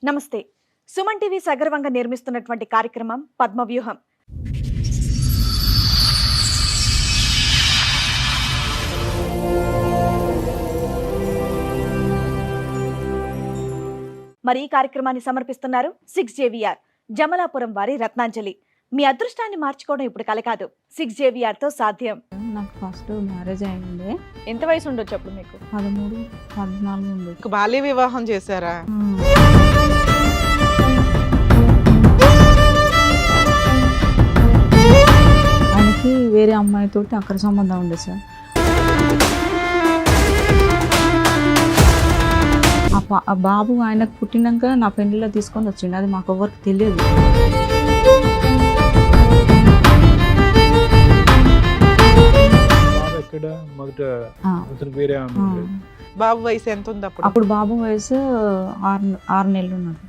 నమస్తే. సుమన్ టీవీ సగర్వంగా నిర్మిస్తున్నటువంటి కార్యక్రమం పద్మవ్యూహం. మరి ఈ కార్యక్రమాన్ని సమర్పిస్తున్నారు 6JVR జమలాపురం వారి రత్నాంజలి. మీ అదృష్టాన్ని మార్చుకోవడం ఇప్పుడు కల కాదు, 6JVR తో సాధ్యం. నాకు ఫస్ట్ మ్యారేజ్ అయింది. ఎంత వయసు ఉండొచ్చు అప్పుడు మీకు? 13, 14 ఉంది. బాల్య వివాహం చేశారా? ఆయనకి వేరే అమ్మాయితోటి అక్కడ సంబంధం ఉంది సార్. ఆ బాబు ఆయనకు పుట్టినాక నా పెళ్లిలో తీసుకొని వచ్చిండు. అది మాకు ఎవరికి తెలియదు. బాబు వయసు ఎంత ఉంది అప్పుడు? అప్పుడు బాబు వయసు 6 నెలలు ఉన్నాడు.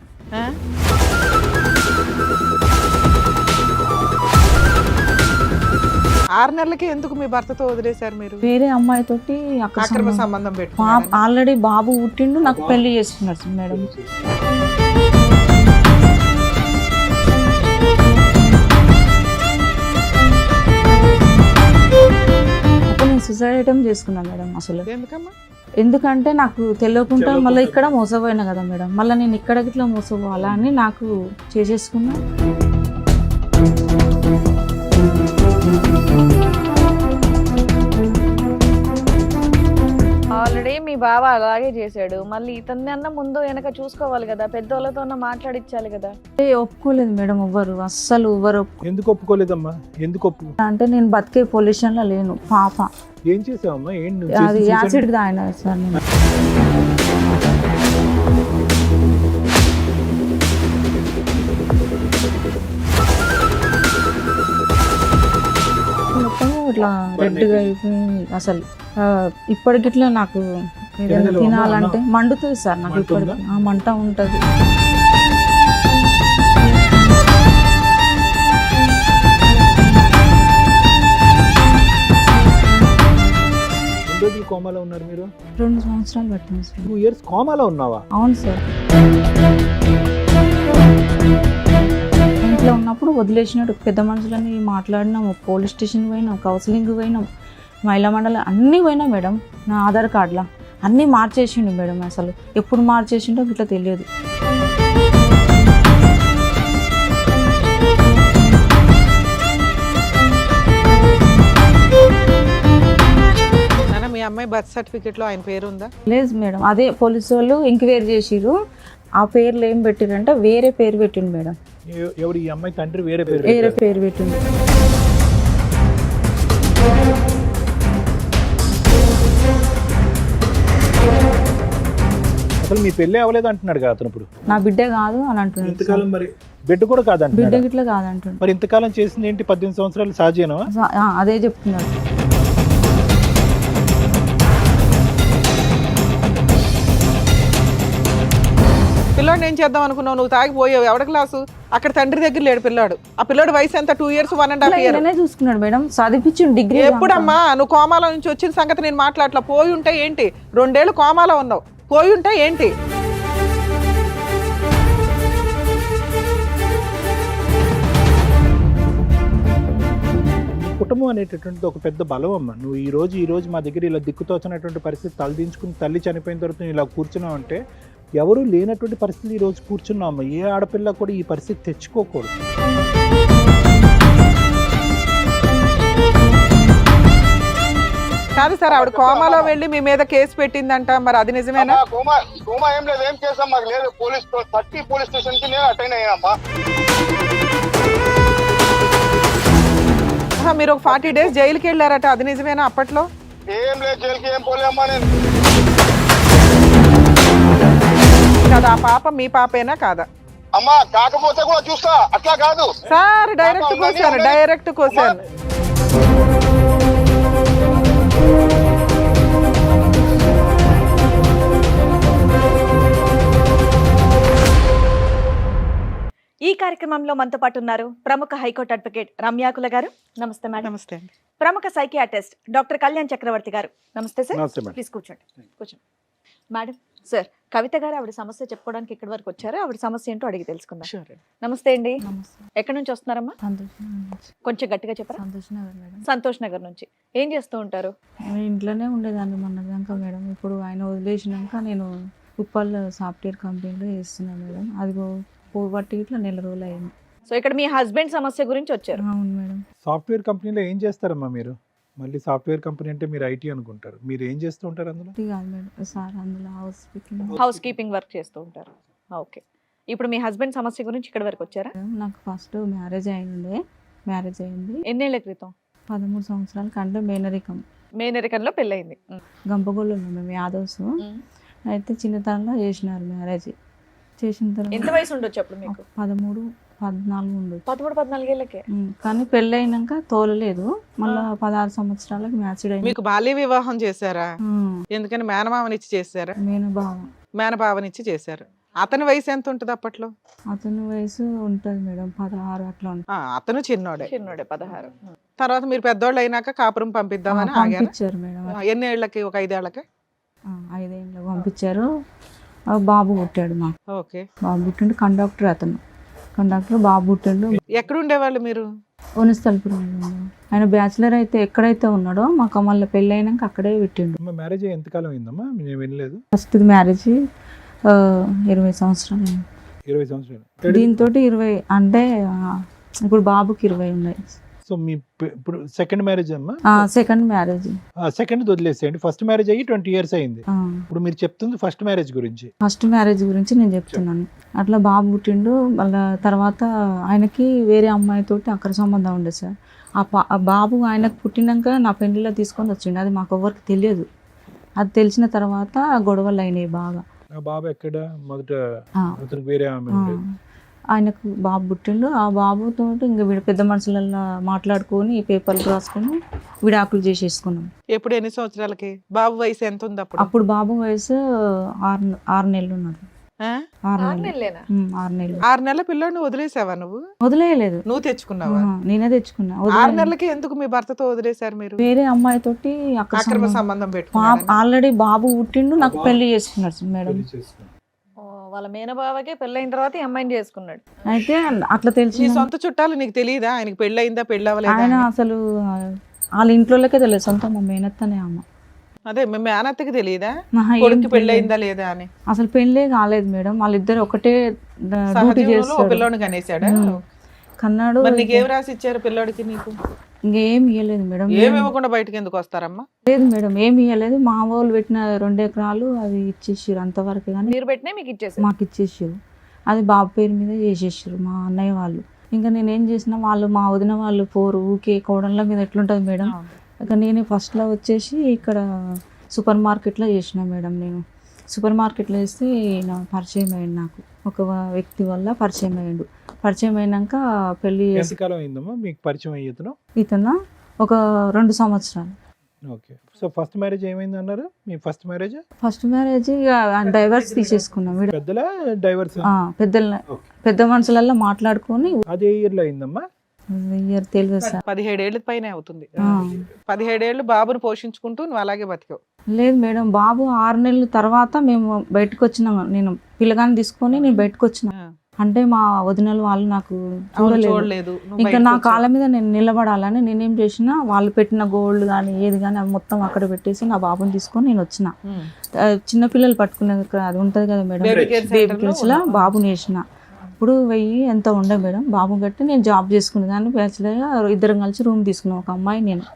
ఆరు నెలలకి ఎందుకు మీ భర్తతో వదిలేశారు మీరు? వేరే అమ్మాయితోటి అక్రమ సంబంధం పెట్టుకున్నారు. ఆల్రెడీ బాబు పుట్టిండు, నాకు పెళ్లి చేసుకున్నారు మేడం. అప్పుడు నేను సూసైడ్ ఐటమ్ చేసుకున్నాను మేడం. అసలు ఎందుకమ్మా? ఎందుకంటే నాకు తెలియకుండా మళ్ళీ ఇక్కడ మోసపోయినా కదా మేడం. మళ్ళీ నేను ఇక్కడ ఇట్లా మోసపోవాలా అని నాకు చేసేసుకున్నా. ఆల్రెడీ మీ బావ అలాగే చేశాడు, మళ్ళీ ఇతన్ని అన్న ముందు వెనక చూసుకోవాలి కదా, పెద్దోళ్ళతో మాట్లాడించాలి కదా. ఒప్పుకోలేదు మేడం ఎవ్వరు, అస్సలు ఎవ్వరు. ఎందుకు ఒప్పుకోలేదమ్మా? ఎందుకు అంటే నేను బతికే పొజిషన్ లో లేను. పాప ఏం చేసావమ్మా? అది యాసిడ్ తాగినా సార్ నేను. మొత్తం ఇట్లా రెడ్గా అయిపోయి అసలు ఇప్పటికిట్లా నాకు ఏదైనా తినాలంటే మండుతుంది సార్. నాకు ఇప్పటికి మంట ఉంటుంది. కోమాలో ఉన్నారు మీరు? 2 సంవత్సరాలు పట్టింది సార్. 2 years కోమాలో ఉన్నావా? అవును సార్. ఇంట్లో ఉన్నప్పుడు వదిలేసినట్టు పెద్ద మనుషులని మాట్లాడినాము, పోలీస్ స్టేషన్ పోయినాం, కౌన్సిలింగ్ పోయినాం, మహిళా మండలి అన్నీ పోయినా మేడం. నా ఆధార్ కార్డులా అన్నీ మార్చేసిండు మేడం. అసలు ఎప్పుడు మార్చేసిండో ఇట్లా తెలియదు. మీ అమ్మాయి బర్త్ సర్టిఫికెట్ లో ఆయన పేరు ఉందా? లేదు మేడం. అదే పోలీసు వాళ్ళు ఎంక్వైరీ చేసిరు. ఆ పేర్లు ఏం పెట్టిరంటే వేరే పేరు పెట్టిండు మేడం. ఎవరు? ఈ అమ్మాయి తండ్రి వేరే పేరు పెట్టిండు. అసలు మీ పెళ్ళి అవ్వలేదు అంటున్నాడు కదా అతను. ఇప్పుడు నా బిడ్డ కాదు అని అంటున్నాడు. ఇంతకాలం మరి బిడ్డ కూడా కాదంట. బిడ్డ గిట్లా కాదంటున్నాడు. మరి ఇంతకాలం చేసింది ఏంటి? 18 సంవత్సరాలు సహజేనా? అదే చెప్తున్నాడు. పిల్లోడు ఏం చేద్దాం అనుకున్నావు? నువ్వు తాగిపోయావు. ఎవడ క్లాసు? అక్కడ తండ్రి దగ్గర లేడు పిల్లాడు. ఆ పిల్లోడు వయసు ఎంత? 2 years 1.5 years చూసుకున్నాడు మేడం. చదివించిండు డిగ్రీ. ఎప్పుడమ్మా నువ్వు కోమాలో నుంచి వచ్చిన సంగతి నేను మాట్లాడలా. పోయి ఉంటే ఏంటి? 2 ఏళ్ళు కోమాలో ఉన్నావు. పోయి ఉంటే ఏంటి? కుటుంబం అనేటటువంటిది ఒక పెద్ద బలం అమ్మ. నువ్వు ఈ రోజు మా దగ్గర ఇలా దిక్కుతోచినటువంటి పరిస్థితి తలదించుకుని తల్లి చనిపోయిన తర్వాత ఇలా కూర్చున్నావు అంటే ఎవరు లేనటువంటి పరిస్థితి ఈ రోజు కూర్చున్నావు. ఏ ఆడపిల్ల కూడా ఈ పరిస్థితి తెచ్చుకోకూడదు. కాదు సార్, ఆవిడ కోమాలో వెళ్ళి మీ మీద కేసు పెట్టిందంట, మరి అది నిజమేనా? కోమా ఏం లేదు, ఏం కేసు మాకు లేదు. పోలీస్ 30 పోలీస్ స్టేషన్ కి నేను అటెండ్ అయ్యామ్మా. మీరు ఒక 40 days జైలుకి వెళ్ళారట, అది నిజమేనా? అప్పట్లో ఏం లేదు, జైలుకి ఏం పోలేమ్మా నేను. కదా ఆ పాప మీ పాపేనా కాదా? అమ్మా కాకపోతే కూడా చూస్తా, అట్లా కాదు సార్. డైరెక్ట్ కోసాను. ఈ కార్యక్రమంలో మనతో పాటు ఉన్నారు ప్రముఖ హైకోర్టు అడ్వకేట్ రమ్యాకుల గారు. నమస్తే మేడం. నమస్తే. ప్రముఖ సైకియాట్రిస్ట్ డాక్టర్ కళ్యాణ్ చక్రవర్తి గారు. నమస్తే సార్. నమస్తే మేడం. ప్లీజ్ కూర్చోండి. మేడం సార్, కవిత గారు ఆవిడ సమస్య చెప్పుకోవడానికి ఇక్కడి వరకు వచ్చారు. ఆవిడ సమస్య ఏంటో అడిగి తెలుసుకుందాం. Sure. నమస్తే అండి. నమస్తే. ఎక్కడి నుంచి వస్తున్నారమ్మా? సంతోష్ నగర్ నుంచి. కొంచెం గట్టిగా చెప్పరా. సంతోష్ నగర్ మేడం. సంతోష్ నగర్ నుంచి. ఏం చేస్తూ ఉంటారు? నేను ఇంట్లోనే ఉండేదాన్ని మొన్నదాకా మేడం. ఇప్పుడు ఆయన వదిలేసినాక నేను ఉప్పల్ సాఫ్ట్వేర్ కంపెనీలో చేస్తున్నాను మేడం. అది పోబట్టి ఇట్లా నెల రోజులు అయింది. సో ఇక్కడ మీ హస్బెండ్ సమస్య గురించి వచ్చారు. అవును మేడం. సాఫ్ట్వేర్ కంపెనీలో ఏం చేస్తారమ్మా మీరు? మళ్ళీ సాఫ్ట్వేర్ కంపెనీ అంటే మీరు ఐటీ అనుకుంటారు. మీరు ఏం చేస్తూ ఉంటారు అందులో? ఇది కాదు మేడం సార్, అందులో హౌస్ కీపింగ్ వర్క్ చేస్తూ ఉంటారు. ఓకే. ఇప్పుడు మీ హస్బెండ్ సమస్య గురించి ఇక్కడ వరకు వచ్చారా? నాకు ఫస్ట్ మ్యారేజ్ అయింది ఎన్నేళ్ల క్రితం? 13 సంవత్సరాల కంటే మేనరికం. మేనరికంలో పెళ్ళయింది. గంపగోళ్ళు మేము యాదవ్స్. అయితే చిన్నతనంలో చేసినారు మ్యారేజ్. చేసిన ఎంత తర్వాత వయసు ఉండొచ్చు అప్పుడు మీకు? 13, 14 ఉండదు. 13-14 ఏళ్ళకే. కానీ పెళ్ళైనాక తోలలేదు. మళ్ళీ 16 సంవత్సరాలకు మ్యాచ్డ్ అయింది. మీకు బాల్య వివాహం చేశారా? ఎందుకని మేనమామనిచ్చి చేశారా? మేనబావ. మేనబావనిచ్చి చేశారు. అతని వయసు ఎంత ఉంటుంది అప్పట్లో? అతని వయసు ఉంటుంది మేడం 16 అట్లా ఉంటుంది. అతను చిన్నోడే. చిన్నోడే 16. తర్వాత మీరు పెద్దోళ్ళు అయినాక కాపురం పంపిద్దామని ఆగారు. పంపించారు మేడం. ఎన్ని ఏళ్ళకి? ఒక 5 ఏళ్ళకి. 5 ఏళ్ళకి పంపించారు. ఆ బాబు పుట్టాడు మాకు. ఓకే. బాబు పుట్టిండు. కండక్టర్ బాబు పుట్టిండు. ఎక్కడ ఉండేవాళ్ళు మీరు? వనస్థలపురం. ఆయన బ్యాచిలర్ అయితే ఎక్కడైతే ఉన్నాడో మాకు మళ్ళీ పెళ్ళి అయినాక అక్కడే పెట్టిండు. అమ్మ మ్యారేజ్ అయ్యి ఎంతకాలం అయిందమ్మా? నేను వినలేదు. ఫస్ట్ మ్యారేజ్ 20 సంవత్సరాలు అయింది. 20 సంవత్సరాలు. దీంతో 20 అంటే ఇప్పుడు బాబుకి 20 ఉన్నాయి. సో మీ ఇప్పుడు సెకండ్ మ్యారేజ్ అమ్మా? Second marriage. సెకండ్ వదిలేసేయండి. ఫస్ట్ మ్యారేజ్ అయ్యి 20 years అయింది. ఇప్పుడు మీరు చెప్తుంది ఫస్ట్ మ్యారేజ్ గురించి. ఫస్ట్ మ్యారేజ్ గురించి నేను చెప్తున్నాను. అట్లా బాబు పుట్టిండు. మళ్ళీ తర్వాత ఆయనకి వేరే అమ్మాయితోటి అక్కడ సంబంధం ఉండే సార్. ఆ బాబు ఆయనకు పుట్టినాక నా పెళ్లిలో తీసుకొని వచ్చిండు. అది మాకు ఎవరికి తెలియదు. అది తెలిసిన తర్వాత గొడవలు అయినాయి బాగా. ఆ బాబు ఎక్కడ? మొదట ఆ, అతనికి వేరే ఆమె ఆ. ఉండేది. ఆయనకు బాబు పుట్టిండు. ఆ బాబుతో ఇంకా వీడు పెద్ద మనుషులలో మాట్లాడుకొని పేపర్లు రాసుకొని విడాకులు చేసేసుకున్నాం. ఎప్పుడు? ఎన్ని సంవత్సరాలకి? బాబు వయసు ఎంత ఉంది అప్పుడు? అప్పుడు బాబు వయసు 6 నెలలు ఉన్నాడు. ఆ? 6 6 నెలలు. నెలలేనా? 6 నెలలు. 6 నెలల పిల్లోడిని వదిలేసావా నువ్వు? వదిలేయలేదు. నువ్వు తెచ్చుకున్నావా? నేనే తెచ్చుకున్నా. 6 వదిలేయలేదు. నెలలకి ఎందుకు మీ భర్తతో వదిలేశారు మీరు? వేరే అమ్మాయితోటి అక్కడ అక్రమ సంబంధం పెట్టుకున్నారా? ఆల్రెడీ బాబు పుట్టిండు. నాకు పెళ్లి చేసుకున్నాడు మేడం. పెళ్లి చేసుకున్నాం. ఓ, వాళ్ళ మేనబావకే పెళ్ళైన తర్వాత ఈ అమ్మాయిని చేసుకున్నాడు. అయితే అట్లా నీ తెలిసి సొంత చుట్టాలు నీకు తెలియదా ఆయనకి పెళ్ళయిందా పెళ్ళవలేదా? ఆయన అసలు వాళ్ళ ఇంట్లోకే తెలియదు. సొంత మా మేనత్తనే అమ్మ. అదే మీ మేనత్తకి తెలియదా ఆహా, ఏం కొడుకు తెలియదు. పెళ్ళయిందా లేదా అని? అసలు పెళ్ళే కాలేదు మేడం. వాళ్ళిద్దరు ఒకటే డ్యూటీ సహజీవనంలో ఓ చేస్తారు. పిల్లోని కనేసాడా? కన్నాడు. మరి నీకేం రాసి ఇచ్చారు పిల్లోడికి? నీకు ఇంకేం ఇవ్వలేదు మేడం. ఏమి ఇవ్వకుండా బయటకి ఎందుకు వస్తారమ్మా? లేదు మేడం, ఏమి ఇవ్వలేదు. మా వాళ్ళు పెట్టిన 2 ఎకరాలు అది ఇచ్చేసారు అంతవరకు. కానీ మీరు పెట్టినా మీకు ఇచ్చేసారు. మాకు ఇచ్చేసారు. అది బాబు పేరు మీద చేసేసారు మా అన్నయ్య వాళ్ళు. ఇంకా నేనేం చేసిన వాళ్ళు మా వదిన వాళ్ళు ఊకే కోడళ్ళ మీద ఎట్లుంటుంది మేడం. ఇక నేను ఫస్ట్లో వచ్చేసి ఇక్కడ సూపర్ మార్కెట్లో చేసిన మేడం. నేను సూపర్ మార్కెట్లో వేస్తే నా పరిచయం అయ్యిండు. నాకు ఒక వ్యక్తి వల్ల పరిచయం అయ్యిండు. పరిచయం అయినాక పెళ్ళి ఎంతకాలం అయిందమ్మా మీకు పరిచయం అయ్యేతను? ఇతను ఒక 2 సంవత్సరాలు. ఓకే. సో ఫస్ట్ మ్యారేజ్ ఏమైంది అన్నారు? మీ first marriage first marriage divorce తీసేసుకున్నాం. పెద్దల డైవర్స్? పెద్ద మనుషులలో మాట్లాడుకొని అదే ఇయర్ లో అయిందమ్మా? ఇయర్ తెలియదు సార్. 17 ఏళ్ళ పైన అవుతుంది. 17 ఏళ్ళు బాబుని పోషించుకుంటూ నువ్వు అలాగే బతికావు. లేదు మేడం, బాబు 6 నెలల తర్వాత మేము బయటకు వచ్చినాం. నేను పిల్లగాని తీసుకొని నేను బయటకు వచ్చిన. అంటే మా వదినలు వాళ్ళు నాకు చూడలేదు. ఇంకా నా కాళ్ళ మీద నేను నిలబడాలని నేనేం చేసిన, వాళ్ళు పెట్టిన గోల్డ్ కానీ ఏది కానీ అవి మొత్తం అక్కడ పెట్టేసి నా బాబుని తీసుకొని నేను వచ్చిన. చిన్నపిల్లలు పట్టుకునే అది ఉంటుంది కదా మేడం, బేబీ కిడ్స్లో బాబుని వేసిన. అప్పుడు 1000 ఎంత ఉండే మేడం. బాబు గట్టి నేను జాబ్ చేసుకునే దాన్ని బ్యాచులర్గా ఇద్దరం కలిసి రూమ్ తీసుకున్నాం. ఒక అమ్మాయి నేను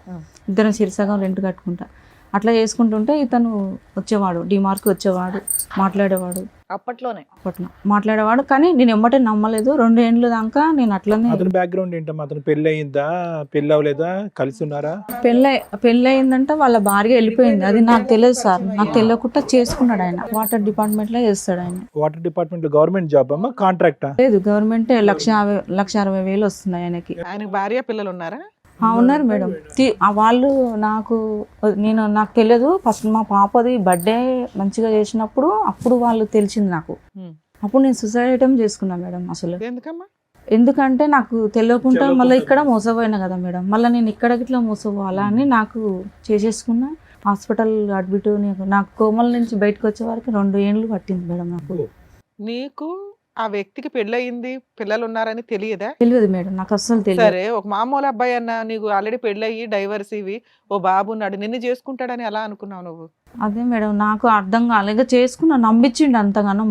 ఇద్దరం సిరిసగం రెంట్ కట్టుకుంటా. అట్లా చేసుకుంటుంటే ఇతను వచ్చేవాడు, డిమార్ట్కి వచ్చేవాడు, మాట్లాడేవాడు. అప్పట్లో మాట్లాడేవాడు. కానీ నేను ఎమ్మటే నమ్మలేదు. 2 ఏళ్ళు దాకా నేను అట్లనే. అతని బ్యాక్గ్రౌండ్ ఏంటమ్మా? అతను పెళ్ళి అయిందా, పెళ్ళి అవ్వలేదా, కలిసి ఉన్నారా? పెళ్ళి అయిందంటే వాళ్ళ భార్య వెళ్ళిపోయింది. అది నాకు తెలియదు సార్. నాకు తెలియకుండా చేసుకున్నాడు ఆయన. వాటర్ డిపార్ట్మెంట్ లో చేస్తాడు ఆయన. వాటర్ డిపార్ట్మెంట్ లో గవర్నమెంట్ జాబ్ అమ్మా? కాంట్రాక్టా? లేదు, గవర్నమెంట్ 1,60,000 వస్తున్నాయి ఆయనకి. ఆయనకి భార్య పిల్లలు ఉన్నారా? ఉన్నారు మేడం. వాళ్ళు నాకు తెలియదు. ఫస్ట్ మా పాపది బర్త్డే మంచిగా చేసినప్పుడు అప్పుడు వాళ్ళు తెలిసింది నాకు. అప్పుడు నేను సూసైడ్ ఐటమ్ చేసుకున్నా మేడం. అసలు ఎందుకమ్మా? ఎందుకంటే నాకు తెలియకుండా మళ్ళీ ఇక్కడ మోసపోయినా కదా మేడం. మళ్ళీ నేను ఇక్కడ ఇట్లా మోసపోవాలా అని నాకు చేసేసుకున్నా. హాస్పిటల్ అడ్మిట్ నాకు కోమల నుంచి బయటకు వచ్చే వరకు 2 ఏళ్ళు పట్టింది మేడం నాకు. నీకు ఆ వ్యక్తికి పెళ్ళయింది, పిల్లలు ఉన్నారని తెలియదా? తెలియదు మేడం, నాకు అస్సలు తెలియదు. సరే, ఒక మామూలు అబ్బాయి అన్న నీకు ఆల్రెడీ పెళ్ళయి డైవర్స్ ఇవి ఓ బాబు ఉన్నాడు, నిన్ను చేసుకుంటాడని ఎలా అనుకున్నావు నువ్వు? అదే మేడం నాకు అర్థం కాలేక చేసుకున్నా, నమ్మించిండు అంతగానం.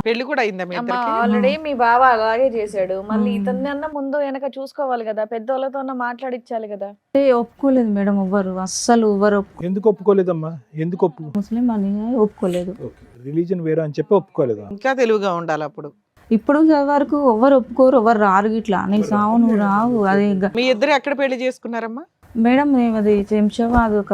పెళ్లి కూడా అయిందా మీ ఇద్దరికి? ఆల్రెడీ మీ బావ అలాగే చేశాడు, మళ్ళీ మ్మ్. ఇతన్ని అన్న ముందు వెనక చూసుకోవాలి కదా, పెద్దోళ్ళతో మాట్లాడిచ్చాలి కదా. ఒప్పుకోలేదు మేడం, ఎవ్వరు అస్సలు ఎవ్వరు ఎందుకు ఒప్పుకోలేదమ్మా? ఎందుకు ముస్లిం అని ఒప్పుకోలేదు. రిలీజన్ వేరే అని చెప్పి ఒప్పుకోలేదా? ఇంకా తెలివిగా ఉండాలి అప్పుడు. ఇప్పుడు వరకు ఎవ్వరు ఒప్పుకోరు, ఎవరు రారు ఇట్లా. నీకు సావు నువ్వు రావు. అది మీ ఇద్దరు ఎక్కడ పెళ్లి చేసుకున్నారమ్మా? మేడం మేము అది శంషాబాద్ ఒక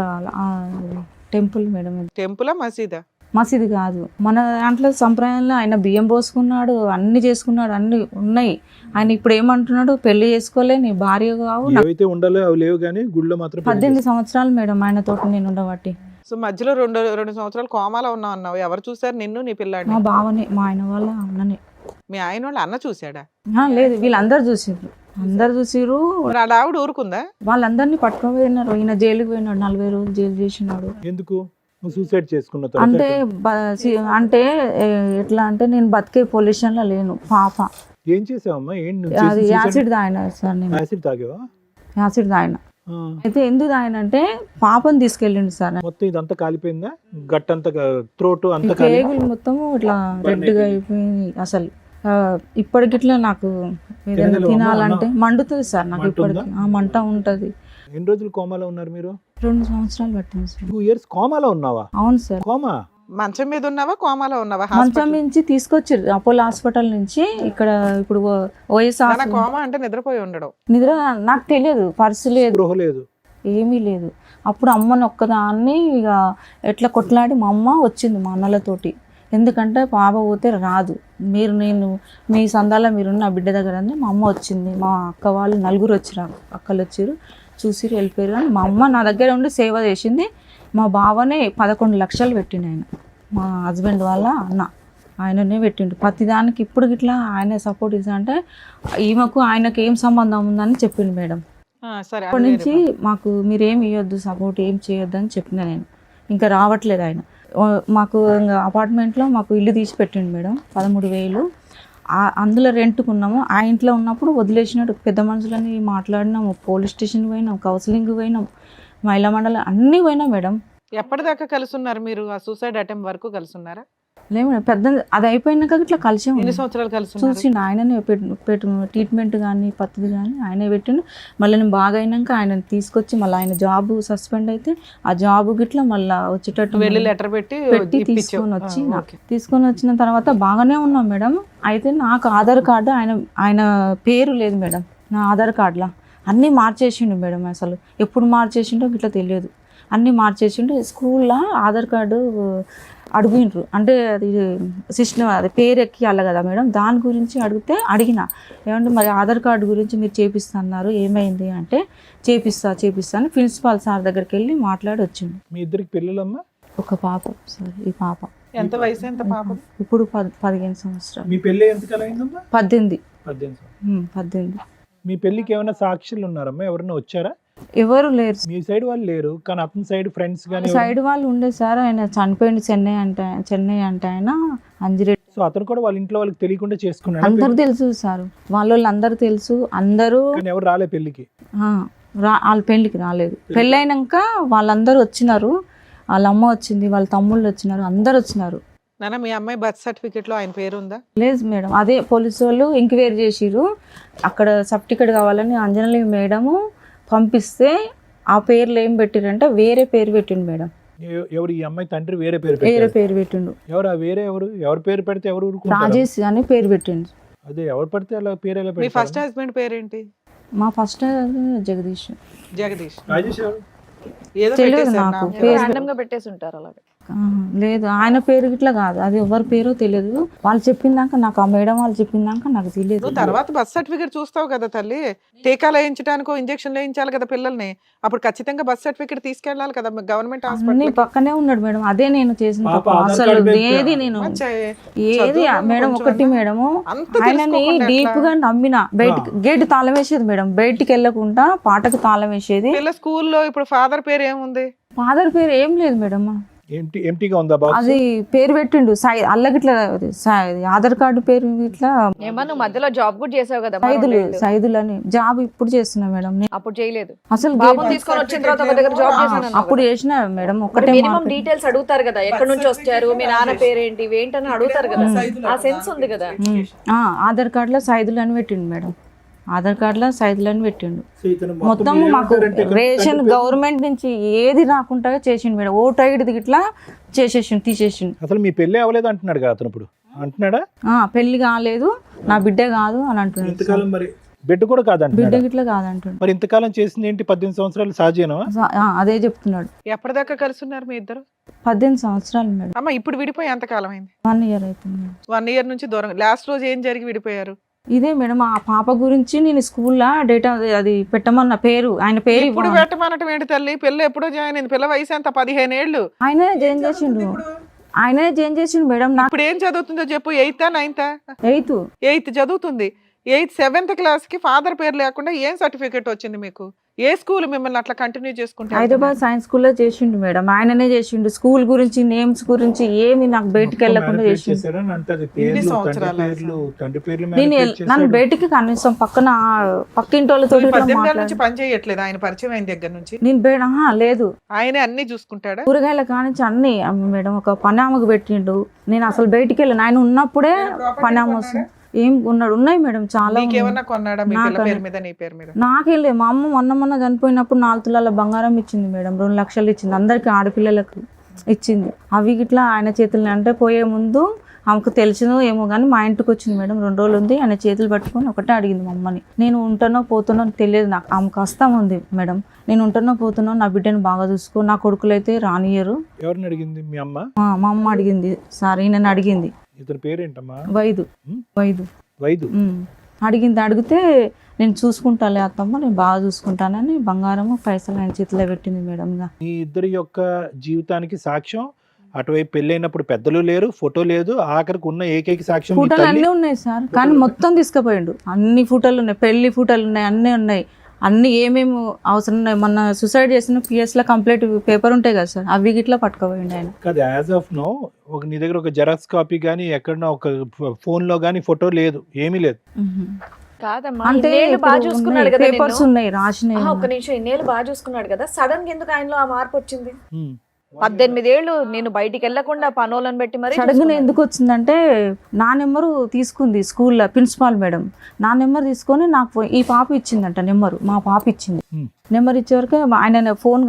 టెంపుల్ మేడం. టెంపులా మసీదా? మసీదు కాదు, మన దాంట్లో సంప్రదాయంలో ఆయన బియ్యం పోసుకున్నాడు, అన్ని చేసుకున్నాడు, అన్ని ఉన్నాయి. ఆయన ఇప్పుడు ఏమంటున్నాడు, పెళ్లి చేసుకోలే, నీ భార్య కావు. ఏవైతే ఉండాలో అవి లేవు కానీ గుళ్ళో మాత్రం పెళ్లి 18 సంవత్సరాలు మేడం ఆయన తోటి నేను ఉండబట్టి. సో మధ్యలో రెండు సంవత్సరాలు కోమాలో ఉన్నావు అన్నావు. ఎవరు చూసారు నిన్ను, నీ పిల్లాడిని? మా బావనే, మా ఆయన వాళ్ళ అన్ననే. మీ ఆయన వాళ్ళు అన్న చూసాడా? లేదు, వీళ్ళందరూ చూసిర్రు, అందరు చూసిర్రు. మరి ఆడ ఆవిడ ఊరుకుందా? వాళ్ళందరినీ పట్టుకుపోయినారు. ఈయన జైలుకి పోయినాడు, 40 రోజులు జైలు చేసినాడు. ఎందుకు? నువ్వు సూసైడ్ చేసుకున్న అంటే తర్వాత అంటే ఎట్లా అంటే నేను బతికే పొల్యూషన్ లో లేను. పాప ఏం చేసావమ్మా? అది యాసిడ్ తాగిన సార్, నేను యాసిడ్ తాగావా? యాసిడ్ తాగిన. ఆ. అయితే ఎందుకు తాగినంటే పాపని తీసుకెళ్ళిండు సార్. మొత్తం ఇదంతా కాలిపోయిందా? గట్టంతా త్రోట్ అంతా కాలి కేగులు మొత్తము ఇట్లా రెడ్గా అయిపోయింది. అసలు ఇప్పటికిట్లా నాకు ఏదైనా తినగలవా? తినాలంటే మండుతుంది సార్ నాకు. మంట ఇప్పటికి ఉందా? ఆ మంట ఉంటది. ఎన్ని రోజులు కోమాలో ఉన్నారు మీరు? 2 సంవత్సరాలు పట్టింది సార్. 2 years కోమాలో ఉన్నావా? అవును సార్. కోమా? మంచం మీద ఉన్నావా, కోమాలో ఉన్నావా? మంచం నుంచి తీసుకొచ్చారు అపోలో హాస్పిటల్ నుంచి. ఇక్కడ ఇప్పుడు ఓఎస్ కోమా అంటే నిద్రపోయి ఉండడం. నిద్ర నాకు తెలియదు, పర్సు లేదు, గృహ లేదు, ఏమీ లేదు. అప్పుడు అమ్మని ఒక్కదాన్ని ఇక ఎట్లా కొట్లాడి మా అమ్మ వచ్చింది మా అన్నలతోటి. ఎందుకంటే పాప పోతే రాదు, నేను మీ సందాలో మీరున్న బిడ్డ దగ్గర అని మా అమ్మ వచ్చింది. మా అక్క వాళ్ళు 4 వచ్చారు, అక్కలు వచ్చారు, చూసిరు, వెళ్ళిపోయారు. కానీ మా అమ్మ నా దగ్గర ఉండి సేవ చేసింది. మా బావనే 11 లక్షలు పెట్టిండు ఆయన, మా హస్బెండ్ వాళ్ళ అన్న, ఆయననే పెట్టిండు ప్రతిదానికి. ఇప్పుడు ఇట్లా ఆయన సపోర్ట్ ఇస్తా అంటే ఈమెకు ఆయనకు ఏం సంబంధం ఉందని చెప్పిండు మేడం. సరే, అప్పటి నుంచి మాకు మీరేం ఇవ్వద్దు, సపోర్ట్ ఏం చేయొద్దు అని చెప్పిన నేను. ఇంకా రావట్లేదు ఆయన. మాకు అపార్ట్మెంట్లో మాకు ఇల్లు తీసి పెట్టిండు మేడం, 13,000. అందులో రెంట్కున్నాము. ఆ ఇంట్లో ఉన్నప్పుడు వదిలేసినట్టు పెద్ద మనుషులని మాట్లాడినాము, పోలీస్ స్టేషన్ పోయినాం, కౌన్సిలింగ్ పోయినాం, మహిళా మండలి అన్నీ పోయినాం మేడం. ఎప్పటిదాకా కలిసి ఉన్నారు మీరు? ఆ సూసైడ్ అటెంప్ట్ వరకు కలిసి ఉన్నారా? లేదు మేడం, పెద్ద అది అయిపోయినాక ఇట్లా కలిసి ఎన్ని సంవత్సరాలు కలిసి ఉన్నారు? చూసిండు ఆయననే ట్రీట్మెంట్ కానీ పత్తి కానీ ఆయనే పెట్టిండు. మళ్ళీ నేను బాగా అయినాక ఆయన తీసుకొచ్చి మళ్ళీ ఆయన జాబ్ సస్పెండ్ అయితే ఆ జాబ్ గిట్లా మళ్ళీ వచ్చేటట్టు వెళ్ళి లెటర్ పెట్టి తీసుకొని వచ్చిన తర్వాత బాగానే ఉన్నాం మేడం. అయితే నాకు ఆధార్ కార్డు ఆయన పేరు లేదు మేడం నా ఆధార్ కార్డులో. అన్నీ మార్చేసిండు మేడం. అసలు ఎప్పుడు మార్చేసిండో ఇట్లా తెలియదు, అన్నీ మార్చేసిండు. స్కూల్లో ఆధార్ కార్డు అడిగినరు, అంటే అది సిస్టమ్, అది పేరు ఎక్కియాలి కదా మేడం, దాని గురించి అడిగిన ఏమంటే మరి ఆధార్ కార్డు గురించి మీరు చేపిస్తున్నారు, ఏమైంది అంటే చేపిస్తా అని ప్రిన్సిపాల్ సార్ దగ్గరికి వెళ్ళి మాట్లాడి వచ్చిండు. మీ ఇద్దరికి పిల్లలమ్మా? ఒక పాప సార్. ఈ పాప ఎంత వయసు? ఎంత పాప? ఇప్పుడు 15 సంవత్సరాలు. మీ పెళ్ళి ఎంతకాలం అయిందమ్మా? 18. 18. మీ పెళ్ళికి ఏమైనా సాక్షులు ఉన్నారమ్మా? ఎవరైనా వచ్చారా? ఎవరు లేరు. మీ సైడ్ వాళ్ళు లేరు, కానీ అతని సైడ్ ఫ్రెండ్స్ కానీ సైడ్ వాళ్ళు ఉండే సార్. ఆయన చనిపోయింది చెన్నై అంటే ఆయన అంజిరెడ్డి. సో అతను కూడా వాళ్ళ ఇంట్లో వాళ్ళకి తెలియకుండా చేసుకున్నాడు. అందరు తెలుసు సార్, వాళ్ళు అందరూ తెలుసు, అందరూ. కానీ ఎవరు రాలే పెళ్ళికి? వాళ్ళ పెళ్ళికి రాలేదు. పెళ్ళైనాక వాళ్ళందరూ వచ్చినారు, వాళ్ళ అమ్మ వచ్చింది, వాళ్ళ తమ్ముళ్ళు వచ్చినారు, అందరు వచ్చినారు. నాన్న, మీ అమ్మాయి బర్త్ సర్టిఫికేట్ లో ఆయన పేరు ఉందా? లేదు మేడం, అదే పోలీసు వాళ్ళు ఎంక్వైరీ చేసిరు. అక్కడ సర్టిఫికేట్ కావాలని అంజనలి మేడము పంపిస్తే ఆ పేర్లు ఏం పెట్టిరంటే వేరే పేరు పెట్టిండు మేడం. ఎవరు? ఈ అమ్మాయి తండ్రి వేరే పేరు పెట్టిండు. ఎవరు? వేరే ఎవరు పేరు పెడితే ఎవరు ఊరుకుంటారు? రాజేష్ అని పేరు పెట్టిండు. అదే ఎవరు పడితే అలా పేరు ఎలా మీ పెడతారు? ఫస్ట్ హస్బెండ్ పేరేంటి? మా ఫస్ట్ జగదీష్. రాజేష్ ఎవరు? ఏదో తెలియదు పెట్టేశారు నాకు నా పేరు. Random గా పెట్టేసి ఉంటారు అలాగే. లేదు, ఆయన పేరు ఇట్లా కాదు, అది ఎవరి పేరో తెలియదు. వాళ్ళు చెప్పిందాక నాకు, ఆ మేడం వాళ్ళు చెప్పిందాక నాకు తెలియదు. నువ్వు తర్వాత బర్త్ సర్టిఫికేట్ చూస్తావు కదా తల్లి, టీకాలు వేయించడానికో ఇంజక్షన్ వేయించాలి కదా పిల్లల్ని, అప్పుడు ఖచ్చితంగా బర్త్ సర్టిఫికేట్ తీసుకెళ్ళాలి కదా గవర్నమెంట్ అన్ని హాస్పిటల్. పక్కనే ఉన్నాడు మేడం. అదే నేను చేసిన పాప తప్పు. ఆధార్ అసలు కార్డు ఏది నేను ఏది మేడం ఒకటి మేడము ఆయనని డీప్ గా నమ్మిన. బయటికి గేట్ తాళం వేసేది మేడం, బయటికి వెళ్ళకుండా పాటకు తాళం వేసేది. పిల్ల స్కూల్లో ఇప్పుడు ఫాదర్ పేరు ఏముంది? ఫాదర్ పేరు ఏం లేదు మేడం. ఎంటీగా ఉందా బాక్స్? అది పేరు పెట్టిండు అల్లగిట్లా ఆధార్ కార్డు పేరు ఇట్లా ఏమన్నా నువ్వు మధ్యలో జాబ్ కూడా చేసావు కదా సైదులు అని జాబ్ ఇప్పుడు చేస్తున్నా మేడం. అప్పుడు చేయలేదు. అసలు బాబుని తీసుకొని వచ్చిన తర్వాత ఒక దగ్గర జాబ్ చేశాను అప్పుడు చేసిన మేడం. ఒకటే మినిమం డీటెయిల్స్ అడుగుతారు కదా, ఎక్కడి నుంచి వచ్చారు, మీ నాన్న పేరేంటి, ఏంటని అడుగుతారు కదా, ఆ సెన్స్ ఉంది కదా. ఆధార్ కార్డులో సైదులు అని పెట్టిండు మేడం. ఆధార్ కార్డులో సైదులు అని పెట్టిండు. మొత్తం మాకు రేషన్ గవర్నమెంట్ నుంచి ఏది రాకుండా చేసిండు మేడం. ఓటు ఐడి ఇట్లా చేసేసిండు, తీసేసిండు. అసలు మీ పెళ్లి అవ్వలేదు అంటున్నాడు కదా అతను, ఇప్పుడు అంటున్నాడా? పెళ్లి కాలేదు, నా బిడ్డ కాదు అని అంటున్నాడు. మరి బిడ్డ కూడా కాదంట, బిడ్డ గిట్లా కాదంటున్నాడు. మరి ఇంతకాలం చేసింది ఏంటి? 18 సంవత్సరాలు సహజేనా? అదే చెప్తున్నాడు. ఎప్పటిదాకా కలిసి ఉన్నారు మీ ఇద్దరు? 18 సంవత్సరాలు మేడం. అమ్మ ఇప్పుడు విడిపోయి ఎంత కాలం అయింది? 1 ఇయర్ అవుతుంది మేడం. 1 ఇయర్ నుంచి దూరం. లాస్ట్ రోజు ఏం జరిగి విడిపోయారు? ఇదే మేడం, ఆ పాప గురించి నేను స్కూల్లో డేటా అది పెట్టమన్న పేరు, ఆయన పేరు ఇప్పుడు పెట్టమన్నట్టు ఏంటి తల్లి? పిల్ల ఎప్పుడో జాయిన్ అయింది. పిల్ల వయసు ఎంత? 15 ఏళ్ళు. ఆయనే జాయిన్ చేసిండు. ఆయనే జాయిన్ చేసిండు మేడం. నాకు ఇప్పుడు ఏం చదువుతుందో చెప్పు. 8th, 9th? 8th చదువుతుంది. 8th 7th క్లాస్ కి ఫాదర్ పేరు లేకుండా ఏం సర్టిఫికేట్ వచ్చింది మీకు? ఏ స్కూల్ మిమ్మల్ని అట్లా కంటిన్యూ చేసుకుంటే? హైదరాబాద్ సైన్స్ స్కూల్లో చేసిండు మేడం. ఆయననే చేసిండు. స్కూల్ గురించి, నేమ్స్ గురించి ఏమి నాకు బయటికి వెళ్ళకుండా చేసిండు. నన్ను బయటికి కనీసం పక్కింటి వాళ్ళతో 18 నుంచి పని చేయట్లేదు ఆయన పరిచయం అయిన దగ్గర నుంచి? నేను లేదు, ఆయనే అన్ని చూసుకుంటాడా? కూరగాయల కానించి అన్ని మేడం. ఒక పనామకు పెట్టిండు. నేను అసలు బయటికి వెళ్ళాను. ఆయన ఉన్నప్పుడే పనామ వస్తుంది. ఏం ఉన్నాయి మేడం చాలా. నాకేం లేదు. మా అమ్మ మొన్న చనిపోయినప్పుడు 4 తులాల బంగారం ఇచ్చింది మేడం. 2 లక్షలు ఇచ్చింది. అందరికి ఆడపిల్లలకు ఇచ్చింది. అవి గిట్లా ఆయన చేతులు అంటే పోయే ముందు ఆమెకు తెలిసినో ఏమో కానీ మా ఇంటికి వచ్చింది మేడం. 2 రోజులు ఉంది. ఆయన చేతులు పట్టుకొని ఒకటే అడిగింది మా అమ్మని. నేను ఉంటానో పోతానో తెలియదు నాకు. ఆమెకు కష్టం ఉంది మేడం. నేను ఉంటానో పోతానో, నా బిడ్డను బాగా చూసుకో, నా కొడుకులు అయితే రానియరు. ఎవరిని అడిగింది? మీ అమ్మ? మా అమ్మ అడిగింది సార్. ఈయనని అడిగింది. ఇతని పేరేంటమ్మా? వైదు. అడిగితే నేను చూసుకుంటాలే అత్తమ్మ, నేను బాగా చూసుకుంటానని బంగారము పైసలు ఆయన చేతిలో పెట్టింది మేడం. మీ ఇద్దరి యొక్క జీవితానికి సాక్ష్యం అటువైపు పెళ్ళైనప్పుడు పెద్దలు లేరు, ఫోటో లేదు, ఆఖరికి ఉన్న ఏకైక సాక్ష్యం ఫోటోలు అన్నీ ఉన్నాయి సార్. కానీ మొత్తం తీసుకుపోయిండు. అన్ని ఫోటోలు ఉన్నాయి, పెళ్లి ఫోటోలు ఉన్నాయి, అన్నీ ఉన్నాయి. అన్ని ఏమేమి అవసరం ఉన్నాయి. మొన్న సూసైడ్ చేసిన PS లో కంప్లీట్ పేపర్ ఉంటాయి కదా సార్, అవి గిట్లా పట్టుకోపోయింది ఆయన. కాదు, యాజ్ ఆఫ్ నో నీ దగ్గర ఒక జెరాక్స్ కాపీ కానీ ఎక్కడన్నా ఒక ఫోన్ లో కానీ ఫోటో లేదు, ఏమీ లేదు. అంటే బాగా చూసుకున్నాడు కదా, పేపర్స్ ఉన్నాయి రాసినాయి. ఒక్క నిమిషం, ఇన్నేళ్ళు బాగా చూసుకున్నాడు కదా, సడన్ గా ఎందుకు ఆయనలో ఆ మార్పు వచ్చింది? 18 ఏళ్ళు నేను బయటికి వెళ్లకుండా పనోళ్ళని పెట్టి మరి సడన్గా ఎందుకు వచ్చిందంటే, నా నెంబరు తీసుకుంది స్కూల్లో ప్రిన్సిపాల్ మేడం. నా నెంబర్ తీసుకొని నాకు ఈ పాప ఇచ్చిందంట నెంబరు. మా పాప ఇచ్చింది. నెంబర్ ఇచ్చే వరకు ఆయన ఫోన్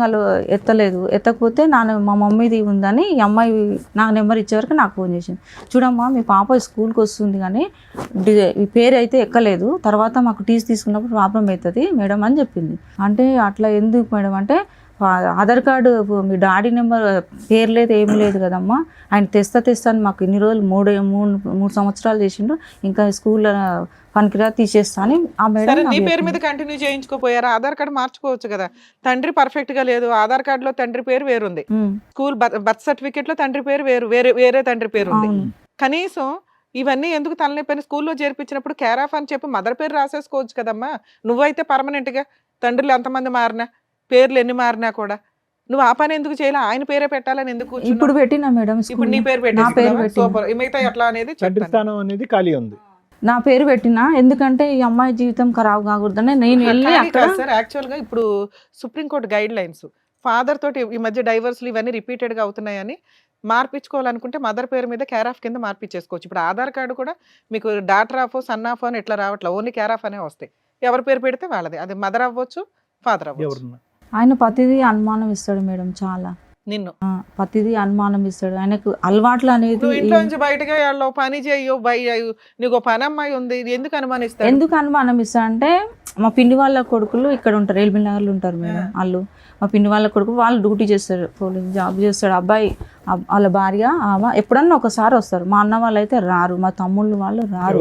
ఎత్తకపోతే మా మమ్మీది ఉందని ఈ అమ్మాయి నాకు నెంబర్ ఇచ్చే వరకు నాకు ఫోన్ చేసింది. చూడమ్మా, మీ పాప స్కూల్కి వస్తుంది కానీ ఈ పేరు అయితే ఎక్కలేదు, తర్వాత మాకు టీసీ తీసుకున్నప్పుడు ప్రాబ్లం అవుతుంది మేడం అని చెప్పింది. అంటే అట్లా ఎందుకు మేడం అంటే, ఆధార్ కార్డు మీ డాడీ నెంబర్ పేరు లేదు, ఏమి లేదు కదమ్మా, ఆయన తెస్తాను మాకు ఇన్ని రోజులు 3 సంవత్సరాలు చేసిండు, ఇంకా స్కూల్లో పనికిరా తీసేస్తా అని ఆ మేడం. నీ పేరు మీద కంటిన్యూ చేయించుకోపోయారా? ఆధార్ కార్డు మార్చుకోవచ్చు కదా. తండ్రి పర్ఫెక్ట్ గా లేదు, ఆధార్ కార్డు లో తండ్రి పేరు వేరుంది, స్కూల్ బర్త్ సర్టిఫికేట్ లో తండ్రి పేరు వేరే తండ్రి పేరు ఉంది. కనీసం ఇవన్నీ ఎందుకు తలనొప్పని స్కూల్లో చేర్పించినప్పుడు కేర్ ఆఫ్ అని చెప్పి మదర్ పేరు రాసేసుకోవచ్చు కదమ్మా. నువ్వైతే పర్మనెంట్ గా తండ్రులు ఎంతమంది మారినా, పేర్లు ఎన్ని మారినా కూడా నువ్వు ఆ పని ఎందుకు చేయాలి? ఆయన పేరే పెట్టాలని ఎందుకు? ఇప్పుడు పెట్టినా మేడం, ఇప్పుడు నీ పేరు పెట్టి మిగతా ఎట్లా అనేది స్థానం అనేది ఖాళీ ఉంది. నా పేరు పెట్టినా ఎందుకంటే ఈ అమ్మాయి జీవితం ఖరాబ్ కాకూడదని నేను వెళ్ళి అక్కడ. సార్ యాక్చువల్ గా ఇప్పుడు సుప్రీంకోర్టు గైడ్ లైన్స్ ఫాదర్ తోటి ఈ మధ్య డైవర్స్లు ఇవన్నీ రిపీటెడ్ గా అవుతున్నాయని మార్పించుకోవాలనుకుంటే మదర్ పేరు మీద కేర్ ఆఫ్ కింద మార్పించేసుకోవచ్చు. ఇప్పుడు ఆధార్ కార్డు కూడా మీకు డాటర్ ఆఫ్, సన్ ఆఫ్ అని ఎట్లా రావట్లేదు, ఓన్లీ కేర్ ఆఫ్ అనే వస్తాయి. ఎవరి పేరు పెడితే వాళ్ళది, అది మదర్ అవ్వచ్చు, ఫాదర్ అవ్వచ్చు. ఆయన ప్రతిదీ అనుమానం ఇస్తాడు మేడం, చాలా. నిన్ను ప్రతిదీ అనుమానం ఇస్తాడు. ఆయనకు అలవాట్లు అనేది. ఇంట్లో నుంచి బయటగా పని చేయో నీకు పని అమ్మాయి ఉంది, ఎందుకు అనుమానిస్తాడు? ఎందుకు అనుమానం ఇస్తా అంటే, మా పిండి వాళ్ళ కొడుకులు ఇక్కడ ఉంటారు, ఎల్బీ నగర్లో ఉంటారు మేడం వాళ్ళు. మా పిండి వాళ్ళ కొడుకు వాళ్ళు డ్యూటీ చేస్తారు, పోలీస్ జాబ్ చేస్తాడు. అబ్బాయి వాళ్ళ భార్య ఎప్పుడన్నా ఒకసారి వస్తారు. మా అన్న వాళ్ళు అయితే రారు, మా తమ్ముళ్ళు వాళ్ళు రారు.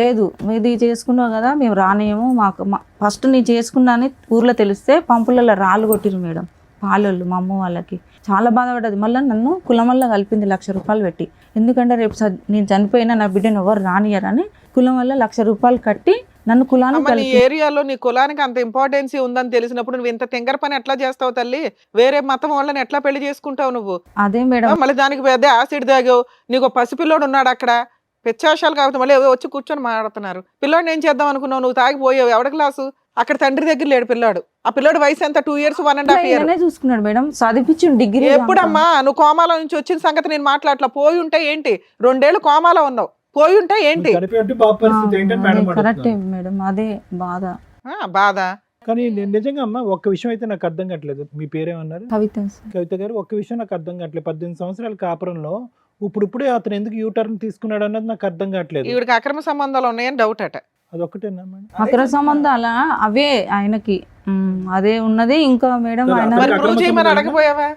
లేదు, ఇది చేసుకున్నావు కదా మేము రానేమో, మాకు ఫస్ట్ నేను చేసుకున్నా అని ఊర్లో తెలిస్తే పంపులలో రాళ్ళు కొట్టిరు మేడం. పాలోళ్ళు మా అమ్మ వాళ్ళకి చాలా బాధపడ్డది. మళ్ళీ నన్ను కులం వల్ల కలిపింది 1,00,000 రూపాయలు పెట్టి. ఎందుకంటే రేపు నేను చనిపోయినా నా బిడ్డను ఎవరు రానియరని కులం వల్ల 1,00,000 రూపాయలు కట్టి నన్ను కులాన్ని అమ్మ, నీ కలిపి. ఏరియాలో నీ కులానికి అంత ఇంపార్టెన్సీ ఉందని తెలిసినప్పుడు నువ్వు ఇంత తింగర పని ఎట్లా చేస్తావు తల్లి? వేరే మతం వాళ్ళని ఎట్లా పెళ్లి చేసుకుంటావు నువ్వు? అదే మేడం, మళ్ళీ దానికి పెద్ద యాసిడ్ తాగావు, నీకు పసిపిల్లోడు ఉన్నాడు అక్కడ, పెచ్చాశాలు కాబట్టి మళ్ళీ ఏదో వచ్చి కూర్చొని మాట్లాడుతున్నారు. పిల్లోడిని ఏం చేద్దాం అనుకున్నావు? నువ్వు తాగిపోయావు. ఎవడ క్లాసు? అక్కడ తండ్రి దగ్గర లేడు పిల్లాడు. ఆ పిల్లోడు వయసు ఎంత? 2 years 1.5 years. నేనే చూసుకున్నాడు మేడం, చదివించి డిగ్రీ. ఎప్పుడమ్మా నువ్వు కోమాలో నుంచి వచ్చిన సంగతి నేను మాట్లాడలా. పోయి ఉంటే ఏంటి? 2 ఏళ్ళు కోమాలో ఉన్నావు, పోయి ఉంటే ఏంటి? చనిపోయి ఉంటే పాప పరిస్థితి ఏంటని మేడం కరెక్టే అడుగుతున్నారు. మేడం, అదే బాధ. బాధ. కానీ నేను నిజంగా అమ్మ ఒక్క విషయం అయితే నాకు అర్థం కావట్లేదు. మీ పేరేమన్నారు? కవిత. కవిత గారు, ఒక్క విషయం నాకు అర్థం కావట్లేదు. 18 సంవత్సరాల కాపురంలో ఇప్పుడిప్పుడే అతను ఎందుకు యూటర్న్ తీసుకున్నాడు అన్నది నాకు అర్థం కావట్లేదు. ఈవిడికి అక్రమ సంబంధాలు ఉన్నాయని డౌట్ అట. అదొక్కటేనా మేడం? అక్రమ సంబంధాల అవే ఆయనకి. అదే ఉన్నది. ఇంకా మేడం ఆయన మరి అక్రమ ప్రూవ్ చేయమని సంబంధాలు అడగపోయావా?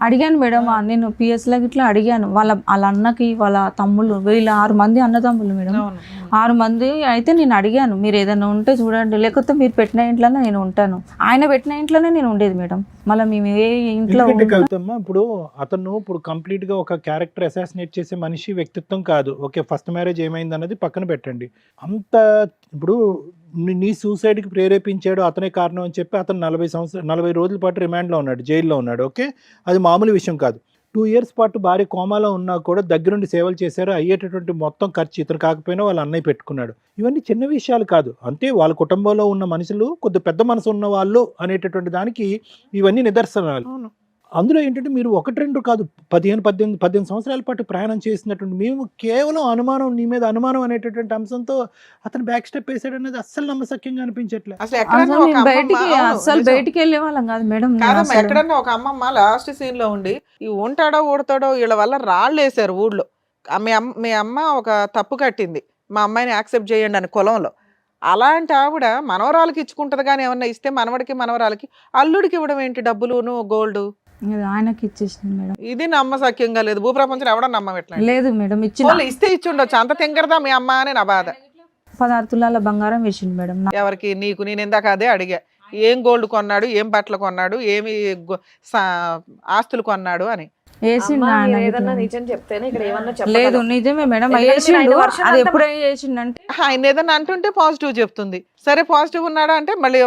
అడిగాను మేడం, నేను పిఎస్లో ఇట్లా అడిగాను. వాళ్ళ అన్నకి వాళ్ళ తమ్ముళ్ళు, వీళ్ళ 6 మంది అన్నదమ్ములు మేడం. అవును. 6 మంది అయితే నేను అడిగాను, మీరు ఏదైనా ఉంటే చూడండి, లేకపోతే మీరు పెట్టిన ఇంట్లోనే నేను ఉంటాను. ఆయన పెట్టిన ఇంట్లోనే నేను ఉండేది మేడం. మళ్ళీ మేము ఏ ఇంట్లో ఎందుకంటే కవితమ్మ, ఇప్పుడు కంప్లీట్ గా ఒక క్యారెక్టర్ అసాసినేట్ చేసే మనిషి వ్యక్తిత్వం కాదు. ఓకే, ఫస్ట్ మ్యారేజ్ ఏమైంది అన్నది పక్కన పెట్టండి. అంత ఇప్పుడు నీ సూసైడ్ కి ప్రేరేపించాడు అతనే కారణం అని చెప్పి అతను 40 రోజుల పాటు రిమాండ్ లో ఉన్నాడు, జైల్లో ఉన్నాడు. ఓకే, అది మామూలు విషయం కాదు. 2 years పాటు భార్య కోమాలో ఉన్నా కూడా దగ్గరుండి సేవలు చేశారు. అయ్యేటటువంటి మొత్తం ఖర్చు ఇతను కాకపోయినా వాళ్ళ అన్నయ్య పెట్టుకున్నాడు. ఇవన్నీ చిన్న విషయాలు కాదు. అంతే, వాళ్ళ కుటుంబంలో ఉన్న మనుషులు కొద్ది పెద్ద మనసు ఉన్న వాళ్ళు అనేటటువంటి దానికి ఇవన్నీ నిదర్శనాలు. అవును. అందులో ఏంటంటే మీరు 1-2 కాదు, 18 సంవత్సరాల పాటు ప్రయాణం చేసినటువంటి మేము కేవలం అనుమానం, నీ మీద అనుమానం అనేటటువంటి అంశంతో అతను బ్యాక్ స్టెప్ వేసాడు అనేది అస్సలు నమ్మశక్యంగా అనిపించట్లేదు. అసలు ఎక్కడన్నా అసలు ఒక మేము బయటికి అమ్మమ్మ- అవును, అసలు నిజం. బయటికి వెళ్ళే వాళ్ళం కాదు మేడం. నేను కాదమ్మా, అసలు. ఎక్కడన్నా ఒక అమ్మమ్మ లాస్ట్ సీన్ లో ఉండి ఈ ఉంటాడో ఊడతాడో వీళ్ళ వల్ల రాళ్ళు వేసారు ఊళ్ళో. మీ అమ్మ ఒక తప్పు కట్టింది, మా అమ్మాయిని యాక్సెప్ట్ చేయండి అని కులంలో. అలాంటి ఆవిడ మనవరాలకి ఇచ్చుకుంటది కానీ ఏమన్నా ఇస్తే మనవడికి మనవరాలకి అల్లుడికి ఇవ్వడం ఏంటి? డబ్బులును గోల్డ్. ఇది ఆయనకి ఇచ్చేసింది మేడం. ఇది నమ్మసక్యంగా లేదు. భూప్రపంచం ఎవడ నమ్మట్లేదు. లేదు మేడం, ఇచ్చిన వాళ్ళు ఇస్తే ఇచ్చి ఉండొచ్చు. అంత తింగరదా మీ అమ్మ అని నా బాధ. 16 తులాల బంగారం వేసింది మేడం. ఎవరికి? నీకు. నేను ఇందాక అదే అడిగా, ఏం గోల్డ్ కొన్నాడు, ఏం బట్టలు కొన్నాడు, ఏమి ఆస్తులు కొన్నాడు అని. వేసిండు అమ్మా, ఆయన మీరు ఏదన్నా ఇట్లా. నిజం చెప్తేనే ఇక్కడ ఏమన్నా లేదు చెప్పగలం. నిజమే మేడం, ఎందుకంటే వేసిండు. ఆయన వర్షం అది అంతా- ఎప్పుడే వేసిండంటే ఆయన ఏదన్నా అంటుంటే పాజిటివ్ చెప్తుంది. సరే పాజిటివ్ ఉన్నాడా అంటే మళ్ళీ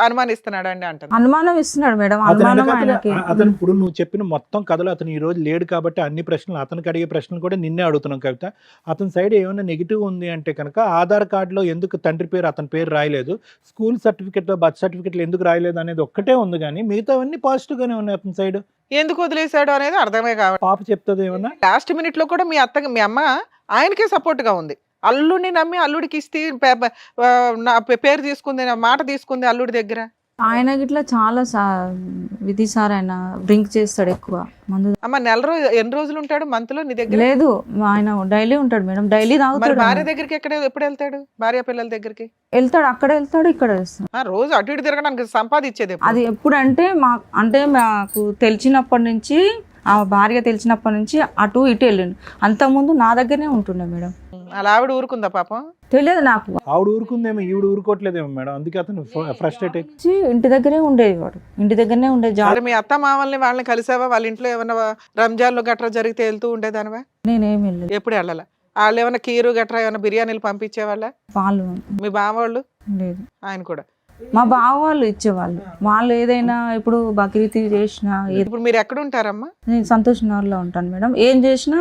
అనుమానిస్తున్నాడు అండి అంటుంది. అనుమానం ఇస్తున్నాడు మేడం. అతను అనుమానం వెనకాతల ఆయనకి. అతను ఇప్పుడు నువ్వు చెప్పిన మొత్తం కథలో అతను ఈ రోజు లేడు కాబట్టి అన్ని ప్రశ్నలు అతనికి అడిగే ప్రశ్నలు కూడా నిన్నే అడుగుతున్నాం కవిత. అతని సైడ్ ఏమైనా నెగిటివ్ ఉంది అంటే కనుక ఆధార్ కార్డులో ఎందుకు తండ్రి పేరు అతని పేరు రాయలేదు, స్కూల్ సర్టిఫికెట్లో బర్త్ సర్టిఫికెట్లో ఎందుకు రాయలేదు అనేది ఒక్కటే ఉంది. కానీ మిగతావన్నీ పాజిటివ్ గానే ఉన్నాయి అతని సైడ్. ఎందుకు వదిలేశాడు అనేది అర్థమే కావాలి. పాప చెప్తుంది ఏమన్నా. లాస్ట్ మినిట్ లో కూడా మీ అమ్మ ఆయనకే సపోర్ట్ గా ఉంది. అల్లుడిని నమ్మి అల్లుడికి ఇస్తే నా పేరు తీసుకుంది, నా మాట తీసుకుంది అల్లుడి దగ్గర. ఆయన గిట్లా చాలా విధి సార్, ఆయన డ్రింక్ చేస్తాడు ఎక్కువ మందు. అమ్మ ఎన్ని రోజులు ఉంటాడు మంత్ లో నీ దగ్గర? లేదు, ఆయన డైలీ ఉంటాడు మేడం, డైలీ మరి తాగుతాడు. భార్య దగ్గరికి ఎప్పుడు వెళ్తాడు? భార్య పిల్లల దగ్గరికి వెళ్తాడు, అక్కడ వెళ్తాడు, ఇక్కడ వెళ్తాడు. రోజు అటు ఇటు తిరగడానికి సంపాదించేది ఎప్పుడు? అది ఎప్పుడంటే మాకు తెలిసినప్పటి నుంచి, ఆ భార్య తెలిసినప్పటి నుంచి అటు ఇటు వెళ్ళిండు. అంతకుముందు నా దగ్గరనే ఉంటుండే మేడం. అలా ఆవిడ ఊరుకుందా పాపం? తెలియదు నాకు. ఆవిడ ఊరుకుందేమో, ఈవిడ ఊరుకోవట్లేదేమో మేడం. అందుకే అతను ఫ్రస్ట్రేట్ అయ్యి వచ్చి ఇంటి దగ్గరే ఉండేవాడు, ఇంటి దగ్గరనే ఉండే జాబ్. మరి మీ అత్త మామల్ని వాళ్ళని కలిసావా? వాళ్ళ ఇంట్లో ఏమన్నా రంజాన్లు గట్రా జరిగితే వెళ్తూ ఉండేదానివా? నేనేం వెళ్ళలేదు. ఎప్పుడు వెళ్ళాల? వాళ్ళు ఏమైనా కీరు గట్రా ఏమైనా బిర్యానీలు పంపించేవాళ్ళ? వాళ్ళు మీ బావ వాళ్ళు? లేదు, ఆయన కూడా. మా బావ వాళ్ళు ఇచ్చేవాళ్ళు. వాళ్ళు ఏదైనా ఇప్పుడు బక్రీద్ చేసినా, ఇప్పుడు మీరు ఎక్కడ ఉంటారమ్మా? నేను సంతోష్ నగర్లో ఉంటాను మేడం. ఏం చేసినా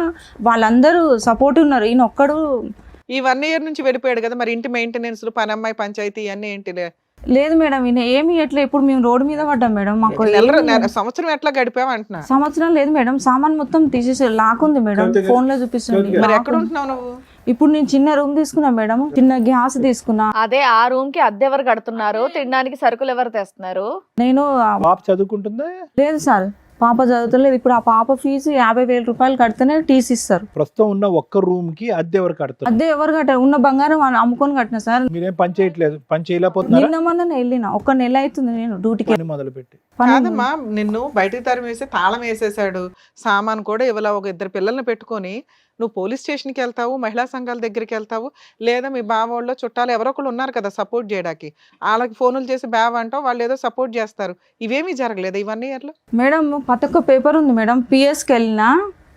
వాళ్ళందరూ సపోర్ట్ ఉన్నారు. ఈయన ఒక్కడు. ఈ 1 year నుంచి వెళ్ళిపోయాడు కదా, మరి ఇంటి మెయింటెనెన్స్, పనమ్మాయి, పంచాయతీ ఇవన్నీ ఏంటి? లేదు మేడం, ఈయన ఏమి ఎట్లా. ఇప్పుడు మేము రోడ్డు మీద పడ్డాం మేడం. మాకు సంవత్సరం ఎట్లా గడిపావు అంటున్నా? సంవత్సరం లేదు మేడం, సామాన్ మొత్తం తీసేసి లాక్కుంది మేడం. ఫోన్ లో చూపిస్తుంది. మరి ఎక్కడ ఉంటున్నావు నువ్వు? ఇప్పుడు నేను చిన్న రూమ్ తీసుకున్నా మేడం, చిన్న గ్యాస్ తీసుకున్నా. అదే ఆ రూమ్ కి అద్దె ఎవరు కడుతున్నారు, తినడానికి సరుకులు ఎవరు తెస్తున్నారు? నేను పాప చదువుకుంటుందా? లేదు సార్, పాప చదువుతలేదు. ఇప్పుడు ఆ పాప ఫీజు 50,000 రూపాయలు కడితేనే టీసీ ఇస్తారు. ప్రస్తుతం ఉన్న ఒక్క రూమ్ కి అద్దె ఎవరు కడతారు? అద్దె ఎవరు కట్టారు? ఉన్న బంగారం అమ్ముకొని కట్టిన సార్. మీరేం పని చేయట్లేదు, పని చేయలేకపోతున్నారా? నిన్న మొన్న వెళ్ళిన 1 నెల అవుతుంది నేను డ్యూటీకి. పని మొదలు పెట్టి. కాదమ్మా, నిన్ను బయటికి తరిమి వేసి తాళం వేసేసాడు, సామాన్ కూడా ఇవ్వలా, ఒక 2 పిల్లల్ని పెట్టుకొని నువ్వు పోలీస్ స్టేషన్కి వెళ్తావు, మహిళా సంఘాల దగ్గరికి వెళ్తావు, లేదా మీ బావ వాళ్ళు చుట్టాలు ఎవరో ఒకళ్ళు ఉన్నారు కదా సపోర్ట్ చేయడానికి, వాళ్ళకి ఫోనులు చేసి బావ అంటావు, వాళ్ళు ఏదో సపోర్ట్ చేస్తారు. ఇవేమీ జరగలేదు ఈ 1 yearలో? మేడం ప్రతి ఒక్క పేపర్ ఉంది మేడం. పిఎస్కి వెళ్ళినా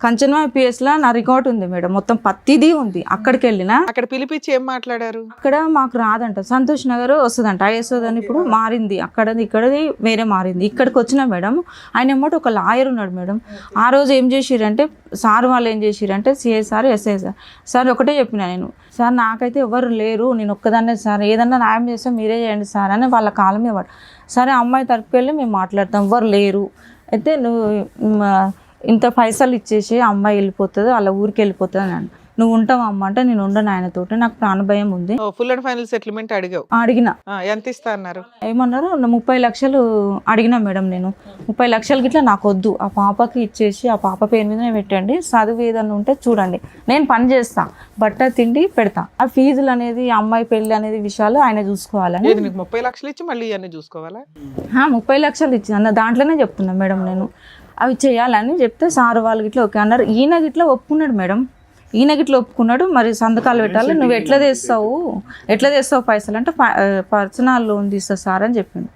కంచన్వాయి పిఎస్లో నా రికార్డ్ ఉంది మేడం, మొత్తం ప్రతిదీ ఉంది. అక్కడికి వెళ్ళినా అక్కడ పిలిపించి ఏం మాట్లాడారు? అక్కడ మాకు రాదంట, సంతోష్ నగర్ వస్తుందంట, ఐఎస్ అని ఇప్పుడు మారింది, అక్కడది ఇక్కడది వేరే మారింది. ఇక్కడికి వచ్చిన మేడం ఆయన ఏమంటే ఒక లాయర్ ఉన్నాడు మేడం. ఆ రోజు ఏం చేసిరంటే సార్ వాళ్ళు ఏం చేసిరంటే సిఐ సార్ ఎస్ఐ సార్ ఒకటే చెప్పిన నేను, సార్ నాకైతే ఎవరు లేరు, నేను ఒక్కదాన్నే సార్, ఏదన్నా న్యాయం చేస్తే మీరే చేయండి సార్ అని వాళ్ళ కాలం మీద పడు. సరే అమ్మాయి తరపుకి వెళ్ళి మేము మాట్లాడతాం, ఎవరు లేరు అయితే నువ్వు ఇంత పైసలు ఇచ్చేసి అమ్మాయి వెళ్ళిపోతుంది, వాళ్ళ ఊరికి వెళ్ళిపోతుంది అని నువ్వు ఉంటావు అమ్మ అంటే నేను ఉండను ఆయనతోటి, నాకు ప్రాణభయం ఉంది. ఫుల్ అండ్ ఫైనల్ సెటిల్మెంట్ అడిగావు? అడిగిన. ఎంత ఇస్తా అన్నారు? ఏమన్నారు 30 లక్షలు అడిగినా మేడం. నేను 30 లక్షలకి ఇట్లా నాకు వద్దు, ఆ పాపకి ఇచ్చేసి ఆ పాప పేరు మీదనే పెట్టండి, చదువు ఏదన్నా ఉంటే చూడండి, నేను పని చేస్తా, బట్ట తిండి పెడతా, ఆ ఫీజులు అనేది అమ్మాయి పెళ్లి అనేది విషయాలు ఆయన చూసుకోవాలని. 30 లక్షలు ఇచ్చి మళ్ళీ ఇవన్నీ చూసుకోవాలా? 30 లక్షలు ఇచ్చి అన్న దాంట్లోనే చెప్తున్నా మేడం నేను, అవి చేయాలని చెప్తే సార్ వాళ్ళు గిట్లా ఓకే అన్నారు. ఈయన గిట్లా ఒప్పుకున్నాడు మేడం, ఈయన గిట్లా ఒప్పుకున్నాడు. మరి సంతకాలు పెట్టాలి, నువ్వు ఎట్లా తెస్తావు పైసలు అంటే పర్సనల్ లోన్ తీస్తా సార్ అని చెప్పిండు.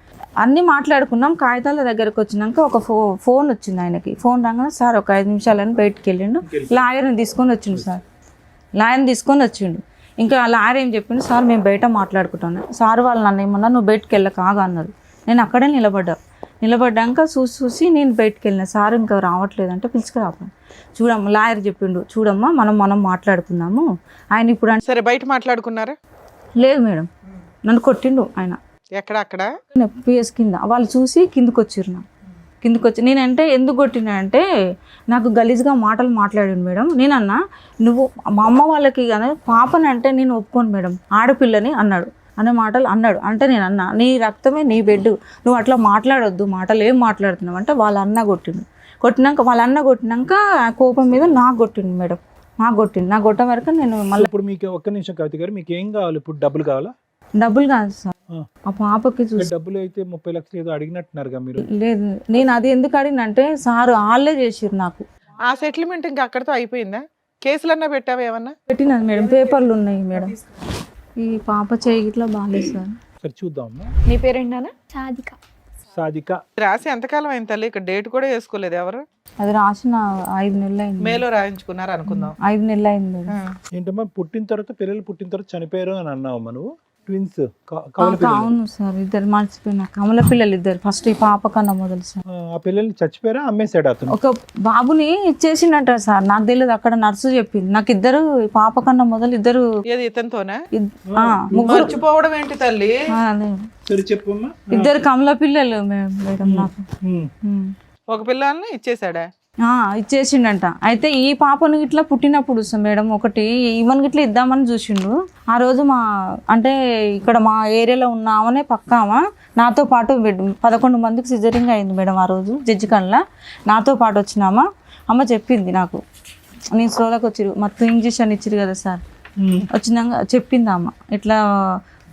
అన్నీ మాట్లాడుకున్నాం. కాగితాల దగ్గరకు వచ్చినాక ఒక ఫోన్ వచ్చింది ఆయనకి. ఫోన్ రాగానే సార్ ఒక 5 నిమిషాలని బయటకు వెళ్ళిండు, లాయర్ని తీసుకొని వచ్చిండు సార్, లాయర్ని తీసుకొని వచ్చిండు. ఇంకా లాయర్ ఏం చెప్పిండు, సార్ మేము బయట మాట్లాడుకుంటాను, సార్ వాళ్ళు నన్ను ఏమన్నా నువ్వు బయటకు వెళ్ళక ఆగా అన్నారు. నేను అక్కడే నిలబడ్డాక చూసి నేను బయటకు వెళ్ళిన, సార్ ఇంకా రావట్లేదంటే పిలుచుకురాపండి, చూడమ్మా లాయర్ చెప్పిండు, చూడమ్మా మనం మాట్లాడుకుందాము ఆయన ఇప్పుడు అంటే. సరే బయట మాట్లాడుకున్నారా? లేదు మేడం, నన్ను కొట్టిండు ఆయన. ఎక్కడ? అక్కడ పిఎస్ కింద. వాళ్ళు చూసి కిందకు వచ్చి నేనంటే ఎందుకు కొట్టినా అంటే నాకు గలీజ్గా మాటలు మాట్లాడాను మేడం. నేనన్నా నువ్వు మా అమ్మ వాళ్ళకి కానీ పాపని అంటే నేను ఒప్పుకోను మేడం, ఆడపిల్లని అన్నాడు, అనే మాటలు అన్నాడు. అంటే నేను అన్నా నీ రక్తమే నీ బెడ్, నువ్వు అట్లా మాట్లాడొద్దు, మాటలు ఏం మాట్లాడుతున్నావు అంటే వాళ్ళ అన్న కొట్టినాక ఆ కోపం మీద నాకు కొట్టిండు మేడం, నాకు కొట్ట వరకు నేను మళ్ళీ. ఇప్పుడు మీకు ఒక్క నిమిషం కవిత గారు, మీకు ఏం కావాలి ఇప్పుడు? డబ్బులు కావాలా? డబ్బులు కాదు సార్, ఆ పాపకి చూసి. డబ్బులు అయితే 30 లక్షలు ఏదో అడిగినట్టున్నారుగా మీరు? లేదు, నేను అది ఎందుకు అడిగినంటే సార్ వాళ్ళే చేసిర్రు నాకు. ఆ సెటిల్మెంట్ ఇంకా అక్కడితో అయిపోయిందా? కేసులన్నా పెట్టావా ఏమన్నా? పెట్టినది మేడం, పేపర్లు ఉన్నాయి మేడం. ఈ పాప చేయి ఇట్లా బాగాలేదు సార్. సరే చూద్దామా. నీ పేరేంటానా? సాధిక. రాసి ఎంతకాలం అయింది తల్లి? ఇక్కడ డేట్ కూడా వేసుకోలేదు ఎవరు? అది రాసిన 5 నెలలు అయింది. మేలో రాయించుకున్నారు అనుకుందాం. 5 నెలలు అయింది. ఏంటమ్మా పిల్లలు పుట్టిన తర్వాత చనిపోయారు అని అన్నావమ్మా నువ్వు? ట్విన్స్? అవును సార్, ఇద్దరు మర్చిపోయినా, కమల పిల్లలు ఇద్దరు. ఫస్ట్ ఈ పాప కన్నా మొదలు సార్. ఆ పిల్లల్ని చచ్చిపోయారా, అమ్మేశాడు అతను? ఒక బాబుని ఇచ్చేసిండట సార్, నాకు తెలియదు, అక్కడ నర్సు చెప్పింది నాకు. ఇద్దరు పాప కన్నా మొదలు ఇద్దరు. ఏది ఇతనితోనే? ముగ్గురు. మర్చిపోవడం ఏంటి తల్లి? సరే చెప్పమ్మా. ఇద్దరు కమల పిల్లలు మేడం నాకు. ఒక పిల్లల్ని ఇచ్చేసాడా? ఇచ్చేసిండంట. అయితే ఈ పాపను ఇట్లా పుట్టినప్పుడు మేడం ఒకటి ఈవెన్ గిట్లా ఇద్దామని చూసిండు. ఆ రోజు ఇక్కడ మా ఏరియాలో ఉన్న ఆమెనే పక్కామా నాతో పాటు 11 మందికి సిజరింగ్ అయింది మేడం. ఆ రోజు జడ్జి కళ్ళ నాతో పాటు వచ్చినామా అమ్మ చెప్పింది నాకు. నేను సోదకు వచ్చిరు మొత్తం ఇంజక్షన్ ఇచ్చిరు కదా సార్, వచ్చినాక చెప్పింది అమ్మ ఇట్లా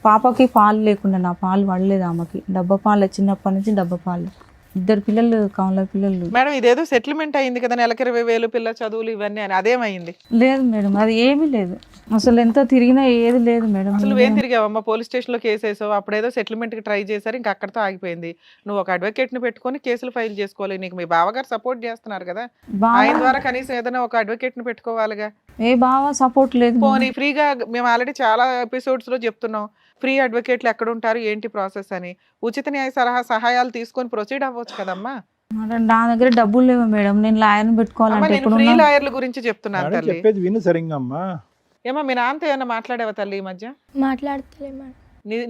పాపకి పాలు లేకుండా, నా పాలు పడలేదు ఆమెకి, డబ్బా పాలు చిన్నప్పటి నుంచి డబ్బా పాలు. ఇద్దరు పిల్లలు కమల పిల్లలు. మేడం ఇదేదో సెటిల్మెంట్ అయింది కదా, నెలకి 20,000 పిల్ల చదువులు ఇవన్నీ అని, అదేమైంది? లేదు మేడం, అది ఏమీ లేదు అసలు, ఎంత తిరిగినా ఏది లేదు మేడం. అసలు ఏం తిరిగావమ్మా? పోలీస్ స్టేషన్ లో కేసు వేసావు, అప్పుడేదో సెటిల్మెంట్ కి ట్రై చేశారు, ఇంకా అక్కడితో ఆగిపోయింది. నువ్వు ఒక అడ్వకేట్ ని పెట్టుకొని కేసులు ఫైల్ చేసుకోవాలి. నీకు మీ బావగారు సపోర్ట్ చేస్తున్నారు కదా, ఆయన ద్వారా కనీసం ఏదైనా ఒక అడ్వకేట్ ని పెట్టుకోవాలిగా. ఏ బావ సపోర్ట్ లేదు. పోనీ ఫ్రీగా, మేము ఆల్రెడీ చాలా ఎపిసోడ్స్ లో చెప్తున్నాం, ఫ్రీ అడ్వకేట్లు ఎక్కడ ఉంటారు ఏంటి ప్రాసెస్ అని, ఉచిత న్యాయ సహాయాలు తీసుకొని ప్రొసీడ్ అవ్వచ్చు కదమ్మా. నా దగ్గర డబ్బులు లేవు మేడం, నేను లాయర్ని పెట్టుకోవాలంటే. ఫ్రీ లాయర్ల గురించి చెప్తున్నాను తల్లి, చెప్పేది విను సరిగ్గా అమ్మా. ఏమో మీ నాన్నతో ఏమన్నా మాట్లాడేవా తల్లి ఈ మధ్య? మాట్లాడతలే.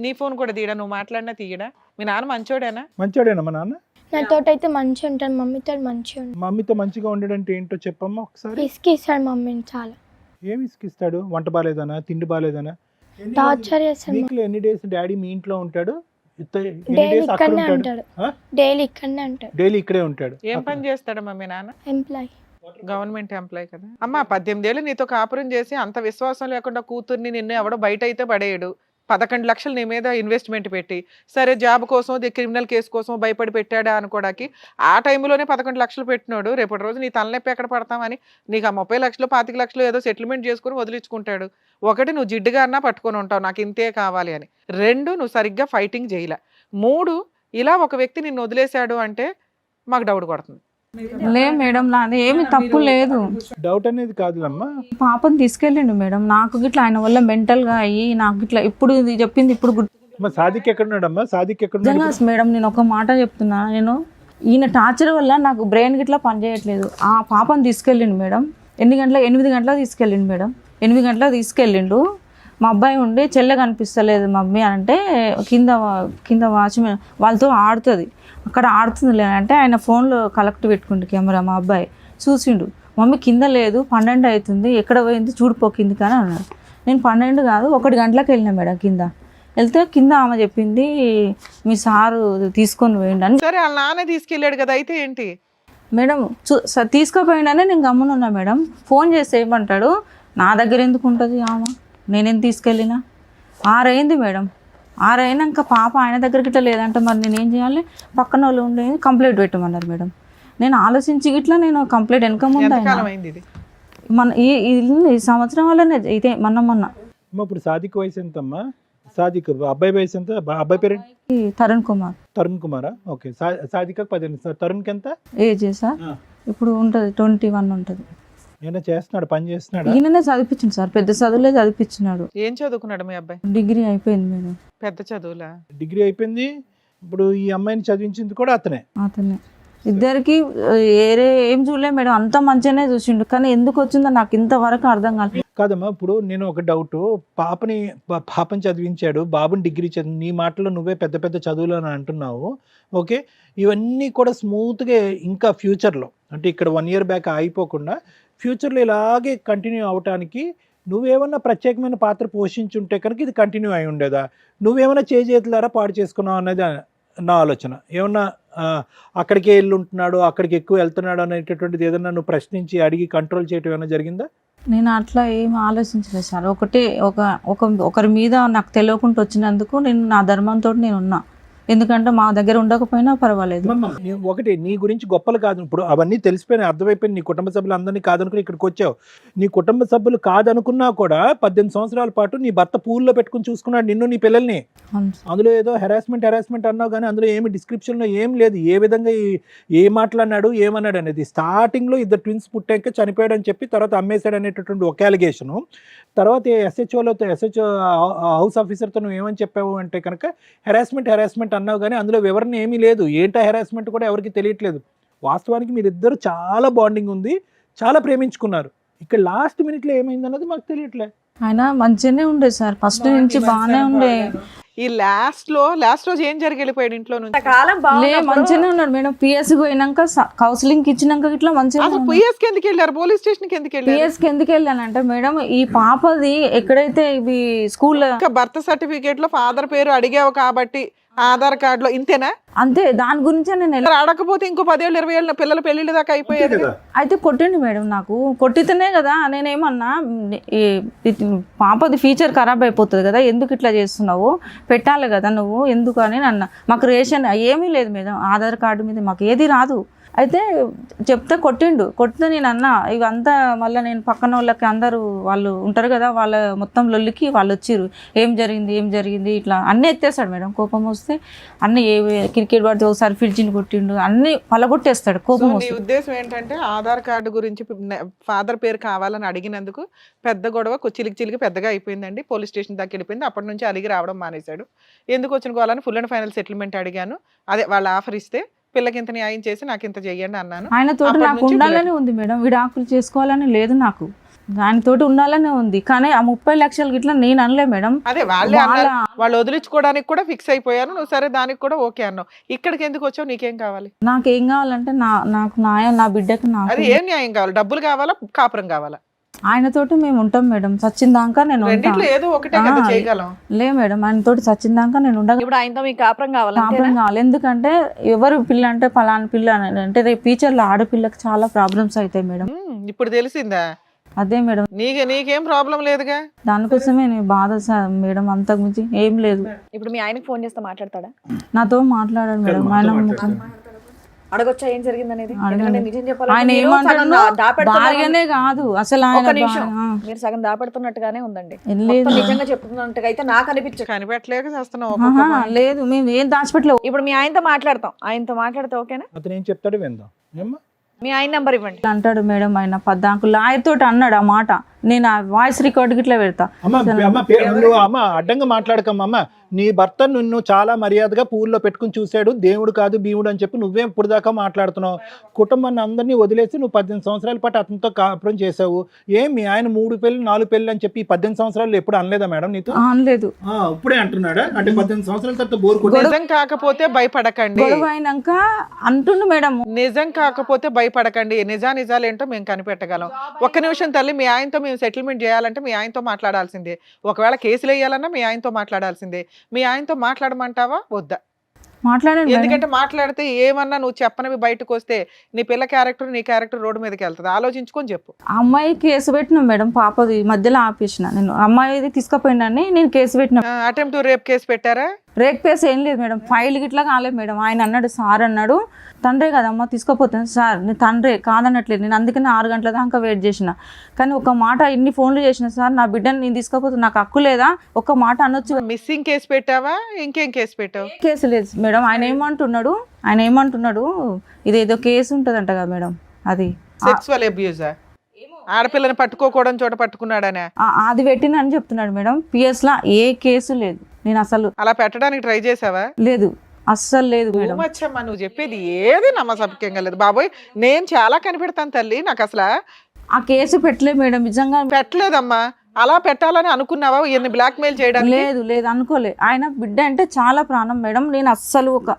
నీ ఫోన్ కూడా తీయడా? నువ్వు మాట్లాడినా తీయడా? మీ నాన్న మంచోడేనా? మంచోడేనా మా నాన్న? నాతో అయితే మంచిగా ఉంటాను, మమ్మీతో మంచిగా ఉంటాను. మమ్మీతో మంచిగా ఉండడంటే ఏంటో చెప్పమ్మా ఒకసారి. ఇసుకిస్తాడు మమ్మీని చాలా. ఏమి ఇసుకిస్తాడు? వంట బాలేదనా, తిండి బాలేదనా? టార్చర్ చేస్తాడు. వీక్లో ఎన్ని డేస్ డాడీ మీ ఇంట్లో ఉంటాడు? డైలీ ఇక్కడనే ఉంటాడు. డైలీ ఇక్కడనే ఉంటాడు. డైలీ ఇక్కడే ఉంటాడు. ఏం పని చేస్తాడమ్మా మీ నాన్న? ఎంప్లాయ్, గవర్నమెంట్ ఎంప్లాయ్ కదా అమ్మా. 18 ఏళ్ళు నీతో కాపురం చేసి అంత విశ్వాసం లేకుండా కూతుర్ని నిన్ను ఎవడో బయట అయితే పడేయడు, 11 లక్షలు నీ మీద ఇన్వెస్ట్మెంట్ పెట్టి, సరే జాబ్ కోసం క్రిమినల్ కేసు కోసం భయపడి పెట్టాడా అనుకోవడానికి ఆ టైంలోనే 11 లక్షలు పెట్టినోడు రేపటి రోజు నీ తలనొప్పి ఎక్కడ పడతామని నీకు ఆ 30 లక్షలు 25 లక్షలు ఏదో సెటిల్మెంట్ చేసుకుని వదిలించుకుంటాడు. ఒకటి, నువ్వు జిడ్డుగా అన్నా పట్టుకొని ఉంటావు నాకు ఇంతే కావాలి అని. 2, నువ్వు సరిగ్గా ఫైటింగ్ చేయలే. 3, ఇలా ఒక వ్యక్తి నిన్ను వదిలేశాడు అంటే మాకు డౌట్ కొడుతుంది. లే మేడం, నాది ఏమి తప్పు లేదు. డౌట్ అనేది కాదులమ్మా. ఈ పాపని తీసుకెళ్ళిండు మేడం. నాకు గిట్లా ఆయన వల్ల మెంటల్గా అయ్యి నాకు గిట్లా ఇప్పుడు ఇది చెప్పింది ఇప్పుడు అమ్మా సాదిక్ ఎక్కడున్నాడమ్మా? సాదిక్ ఎక్కడున్నాడు? నిజంగా మేడం నేను ఒక మాట చెప్తున్నా, నేను ఈయన టార్చర్ వల్ల నాకు బ్రెయిన్ గిట్లా పనిచేయట్లేదు. ఆ పాపని తీసుకెళ్ళిండు మేడం. 8 గంటలకు తీసుకెళ్ళిండు మేడం. 8 గంటలకు తీసుకెళ్ళిండు. మా అబ్బాయి ఉండి చెల్లె కనిపిస్తలేదు మమ్మీ అంటే కింద వాచ్మెన్ వాళ్ళతో ఆడుతుంది, అక్కడ ఆడుతుంది లేదంటే ఆయన ఫోన్లో కలెక్ట్ పెట్టుకుంటు కెమెరా. మా అబ్బాయి చూసిండు, మమ్మీ కింద లేదు 12 అవుతుంది ఎక్కడ పోయింది చూడిపోకింది కానీ అన్నాడు. నేను 12 కాదు 1 గంటలకు వెళ్ళినా మేడం. వెళ్తే కింద ఆమె చెప్పింది మీ సారు తీసుకొని పోయిండు అని. సరే వాళ్ళ నాన్న తీసుకెళ్ళాడు కదా, అయితే ఏంటి మేడం తీసుకుపోయిండనే నేను గమ్మునున్నా మేడం. ఫోన్ చేసి ఏమంటాడు, నా దగ్గర ఎందుకు ఉంటుంది ఆమె, నేనేం తీసుకెళ్ళినా. 6 అయింది మేడం. 6 అయినాక పాప ఆయన దగ్గరికి ఇట్లా లేదంటే మరి నేనేం చేయాలి? పక్కన వాళ్ళు ఉండే కంప్లైంట్ పెట్టమన్నారు మేడం. నేను ఆలోచించి గిట్లా నేను కంప్లైంట్ వెనక ముందు ఎంతకాలం అయింది ఇది? మన ఈ సంవత్సరం వల్లనే ఇదే మొన్న అమ్మా ఇప్పుడు సాదిక్ వయసు ఎంతమ్మా? సాదిక్ అబ్బాయి వయసు ఎంత? అబ్బాయి పేరు తరుణ్ కుమార్. తరుణ్ కుమారా? ఓకే. సాదిక్ 18. తరుణ్కి ఎంత ఏజ్ సార్? ఇప్పుడు ఉంటుంది 21 ఉంటుంది. ఏమైనా చేస్తున్నాడు, పని చేస్తున్నాడు? ఈయననే చదివించింది సార్, పెద్ద చదువులే చదివించినాడు. ఏం చదువుకున్నాడు మీ అబ్బాయి? డిగ్రీ అయిపోయింది మేడం. పెద్ద చదువులా? డిగ్రీ అయిపోయింది. ఇప్పుడు ఈ అమ్మాయిని చదివించింది కూడా అతనే. ఇద్దరికి ఏరే ఏం చూడలే మేడం, అంత మంచిగానే చూసిండు. కానీ ఎందుకు వచ్చిందో నాకు ఇంతవరకు అర్థం కాలేదు. కాదమ్మా, ఇప్పుడు నేను ఒక డౌట్, పాపని చదివించాడు, బాబుని డిగ్రీ చదివి, నీ మాటలో నువ్వే పెద్ద పెద్ద చదువులు అని అంటున్నావు. ఓకే, ఇవన్నీ కూడా స్మూత్గా ఇంకా ఫ్యూచర్లో అంటే ఇక్కడ 1 year బ్యాక్ అయిపోకుండా ఫ్యూచర్లో ఇలాగే కంటిన్యూ అవటానికి నువ్వేమన్నా ప్రత్యేకమైన పాత్ర పోషించుంటే కనుక ఇది కంటిన్యూ అయి ఉండేదా? నువ్వేమైనా చేతులారా పాడు చేసుకున్నావు అన్నది నా ఆలోచన. ఏమన్నా అక్కడికే వెళ్ళి ఉంటున్నాడు, అక్కడికి ఎక్కువ వెళ్తున్నాడు అనేటటువంటిది ఏదన్నా నువ్వు ప్రశ్నించి అడిగి కంట్రోల్ చేయటం ఏమైనా జరిగిందా? నేను అట్లా ఏం ఆలోచించలేదు సార్. ఒకరి మీద నాకు తెలియకుండా వచ్చినందుకు నేను నా ధర్మంతో నేను ఉన్నా. ఎందుకంటే మా దగ్గర ఉండకపోయినా పర్వాలేదు. ఒకటి నీ గురించి గొప్పలు కాదు, ఇప్పుడు అవన్నీ తెలిసిపోయినాయి, అర్థమైపోయింది. నీ కుటుంబ సభ్యులు అందరినీ కాదనుకుని ఇక్కడికి వచ్చావు. నీ కుటుంబ సభ్యులు కాదనుకున్నా కూడా 18 సంవత్సరాల పాటు నీ భర్త పూల్లో పెట్టుకుని చూసుకున్నాడు నిన్ను, నీ పిల్లల్ని. అందులో ఏదో హెరాస్మెంట్ అన్నావు కానీ అందులో ఏమి డిస్క్రిప్షన్లో ఏం లేదు. ఏ విధంగా ఏ మాట్లాడినాడు ఏమన్నాడు అనేది. స్టార్టింగ్లో 2 ట్విన్స్ పుట్టాక చనిపోయాడు అని చెప్పి తర్వాత అమ్మేశాడు అనేటటువంటి ఒక అలిగేషను. తర్వాత SHO హౌస్ ఆఫీసర్తో నువ్వు ఏమని చెప్పావు అంటే కనుక హెరాస్మెంట్ అన్నావు కానీ అందులో వివరణ ఏమీ లేదు. ఏంటా హెరాస్మెంట్ కూడా ఎవరికి తెలియట్లేదు. వాస్తవానికి మీరిద్దరు చాలా బాండింగ్ ఉంది, చాలా ప్రేమించుకున్నారు. ఇక్కడ లాస్ట్ మినిట్లో ఏమైంది అన్నది మాకు తెలియట్లే. ఆయన మంచిగానే ఉండే సార్, ఫస్ట్ నుంచి బాగానే ఉండే. ఈ లాస్ట్ రోజు ఏం జరిగి వెళ్ళిపోయాడు ఇంట్లో నుంచి? మంచిగానే ఉన్నాడు మేడం. పిఎస్కి పోయినాక కౌన్సిలింగ్ ఇచ్చినాక ఇట్లా మంచిగా. పిఎస్కి ఎందుకు వెళ్ళారు? పోలీస్ స్టేషన్కి ఎందుకు వెళ్ళారు? పిఎస్కి ఎందుకు వెళ్ళానంటే మేడం, ఈ పాపది ఎక్కడైతే ఇవి స్కూల్లో బర్త్ సర్టిఫికేట్ లో ఫాదర్ పేరు అడిగావు కాబట్టి ఆధార్ కార్డులో ఇంతేనా? అంతే, దాని గురించే నేను అడగకపోతే ఇంకో 10 ఏళ్ళు 20 ఏళ్ళు పిల్లల పెళ్లిళ్ళ దాకా అయిపోయేది. అయితే కొట్టిండు మేడం, నాకు కొట్టితేనే కదా నేనేమన్నా పాపది ఫ్యూచర్ ఖరాబ్ అయిపోతుంది కదా, ఎందుకు ఇట్లా చేస్తున్నావు, పెట్టాలి కదా నువ్వు ఎందుకు అని అన్న. మాకు రేషన్ ఏమీ లేదు మేడం, ఆధార్ కార్డు మీద మాకు ఏది రాదు. అయితే చెప్తే కొట్టితే నేను అన్నా ఇవంతా మళ్ళీ నేను పక్కన వాళ్ళకి అందరూ వాళ్ళు ఉంటారు కదా, వాళ్ళ మొత్తం లొల్లికి వాళ్ళు వచ్చిర్రు. ఏం జరిగింది ఇట్లా అన్నీ ఎత్తేస్తాడు మేడం. కోపం వస్తే అన్నీ క్రికెట్ పడితే ఒకసారి ఫ్రిడ్జ్ని కొట్టిండు, అన్నీ పలగొట్టేస్తాడు కోపం వస్తే. ఉద్దేశం ఏంటంటే ఆధార్ కార్డు గురించి ఫాదర్ పేరు కావాలని అడిగినందుకు పెద్ద గొడవ చిలికి పెద్దగా అయిపోయిందండి. పోలీస్ స్టేషన్ దాకా వెళ్ళిపోయింది. అప్పటి నుంచి అలిగి రావడం మానేశాడు. ఎందుకు వచ్చిన గోవాలని ఫుల్ అండ్ ఫైనల్ సెటిల్మెంట్ అడిగాను. అదే వాళ్ళ ఆఫర్ ఇస్తే పిల్లకి ఇంత న్యాయం చేసి నాకు ఇంత చెయ్యండి అన్నాను. ఆయనతోటి నాకు ఉండాలని ఉంది మేడం, విడాకులు చేసుకోవాలని లేదు నాకు, ఆయనతోటి ఉండాలనే ఉంది. కానీ ఆ 30 లక్షలు గిట్లా నేను అనలే మేడం. అదే వాళ్ళు వదిలించుకోవడానికి కూడా ఫిక్స్ అయిపోయారు. నువ్వు సరే దానికి కూడా ఓకే అన్నావు. ఇక్కడికి ఎందుకు వచ్చావు? నీకేం కావాలి? నాకేం కావాలంటే నాకు న్యాయం, నా బిడ్డకి. అది ఏం న్యాయం కావాలి? డబ్బులు కావాలా, కాపురం కావాలా? ఆయనతోటి మేము ఉంటాం మేడం, సచ్చిందాకా నేను ఏదో ఒకటే కదా చేయగలం. లే మేడం, ఆయనతోటి సచ్చిందాకా నేను ఉండగా. ఇప్పుడు ఆయనతో మీకు కాపురం కావాలి? కాపురం కావాలి. ఎందుకంటే ఎవరు పిల్ల అంటే పలానా పిల్ల అంటే రేపు ఫ్యూచర్లో ఆడపిల్లకి చాలా ప్రాబ్లమ్స్ అవుతాయి మేడం. ఇప్పుడు తెలిసిందా? అదే మేడం, నీకేం ప్రాబ్లం లేదుగా. దానికోసమే నేను బాధ మేడం, అంతకు మించి ఏం లేదు. ఇప్పుడు మీ ఆయనకి ఫోన్ చేస్తే మాట్లాడతాడా? నాతో మాట్లాడాడు మేడం. ఆయన అడగొచ్చా ఏం జరిగింది అనేది? అడగండి. ఎందుకంటే నిజం చెప్పాలంటే ఆయన మీరు ఏమంటాడు, సగం దాపెడుతున్నారు. భార్యనే కాదు అసలు ఒక్క ఆయన నిమిషం. మీరు సగం దాపెడుతున్నట్టుగానే ఉందండి. లేదు. మొత్తం నిజంగా చెప్తున్నట్టుగా అయితే నాకు అనిపించదు. కనిపెట్టలేక చేస్తున్నావు. ఆహా, లేదు, మేము ఏం దాచిపెట్టలేవు. ఇప్పుడు మీ ఆయనతో మాట్లాడతాం. ఆయనతో మాట్లాడితే ఓకేనా? అతను ఏం చెప్తాడో విందాం. ఏమ్మా? మీ ఆయన నంబర్ ఇవ్వండి. అంటాడు మేడం, ఆయన పద్దాకు లాయర్ తోటి అన్నాడు ఆ మాట. నేను ఆ వాయిస్ రికార్డ్ ఇట్లా పెడతా. అమ్మ అడ్డంగా మాట్లాడకమ్మా. అమ్మ, నీ భర్త నిన్ను చాలా మర్యాదగా పూల్లో పెట్టుకుని చూశాడు, దేవుడు కాదు భీముడు అని చెప్పి నువ్వేం ఇప్పుడు దాకా మాట్లాడుతున్నావు? కుటుంబాన్ని అందరినీ వదిలేసి నువ్వు 18 సంవత్సరాల పాటు అతనితో కాపురం చేసావు. ఏం మీ ఆయన 3 పెళ్ళి 4 పెళ్ళి అని చెప్పి 18 సంవత్సరాలు ఎప్పుడు అనలేదా మేడం నీతో? అనలేదు. ఇప్పుడే అంటున్నాడా? అంటే 18 సంవత్సరాల తర్వాత బోర్ నిజం కాకపోతే భయపడకండి. గొడవ అయినాక అంటుండు మేడం. నిజం కాకపోతే భయపడకండి. నిజాలేంటో మేము కనిపెట్టగలం. ఒక్క నిమిషం తల్లి, మీ ఆయనతో మేము సెటిల్మెంట్ చేయాలంటే మీ ఆయనతో మాట్లాడాల్సిందే. ఒకవేళ కేసులు వేయాలన్నా మీ ఆయనతో మాట్లాడాల్సిందే. మీ ఆయనతో మాట్లాడమంటావా వద్దా? మాట్లాడండి. ఎందుకంటే మాట్లాడితే ఏమన్నా నువ్వు చెప్పనవి బయటకు వస్తే నీ పిల్ల క్యారెక్టర్ నీ క్యారెక్టర్ రోడ్డు మీదకి వెళ్తుంది. ఆలోచించుకొని చెప్పు. అమ్మాయి కేసు పెట్టినా మేడం, పాపది మధ్యలో ఆపేసిన. నేను అమ్మాయిది తీసుకుపోయినాన్ని నేను కేసు పెట్టిన. అటెంప్ట్ రేప్ కేసు పెట్టారా? రేప్ కేసు ఏం లేదు మేడం, ఫైల్ గిట్లా కాలేదు మేడం. ఆయన అన్నాడు, సార్ అన్నాడు, తండ్రే కదమ్మా తీసుకుపోతాను. సార్ నేను తండ్రే కాదనట్లేదు, నేను అందుకని 6 గంటల దాకా వెయిట్ చేసిన. కానీ ఒక మాట ఇన్ని ఫోన్లు చేసిన, సార్ నా బిడ్డని నేను తీసుకుపోతాను, నాకు హక్కు లేదా? ఒక మాట అనొచ్చు. మిస్సింగ్ కేసు పెట్టావా? ఇంకేం కేసు పెట్టావు? కేసు లేదు మేడం. ఆయన ఏమంటున్నాడు ఇదేదో కేసు ఉంటదంట కదా మేడం, అది సెక్సువల్ అబ్యూజా? ఆడపిల్లని పట్టుకోకూడదని చోట పట్టుకున్నాడనే అది పెట్టిన అని చెప్తున్నాడు మేడం. పిఎస్ లా ఏ కేసు లేదు. నేను అసలు అలా పెట్టడానికి ట్రై చేసావా? లేదు, అస్సలు లేదు మేడం. మచ్చమ్మా, నువ్వు చెప్పేది ఏది నమ్మసభ్యంగా లేదు బాబోయ్. నేను చాలా కనిపెడతాను తల్లి. నాకు అసలు ఆ కేసు పెట్టలేదు మేడం, నిజంగా పెట్టలేదమ్మా. అలా పెట్టాలని అనుకున్నావా? ఎన్ని బ్లాక్ మెయిల్ చేయడానికి? లేదు అనుకోలే. ఆయన బిడ్డ అంటే చాలా ప్రాణం మేడం. నేను అస్సలు ఒక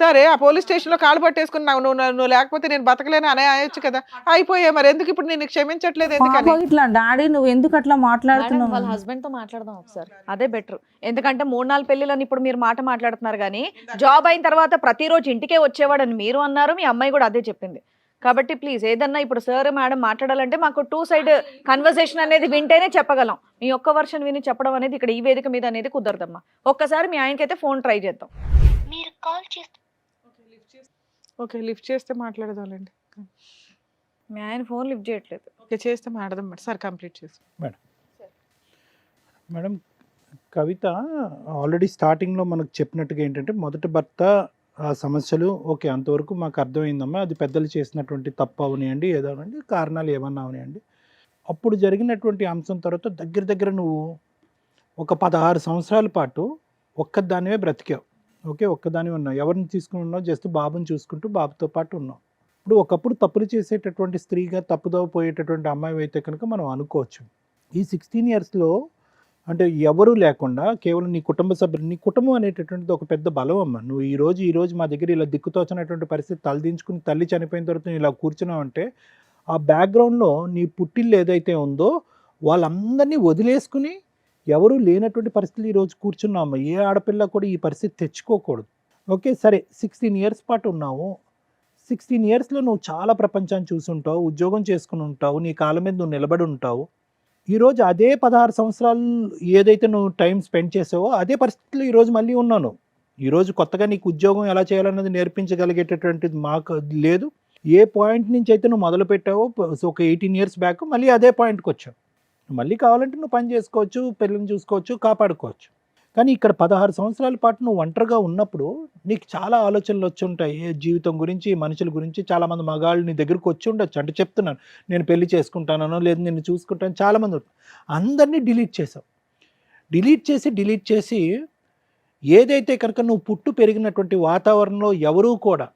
సరే, ఆ పోలీస్ స్టేషన్ లో కాలు పట్టేసుకున్నావు. నువ్వు లేకపోతే నేను బతకలేను అనే అయ్యొచ్చు కదా. అయిపోయా మరి ఎందుకు ఇప్పుడు నేను క్షమించట్లేదు? ఎందుకని? పాప ఇట్లా డాడీ నువ్వు ఎందుకు అట్లా మాట్లాడుతున్నావు? వాళ్ళ హస్బెండ్ తో మాట్లాడదాం ఒకసారి, అదే బెటర్. ఎందుకంటే 3-4 పెళ్లిలని ఇప్పుడు మీరు మాట్లాడుతున్నారు కానీ జాబ్ అయిన తర్వాత ప్రతిరోజు ఇంటికే వచ్చేవాడని మీరు అన్నారు, మీ అమ్మాయి కూడా అదే చెప్పింది. కాబట్టి ప్లీజ్ ఏదన్నా ఇప్పుడు సార్ మేడం మాట్లాడాలంటే మాకు 2 సైడ్ కన్వర్సేషన్ అనేది వింటేనే చెప్పగలం. మీ ఒక్క వర్షన్ విని చెప్పడం అనేది ఇక్కడ ఈ వేదిక మీద అనేది కుదరదమ్మా. ఒక్కసారి మీ ఆయనకైతే ఫోన్ ట్రై చేద్దాం. ఓకే, లిఫ్ట్ చేస్తే మాట్లాడదాంలేండి. మీ ఆయన ఫోన్ లిఫ్ట్ చేయట్లేదు. ఓకే, చేస్తే మాట్లాడదాం మేడం. సార్ కంప్లీట్ చేసి మేడం. కవిత ఆల్రెడీ స్టార్టింగ్లో మనకు చెప్పినట్టుగా ఏంటంటే మొదటి భర్త ఆ సమస్యలు ఓకే, అంతవరకు మాకు అర్థమైందమ్మా. అది పెద్దలు చేసినటువంటి తప్పు అవనివ్వండి, ఏదో అనండి, కారణాలు ఏమన్నా అవనివ్వండి. అప్పుడు జరిగినటువంటి అంశం తర్వాత దగ్గర నువ్వు ఒక 16 సంవత్సరాల పాటు ఒక్కదానివే బ్రతికావు. ఓకే, ఒక్కదానివే ఉన్నావు. ఎవరిని తీసుకుని ఉన్నావు? జస్ట్ బాబుని చూసుకుంటూ బాబుతో పాటు ఉన్నావు. ఇప్పుడు ఒకప్పుడు తప్పులు చేసేటటువంటి స్త్రీగా తప్పుదోవ పోయేటటువంటి అమ్మాయి అయితే కనుక మనం అనుకోవచ్చు. ఈ 16 ఇయర్స్లో అంటే ఎవరూ లేకుండా కేవలం నీ కుటుంబ సభ్యులు, నీ కుటుంబం అనేటటువంటిది ఒక పెద్ద బలం అమ్మ. నువ్వు ఈ రోజు మా దగ్గర ఇలా దిక్కుతోచినటువంటి పరిస్థితి తలదించుకుని తల్లి చనిపోయిన తర్వాత నువ్వు ఇలా కూర్చున్నావు అంటే ఆ బ్యాక్గ్రౌండ్లో నీ పుట్టిల్లు ఏదైతే ఉందో వాళ్ళందరినీ వదిలేసుకుని ఎవరు లేనటువంటి పరిస్థితులు ఈరోజు కూర్చున్నావు అమ్మ. ఏ ఆడపిల్ల కూడా ఈ పరిస్థితి తెచ్చుకోకూడదు. ఓకే, సరే 16 ఇయర్స్ పాటు ఉన్నావు. 16 ఇయర్స్లో నువ్వు చాలా ప్రపంచాన్ని చూసి ఉంటావు, ఉద్యోగం చేసుకుని ఉంటావు, నీ కాళ్ళ మీద నువ్వు నిలబడి ఉంటావు. ఈరోజు అదే 16 సంవత్సరాలు ఏదైతే నువ్వు టైం స్పెండ్ చేసావో అదే పరిస్థితుల్లో ఈరోజు మళ్ళీ ఉన్నాను. ఈరోజు కొత్తగా నీకు ఉద్యోగం ఎలా చేయాలన్నది నేర్పించగలిగేటటువంటిది మాకు లేదు. ఏ పాయింట్ నుంచి అయితే నువ్వు మొదలు పెట్టావో ఒక 18 ఇయర్స్ బ్యాక్ మళ్ళీ అదే పాయింట్కి వచ్చావు. మళ్ళీ కావాలంటే నువ్వు పని చేసుకోవచ్చు, పిల్లల్ని చూసుకోవచ్చు, కాపాడుకోవచ్చు. కానీ ఇక్కడ 16 సంవత్సరాల పాటు నువ్వు ఒంటరిగా ఉన్నప్పుడు నీకు చాలా ఆలోచనలు వచ్చి ఉంటాయి. జీవితం గురించి, మనుషుల గురించి. చాలామంది మగాళ్ళు నీ దగ్గరకు వచ్చి ఉండొచ్చు. అంటే చెప్తున్నాను, నేను పెళ్లి చేసుకుంటానో లేదు నిన్ను చూసుకుంటాను చాలామంది. అందరినీ డిలీట్ చేసావు. డిలీట్ చేసి ఏదైతే కనుక నువ్వు పుట్టు పెరిగినటువంటి వాతావరణంలో ఎవరూ కూడా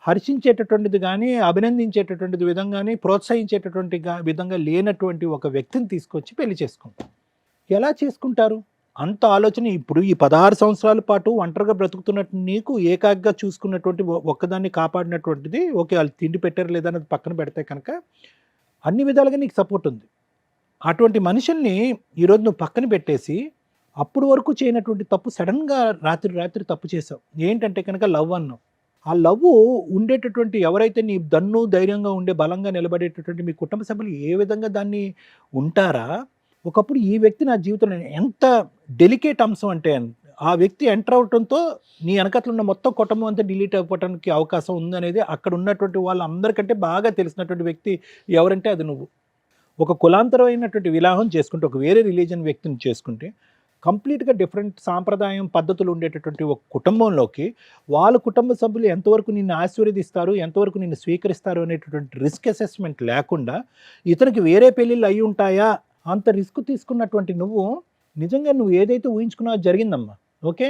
హర్షించేటటువంటిది కానీ, అభినందించేటటువంటిది విధంగా కానీ, ప్రోత్సహించేటటువంటి విధంగా లేనటువంటి ఒక వ్యక్తిని తీసుకొచ్చి పెళ్లి చేసుకుంటారు. ఎలా చేసుకుంటారు? అంత ఆలోచన. ఇప్పుడు ఈ 16 సంవత్సరాల పాటు ఒంటరిగా బ్రతుకుతున్నట్టు నీకు ఏకాగ్గా చూసుకున్నటువంటి ఒక్కదాన్ని కాపాడినటువంటిది ఓకే, వాళ్ళు తిండి పెట్టారు లేదా అన్నది పక్కన పెడితే కనుక అన్ని విధాలుగా నీకు సపోర్ట్ ఉంది. అటువంటి మనుషుల్ని ఈరోజు నువ్వు పక్కన పెట్టేసి అప్పుడు వరకు చేయనటువంటి తప్పు సడన్గా రాత్రి తప్పు చేసావు. ఏంటంటే కనుక లవ్ అన్నావు. ఆ లవ్ ఉండేటటువంటి ఎవరైతే నీ దన్ను ధైర్యంగా ఉండే బలంగా నిలబడేటటువంటి మీ కుటుంబ సభ్యులు ఏ విధంగా దాన్ని ఉంటారా, ఒకప్పుడు ఈ వ్యక్తి నా జీవితంలో ఎంత డెలికేట్ అంశం అంటే ఆ వ్యక్తి ఎంటర్ అవడంతో నీ వెనకట్లు ఉన్న మొత్తం కుటుంబం అంతా డిలీట్ అయిపోవడానికి అవకాశం ఉందనేది అక్కడ ఉన్నటువంటి వాళ్ళందరికంటే బాగా తెలిసినటువంటి వ్యక్తి ఎవరంటే అది నువ్వు. ఒక కులాంతరమైనటువంటి వివాహం చేసుకుంటే, ఒక వేరే రిలీజన్ వ్యక్తిని చేసుకుంటే కంప్లీట్గా డిఫరెంట్ సాంప్రదాయం పద్ధతులు ఉండేటటువంటి ఒక కుటుంబంలోకి వాళ్ళ కుటుంబ సభ్యులు ఎంతవరకు నిన్ను ఆశీర్వదిస్తారు, ఎంతవరకు నిన్ను స్వీకరిస్తారు అనేటటువంటి రిస్క్ అసెస్మెంట్ లేకుండా ఇతనికి వేరే పెళ్ళిళ్ళు అయి ఉంటాయా అంత రిస్క్ తీసుకున్నటువంటి నువ్వు నిజంగా నువ్వు ఏదైతే ఊహించుకున్నావో జరిగిందమ్మా. ఓకే,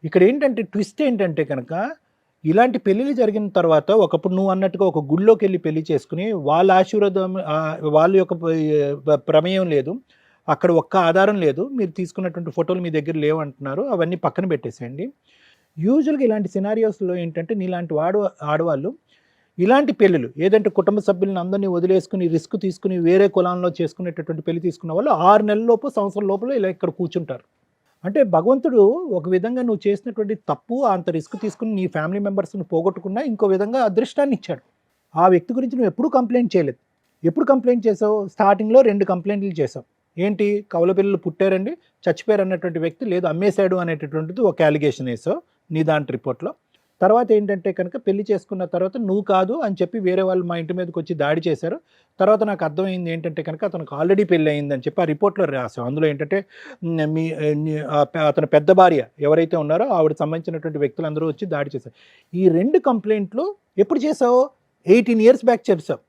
ఇక్కడ ఏంటంటే ట్విస్ట్ ఏంటంటే కనుక ఇలాంటి పెళ్ళిళ్ళు జరిగిన తర్వాత ఒకప్పుడు నువ్వు అన్నట్టుగా ఒక గుళ్ళోకి వెళ్ళి పెళ్లి చేసుకుని వాళ్ళ ఆశీర్వాదం వాళ్ళ యొక్క ప్రమేయం లేదు, అక్కడ ఒక్క ఆధారం లేదు, మీరు తీసుకున్నటువంటి ఫోటోలు మీ దగ్గర లేవు అంటున్నారు, అవన్నీ పక్కన పెట్టేసేయండి. యూజువల్గా ఇలాంటి సినారియోస్లో ఏంటంటే నీలాంటి ఆడవాళ్ళు ఇలాంటి పెళ్ళిళ్ళు ఏదంటే కుటుంబ సభ్యులను అందరినీ వదిలేసుకుని రిస్క్ తీసుకుని వేరే కులంలో చేసుకునేటటువంటి పెళ్లి తీసుకున్న వాళ్ళు 6 నెలల లోపు సంవత్సరం లోపల ఇలా ఇక్కడ కూర్చుంటారు. అంటే భగవంతుడు ఒక విధంగా నువ్వు చేసినటువంటి తప్పు అంత రిస్క్ తీసుకుని నీ ఫ్యామిలీ మెంబర్స్ని పోగొట్టుకున్నా ఇంకో విధంగా అదృష్టాన్ని ఇచ్చాడు. ఆ వ్యక్తి గురించి నువ్వు ఎప్పుడు కంప్లైంట్ చేయలేదు. ఎప్పుడు కంప్లైంట్ చేసావు? స్టార్టింగ్లో 2 కంప్లైంట్లు చేసావు. ఏంటి? కవల పిల్లలు పుట్టారండి, చచ్చిపోయారు అన్నటువంటి వ్యక్తి, లేదు అమ్మేశాడు అనేటటువంటిది ఒక అలిగేషన్ వేసావు నీ దాంట్ రిపోర్ట్లో. తర్వాత ఏంటంటే కనుక పెళ్లి చేసుకున్న తర్వాత నువ్వు కాదు అని చెప్పి వేరే వాళ్ళు మా ఇంటి మీదకి వచ్చి దాడి చేశారు. తర్వాత నాకు అర్థమైంది ఏంటంటే కనుక అతనికి ఆల్రెడీ పెళ్ళి అయిందని చెప్పి ఆ రిపోర్ట్లో రాసావు. అందులో ఏంటంటే అతని పెద్ద భార్య ఎవరైతే ఉన్నారో ఆవిడ సంబంధించినటువంటి వ్యక్తులు అందరూ వచ్చి దాడి చేశారు. ఈ 2 కంప్లైంట్లు ఎప్పుడు చేసావు? 18 ఇయర్స్ బ్యాక్ చేసావు.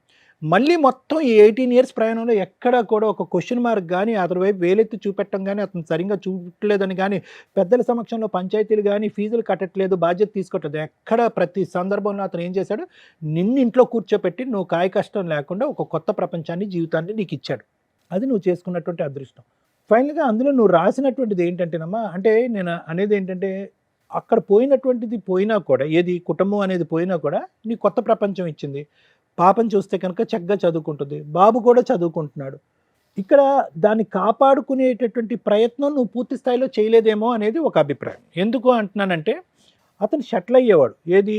మళ్ళీ మొత్తం ఈ 18 ఇయర్స్ ప్రయాణంలో ఎక్కడా కూడా ఒక క్వశ్చన్ మార్క్ కానీ అతని వైపు వేలెత్తి చూపెట్టడం కానీ అతను సరిగ్గా చూడలేదని కానీ పెద్దల సమక్షంలో పంచాయతీలు కానీ ఫీజులు కట్టట్లేదు, బాధ్యత తీసుకోవట్లేదు, ఎక్కడ ప్రతి సందర్భంలో అతను ఏం చేశాడు? నిన్ను ఇంట్లో కూర్చోపెట్టి నువ్వు కాయ కష్టం లేకుండా ఒక కొత్త ప్రపంచాన్ని జీవితాన్ని నీకు ఇచ్చాడు. అది నువ్వు చేసుకున్నటువంటి అదృష్టం. ఫైనల్గా అందులో నువ్వు రాసినటువంటిది ఏంటంటేనమ్మా, అంటే నేను అనేది ఏంటంటే అక్కడ పోయినటువంటిది పోయినా కూడా, ఏది కుటుంబం అనేది పోయినా కూడా నీ కొత్త ప్రపంచం ఇచ్చింది. పాపం చూస్తే కనుక చక్కగా చదువుకుంటుంది, బాబు కూడా చదువుకుంటున్నాడు. ఇక్కడ దాన్ని కాపాడుకునేటటువంటి ప్రయత్నం నువ్వు పూర్తి స్థాయిలో చేయలేదేమో అనేది ఒక అభిప్రాయం. ఎందుకు అంటున్నానంటే అతను షట్ల్ అయ్యేవాడు, ఏది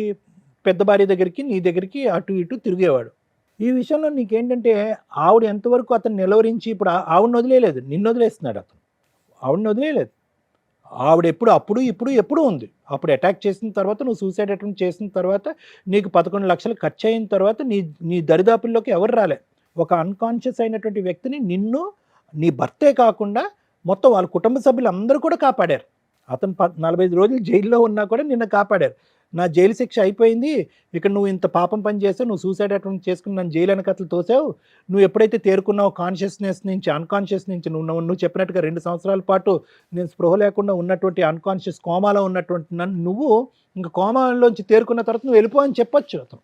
పెద్ద భార్య దగ్గరికి నీ దగ్గరికి అటు ఇటు తిరిగేవాడు. ఈ విషయంలో నీకేంటంటే ఆవిడ ఎంతవరకు అతను నిలవరించి, ఇప్పుడు ఆవిడని వదిలేయలేదు, నిన్ను వదిలేస్తున్నాడు అతను. ఆవిడని వదిలేయలేదు, ఆవిడ ఇప్పుడు ఉంది. అప్పుడు అటాక్ చేసిన తర్వాత నువ్వు సూసైడ్ అటెంప్ట్ చేసిన తర్వాత నీకు 11 లక్షలు ఖర్చు అయిన తర్వాత నీ దరిదాపుల్లోకి ఎవరు రాలే. ఒక అన్కాన్షియస్ అయినటువంటి వ్యక్తిని నిన్ను, నీ భర్తే కాకుండా మొత్తం వాళ్ళ కుటుంబ సభ్యులు అందరూ కూడా కాపాడారు. అతను 45 రోజులు జైల్లో ఉన్నా కూడా నిన్ను కాపాడారు. నా జైలు శిక్ష అయిపోయింది, ఇక్కడ నువ్వు ఇంత పాపం పని చేసావు, నువ్వు సూసైడ్ అటెంప్ట్ చేసుకుని నన్ను జైలు వెనకట్లు తోసావు, నువ్వు ఎప్పుడైతే తేరుకున్నావు కాన్షియస్నెస్ నుంచి అన్కాన్షియస్ నుంచి, నువ్వు చెప్పినట్టుగా 2 సంవత్సరాల పాటు నేను స్పృహ లేకుండా ఉన్నటువంటి అన్కాన్షియస్ కోమాలో ఉన్నటువంటి నన్ను నువ్వు ఇంకా కోమాలోంచి తేరుకున్న తర్వాత నువ్వు వెళ్ళిపో అని చెప్పొచ్చు అతను.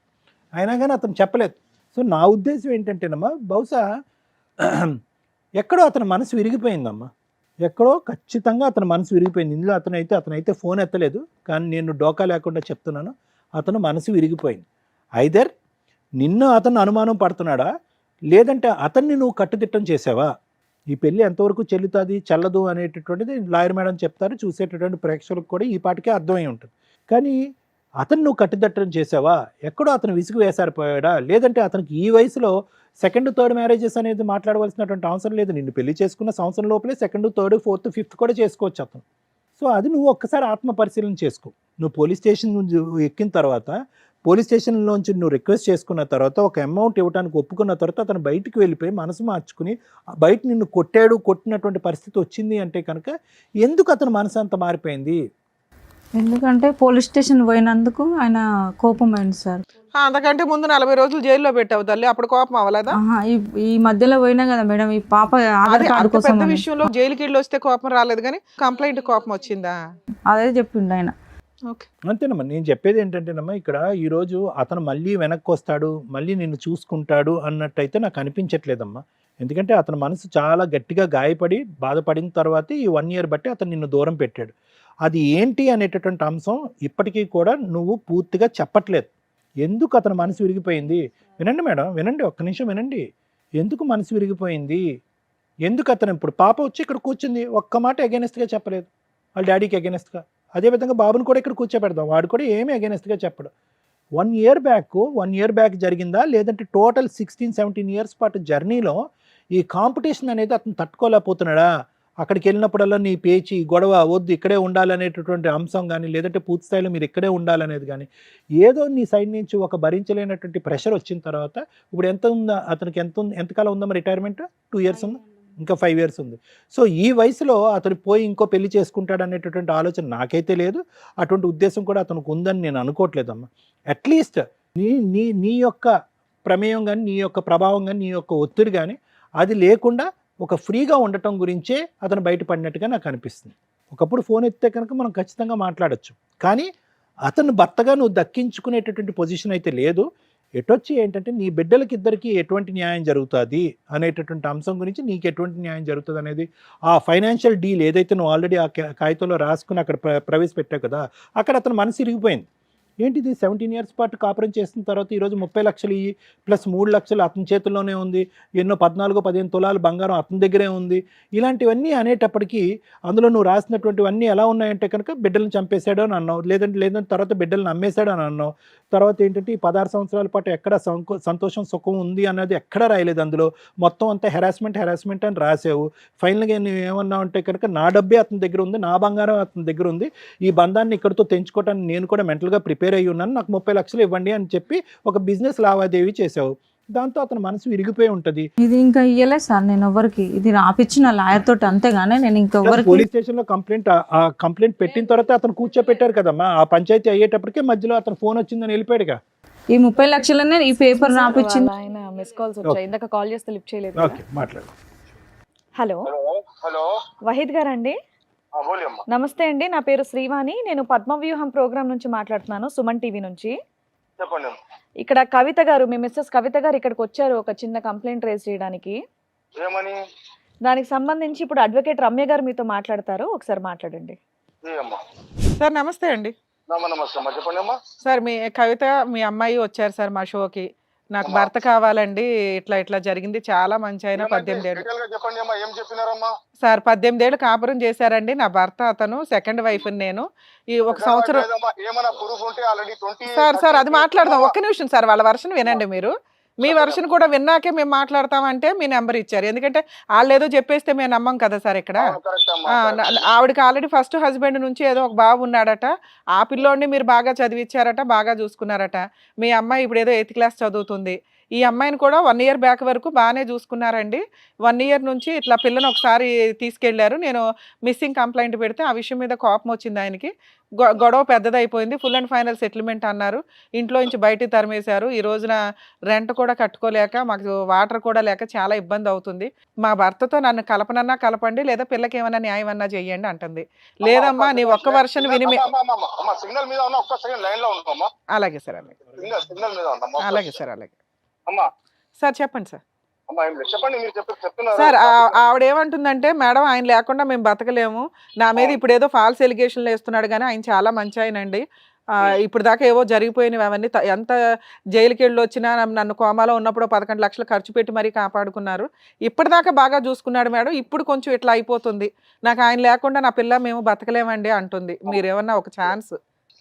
అయినా కానీ అతను చెప్పలేదు. సో నా ఉద్దేశం ఏంటంటేనమ్మా, బహుశా ఎక్కడో అతని మనసు విరిగిపోయిందమ్మా, ఎక్కడో ఖచ్చితంగా అతని మనసు విరిగిపోయింది. ఇందులో అతనైతే ఫోన్ ఎత్తలేదు, కానీ నేను డోకా లేకుండా చెప్తున్నాను, అతను మనసు విరిగిపోయింది. ఐదర్ నిన్ను అతను అనుమానం పడుతున్నాడా, లేదంటే అతన్ని నువ్వు కట్టుదిట్టం చేసావా? ఈ పెళ్ళి ఎంతవరకు చెల్లుతుంది చెల్లదు అనేటటువంటిది లాయర్ మేడం చెప్తారు, చూసేటటువంటి ప్రేక్షకులకు కూడా ఈ పాటికే అర్థమై ఉంటుంది. కానీ అతను నువ్వు కట్టుదిట్టం చేసావా? ఎక్కడో అతను విసుగు వేసారిపోయాడా, లేదంటే అతనికి ఈ వయసులో 2nd, 3rd మ్యారేజెస్ అనేది మాట్లాడవలసినటువంటి అవసరం లేదు. నిన్ను పెళ్లి చేసుకున్న సంవత్సరం లోపలే 2nd, 3rd, 4th, 5th కూడా చేసుకోవచ్చు అతను. సో అది నువ్వు ఒక్కసారి ఆత్మ పరిశీలన చేసుకో. నువ్వు పోలీస్ స్టేషన్ ఎక్కిన తర్వాత, పోలీస్ స్టేషన్లోంచి నువ్వు రిక్వెస్ట్ చేసుకున్న తర్వాత, ఒక అమౌంట్ ఇవ్వడానికి ఒప్పుకున్న తర్వాత అతను బయటికి వెళ్ళిపోయి మనసు మార్చుకుని బయట నిన్ను కొట్టినటువంటి పరిస్థితి వచ్చింది అంటే కనుక ఎందుకు అతని మనసు అంత మారిపోయింది? ఎందుకంటే పోలీస్ స్టేషన్ పోయినందుకు ఆయన కోపమైంది సార్. అంతకంటే ముందు 40 రోజులు జైల్లో పెట్టావు తల్లి, అప్పుడు కోపం అవ్వలేదా? ఈ మధ్యలో పోయినా కదా మేడం, ఈ పాప ఆధార్ కార్డు కోసం పెద్ద విషయంలో జైలుకి వెళ్ళి వస్తే కోపం రాలేదు, కానీ కంప్లైంట్ కోపం వచ్చిందా? అదే చెప్పిండు ఆయన. అంతేనమ్మా, నేను చెప్పేది ఏంటంటేనమ్మా, ఇక్కడ ఈరోజు అతను మళ్ళీ వెనక్కి వస్తాడు, మళ్ళీ నిన్ను చూసుకుంటాడు అన్నట్టయితే నాకు అనిపించట్లేదమ్మా. ఎందుకంటే అతని మనసు చాలా గట్టిగా గాయపడి బాధపడిన తర్వాత ఈ 1 year బట్టి అతను నిన్ను దూరం పెట్టాడు. అది ఏంటి అనేటటువంటి అంశం ఇప్పటికీ కూడా నువ్వు పూర్తిగా చెప్పట్లేదు. ఎందుకు అతని మనసు విరిగిపోయింది? వినండి మేడం, వినండి, ఒక్క నిమిషం వినండి. ఎందుకు మనసు విరిగిపోయింది? ఎందుకు అతను ఇప్పుడు పాప వచ్చి ఇక్కడ కూర్చుంది, ఒక్క మాట అగెనెస్ట్గా చెప్పలేదు వాళ్ళ డాడీకి అగెనెస్ట్గా. అదేవిధంగా బాబుని కూడా ఇక్కడ కూర్చోబెడదాం, వాడు కూడా ఏమీ అగెనెస్ట్గా చెప్పడు. 1 ఇయర్ బ్యాక్ జరిగిందా, లేదంటే టోటల్ 16-17 ఇయర్స్ పాటు జర్నీలో ఈ కాంపిటీషన్ అనేది అతను తట్టుకోలేకపోతున్నాడా? అక్కడికి వెళ్ళినప్పుడల్లా నీ పేచి గొడవ వద్దు, ఇక్కడే ఉండాలనేటటువంటి అంశం కానీ, లేదంటే పూర్తి స్థాయిలో మీరు ఇక్కడే ఉండాలనేది కానీ, ఏదో నీ సైడ్ నుంచి ఒక భరించలేనటువంటి ప్రెషర్ వచ్చిన తర్వాత, ఇప్పుడు ఎంత ఉందా అతనికి, ఎంతకాలం ఉందమ్మా రిటైర్మెంట్? 2 ఇయర్స్ ఉందా? ఇంకా 5 ఇయర్స్ ఉంది. సో ఈ వయసులో అతను పోయి ఇంకో పెళ్లి చేసుకుంటాడు అనేటటువంటి ఆలోచన నాకైతే లేదు. అటువంటి ఉద్దేశం కూడా అతనికి ఉందని నేను అనుకోవట్లేదమ్మా. అట్లీస్ట్ నీ యొక్క ప్రమేయం కానీ, నీ యొక్క ప్రభావం కానీ, నీ యొక్క ఒత్తిడి కానీ అది లేకుండా ఒక ఫ్రీగా ఉండటం గురించే అతను బయటపడినట్టుగా నాకు అనిపిస్తుంది. ఒకప్పుడు ఫోన్ ఎత్తితే కనుక మనం ఖచ్చితంగా మాట్లాడచ్చు, కానీ అతను భర్తగా నువ్వు దక్కించుకునేటటువంటి పొజిషన్ అయితే లేదు. ఎటొచ్చి ఏంటంటే నీ బిడ్డలకి ఇద్దరికి ఎటువంటి న్యాయం జరుగుతుంది అనేటటువంటి అంశం గురించి, నీకు ఎటువంటి న్యాయం జరుగుతుంది అనేది, ఆ ఫైనాన్షియల్ డీల్ ఏదైతే నువ్వు ఆల్రెడీ ఆ కాగితంలో రాసుకుని అక్కడ ప్రవేశపెట్టావు కదా, అక్కడ అతను మనసు ఇరిగిపోయింది. ఏంటిది 17 ఇయర్స్ పాటు కాపురం చేసిన తర్వాత ఈరోజు 30 లక్షలు ఇయ్యి ప్లస్ 3 లక్షలు అతని చేతుల్లోనే ఉంది, ఎన్నో 14-15 తులాలు బంగారం అతని దగ్గరే ఉంది. ఇలాంటివన్నీ అనేటప్పటికీ అందులో నువ్వు రాసినటువంటివన్నీ ఎలా ఉన్నాయంటే కనుక బిడ్డలను చంపేశాడు అని అన్నావు, లేదంటే తర్వాత బిడ్డలను అమ్మేశాడు అని అన్నావు. తర్వాత ఏంటంటే ఈ 16 సంవత్సరాల పాటు ఎక్కడ సంతోషం సుఖం ఉంది అన్నది ఎక్కడా రాయలేదు. అందులో మొత్తం అంతా హెరాస్మెంట్ అని రాసావు. ఫైనల్గా నువ్వు ఏమన్నావు అంటే కనుక నా డబ్బే అతని దగ్గర ఉంది, నా బంగారం అతని దగ్గర ఉంది, ఈ బంధాన్ని ఇక్కడితో తెంచుకోవటానికి నేను కూడా మెంటల్గా ప్రిపేర్ అయ్యి ఉన్నాను, నాకు 30 లక్షలు ఇవ్వండి అని చెప్పి ఒక బిజినెస్ లావాదేవీ చేసావు. దాంతో అతని మనసు విరిగిపోయి ఉంటుంది. ఇది ఇంకా ఇయ్యలేదు సార్ నేను ఎవరికి, ఇది రాపిచ్చిన లాయర్ తోటి, అంతేగానే నేను ఇంకెవరికి. పోలీస్ స్టేషన్ లో కంప్లైంట్ పెట్టిన తర్వాత అతను కూర్చోపెట్టారు కదమ్మా. ఆ పంచాయతీ అయ్యేటప్పటికే మధ్యలో అతను ఫోన్ వచ్చిందని వెళ్ళిపోయాడుగా. ఈ 30 లక్షలనే ఈ పేపర్ రాపిచ్చింది. ఆయన మిస్ కాల్స్ వచ్చాయి, ఇందాక కాల్ చేస్తే లిఫ్ట్ చేయలేదు. ఓకే, మాట్లాడు. హలో హలో వహీద్ గారు అండి? నమస్తే అండి, నా పేరు శ్రీవాణి, నేను పద్మవ్యూహం ప్రోగ్రామ్ నుంచి మాట్లాడుతున్నాను, సుమన్ టీవీ నుంచి. చెప్పండి. ఇక్కడ కవిత గారు, మీ మిస్సెస్ కవిత గారు ఇక్కడికి వచ్చారు ఒక చిన్న కంప్లైంట్ రేజ్ చేయడానికి. ఏమని? దానికి సంబంధించి ఇప్పుడు అడ్వకేట్ రమ్య గారు మీతో మాట్లాడతారు, ఒకసారి మాట్లాడండి. సార్ నమస్తే అండి. నమస్తే అమ్మా, చెప్పండి అమ్మా. సార్ మీ కవిత మీ అమ్మాయి వచ్చారు సార్ మా షోకి, నాకు భర్త కావాలండి, ఇట్లా జరిగింది, చాలా మంచి ఆయన, 18 ఏళ్ళు. చెప్పండి అమ్మా, ఏం చెప్పినారమ్మా? సార్ 18 ఏళ్ళు కాపురం చేశారండి నా భర్త, అతను సెకండ్ వైఫ్, నేను ఈ ఒక సంవత్సరం. ఏమైనా ప్రూఫ్ ఉంటే ఆల్రెడీ 20. సార్ అది మాట్లాడదాం, ఒక్క నిమిషం సార్, వాళ్ళ వర్షన్ వినండి మీరు. మీ వర్షన్ కూడా విన్నాకే మేము మాట్లాడతామంటే మీ నెంబర్ ఇచ్చారు, ఎందుకంటే వాళ్ళు ఏదో చెప్పేస్తే మేము నమ్మం కదా సార్ ఇక్కడ. ఆవిడకి ఆల్రెడీ ఫస్ట్ హస్బెండ్ నుంచి ఏదో ఒక బాబు ఉన్నాడట, ఆ పిల్లోడిని మీరు బాగా చదివించారట, బాగా చూసుకున్నారట. మీ అమ్మాయి ఇప్పుడు ఏదో 8th క్లాస్ చదువుతుంది. ఈ అమ్మాయిని కూడా 1 ఇయర్ బ్యాక్ వరకు బాగానే చూసుకున్నారండి. 1 ఇయర్ నుంచి ఇట్లా పిల్లని ఒకసారి తీసుకెళ్లారు, నేను మిస్సింగ్ కంప్లైంట్ పెడితే ఆ విషయం మీద కోపం వచ్చింది ఆయనకి, గొడవ పెద్దదైపోయింది, ఫుల్ అండ్ ఫైనల్ సెటిల్మెంట్ అన్నారు, ఇంట్లో నుంచి బయటికి తరిమేశారు. ఈ రోజున రెంట్ కూడా కట్టుకోలేక, మాకు వాటర్ కూడా లేక చాలా ఇబ్బంది అవుతుంది. మా భర్తతో నన్ను కలపనన్నా కలపండి, లేదా పిల్లకి ఏమన్నా న్యాయం అన్నా చెయ్యండి అంటుంది. లేదమ్మా నీ ఒక్క వర్షన్ విని. సిగ్నల్ మీద ఉన్నా, ఒక్క సెకండ్ లైన్ లో ఉన్నామా? అలాగే సార్, సిగ్నల్ మీద ఉన్నామా? అలాగే సార్, అలాగే అమ్మా. సార్ చెప్పండి సార్. చెప్పండి, మీరు చెప్తున్నారు సార్. ఆవిడ ఏమంటుందంటే, మేడం ఆయన లేకుండా మేము బతకలేము, నా మీద ఇప్పుడు ఏదో ఫాల్స్ ఎలిగేషన్లు వేస్తున్నాడు, కానీ ఆయన చాలా మంచి ఆయనండి, ఇప్పుడు దాకా ఏవో జరిగిపోయినవి అవన్నీ, ఎంత జైలుకి వెళ్ళి వచ్చినా నన్ను కోమాలో ఉన్నప్పుడు 11 లక్షలు ఖర్చు పెట్టి మరీ కాపాడుకున్నారు, ఇప్పటిదాకా బాగా చూసుకున్నాడు మేడం, ఇప్పుడు కొంచెం ఇట్లా అయిపోతుంది, నాకు ఆయన లేకుండా నా పిల్ల మేము బతకలేమండి అంటుంది. మీరేమన్నా ఒక ఛాన్స్.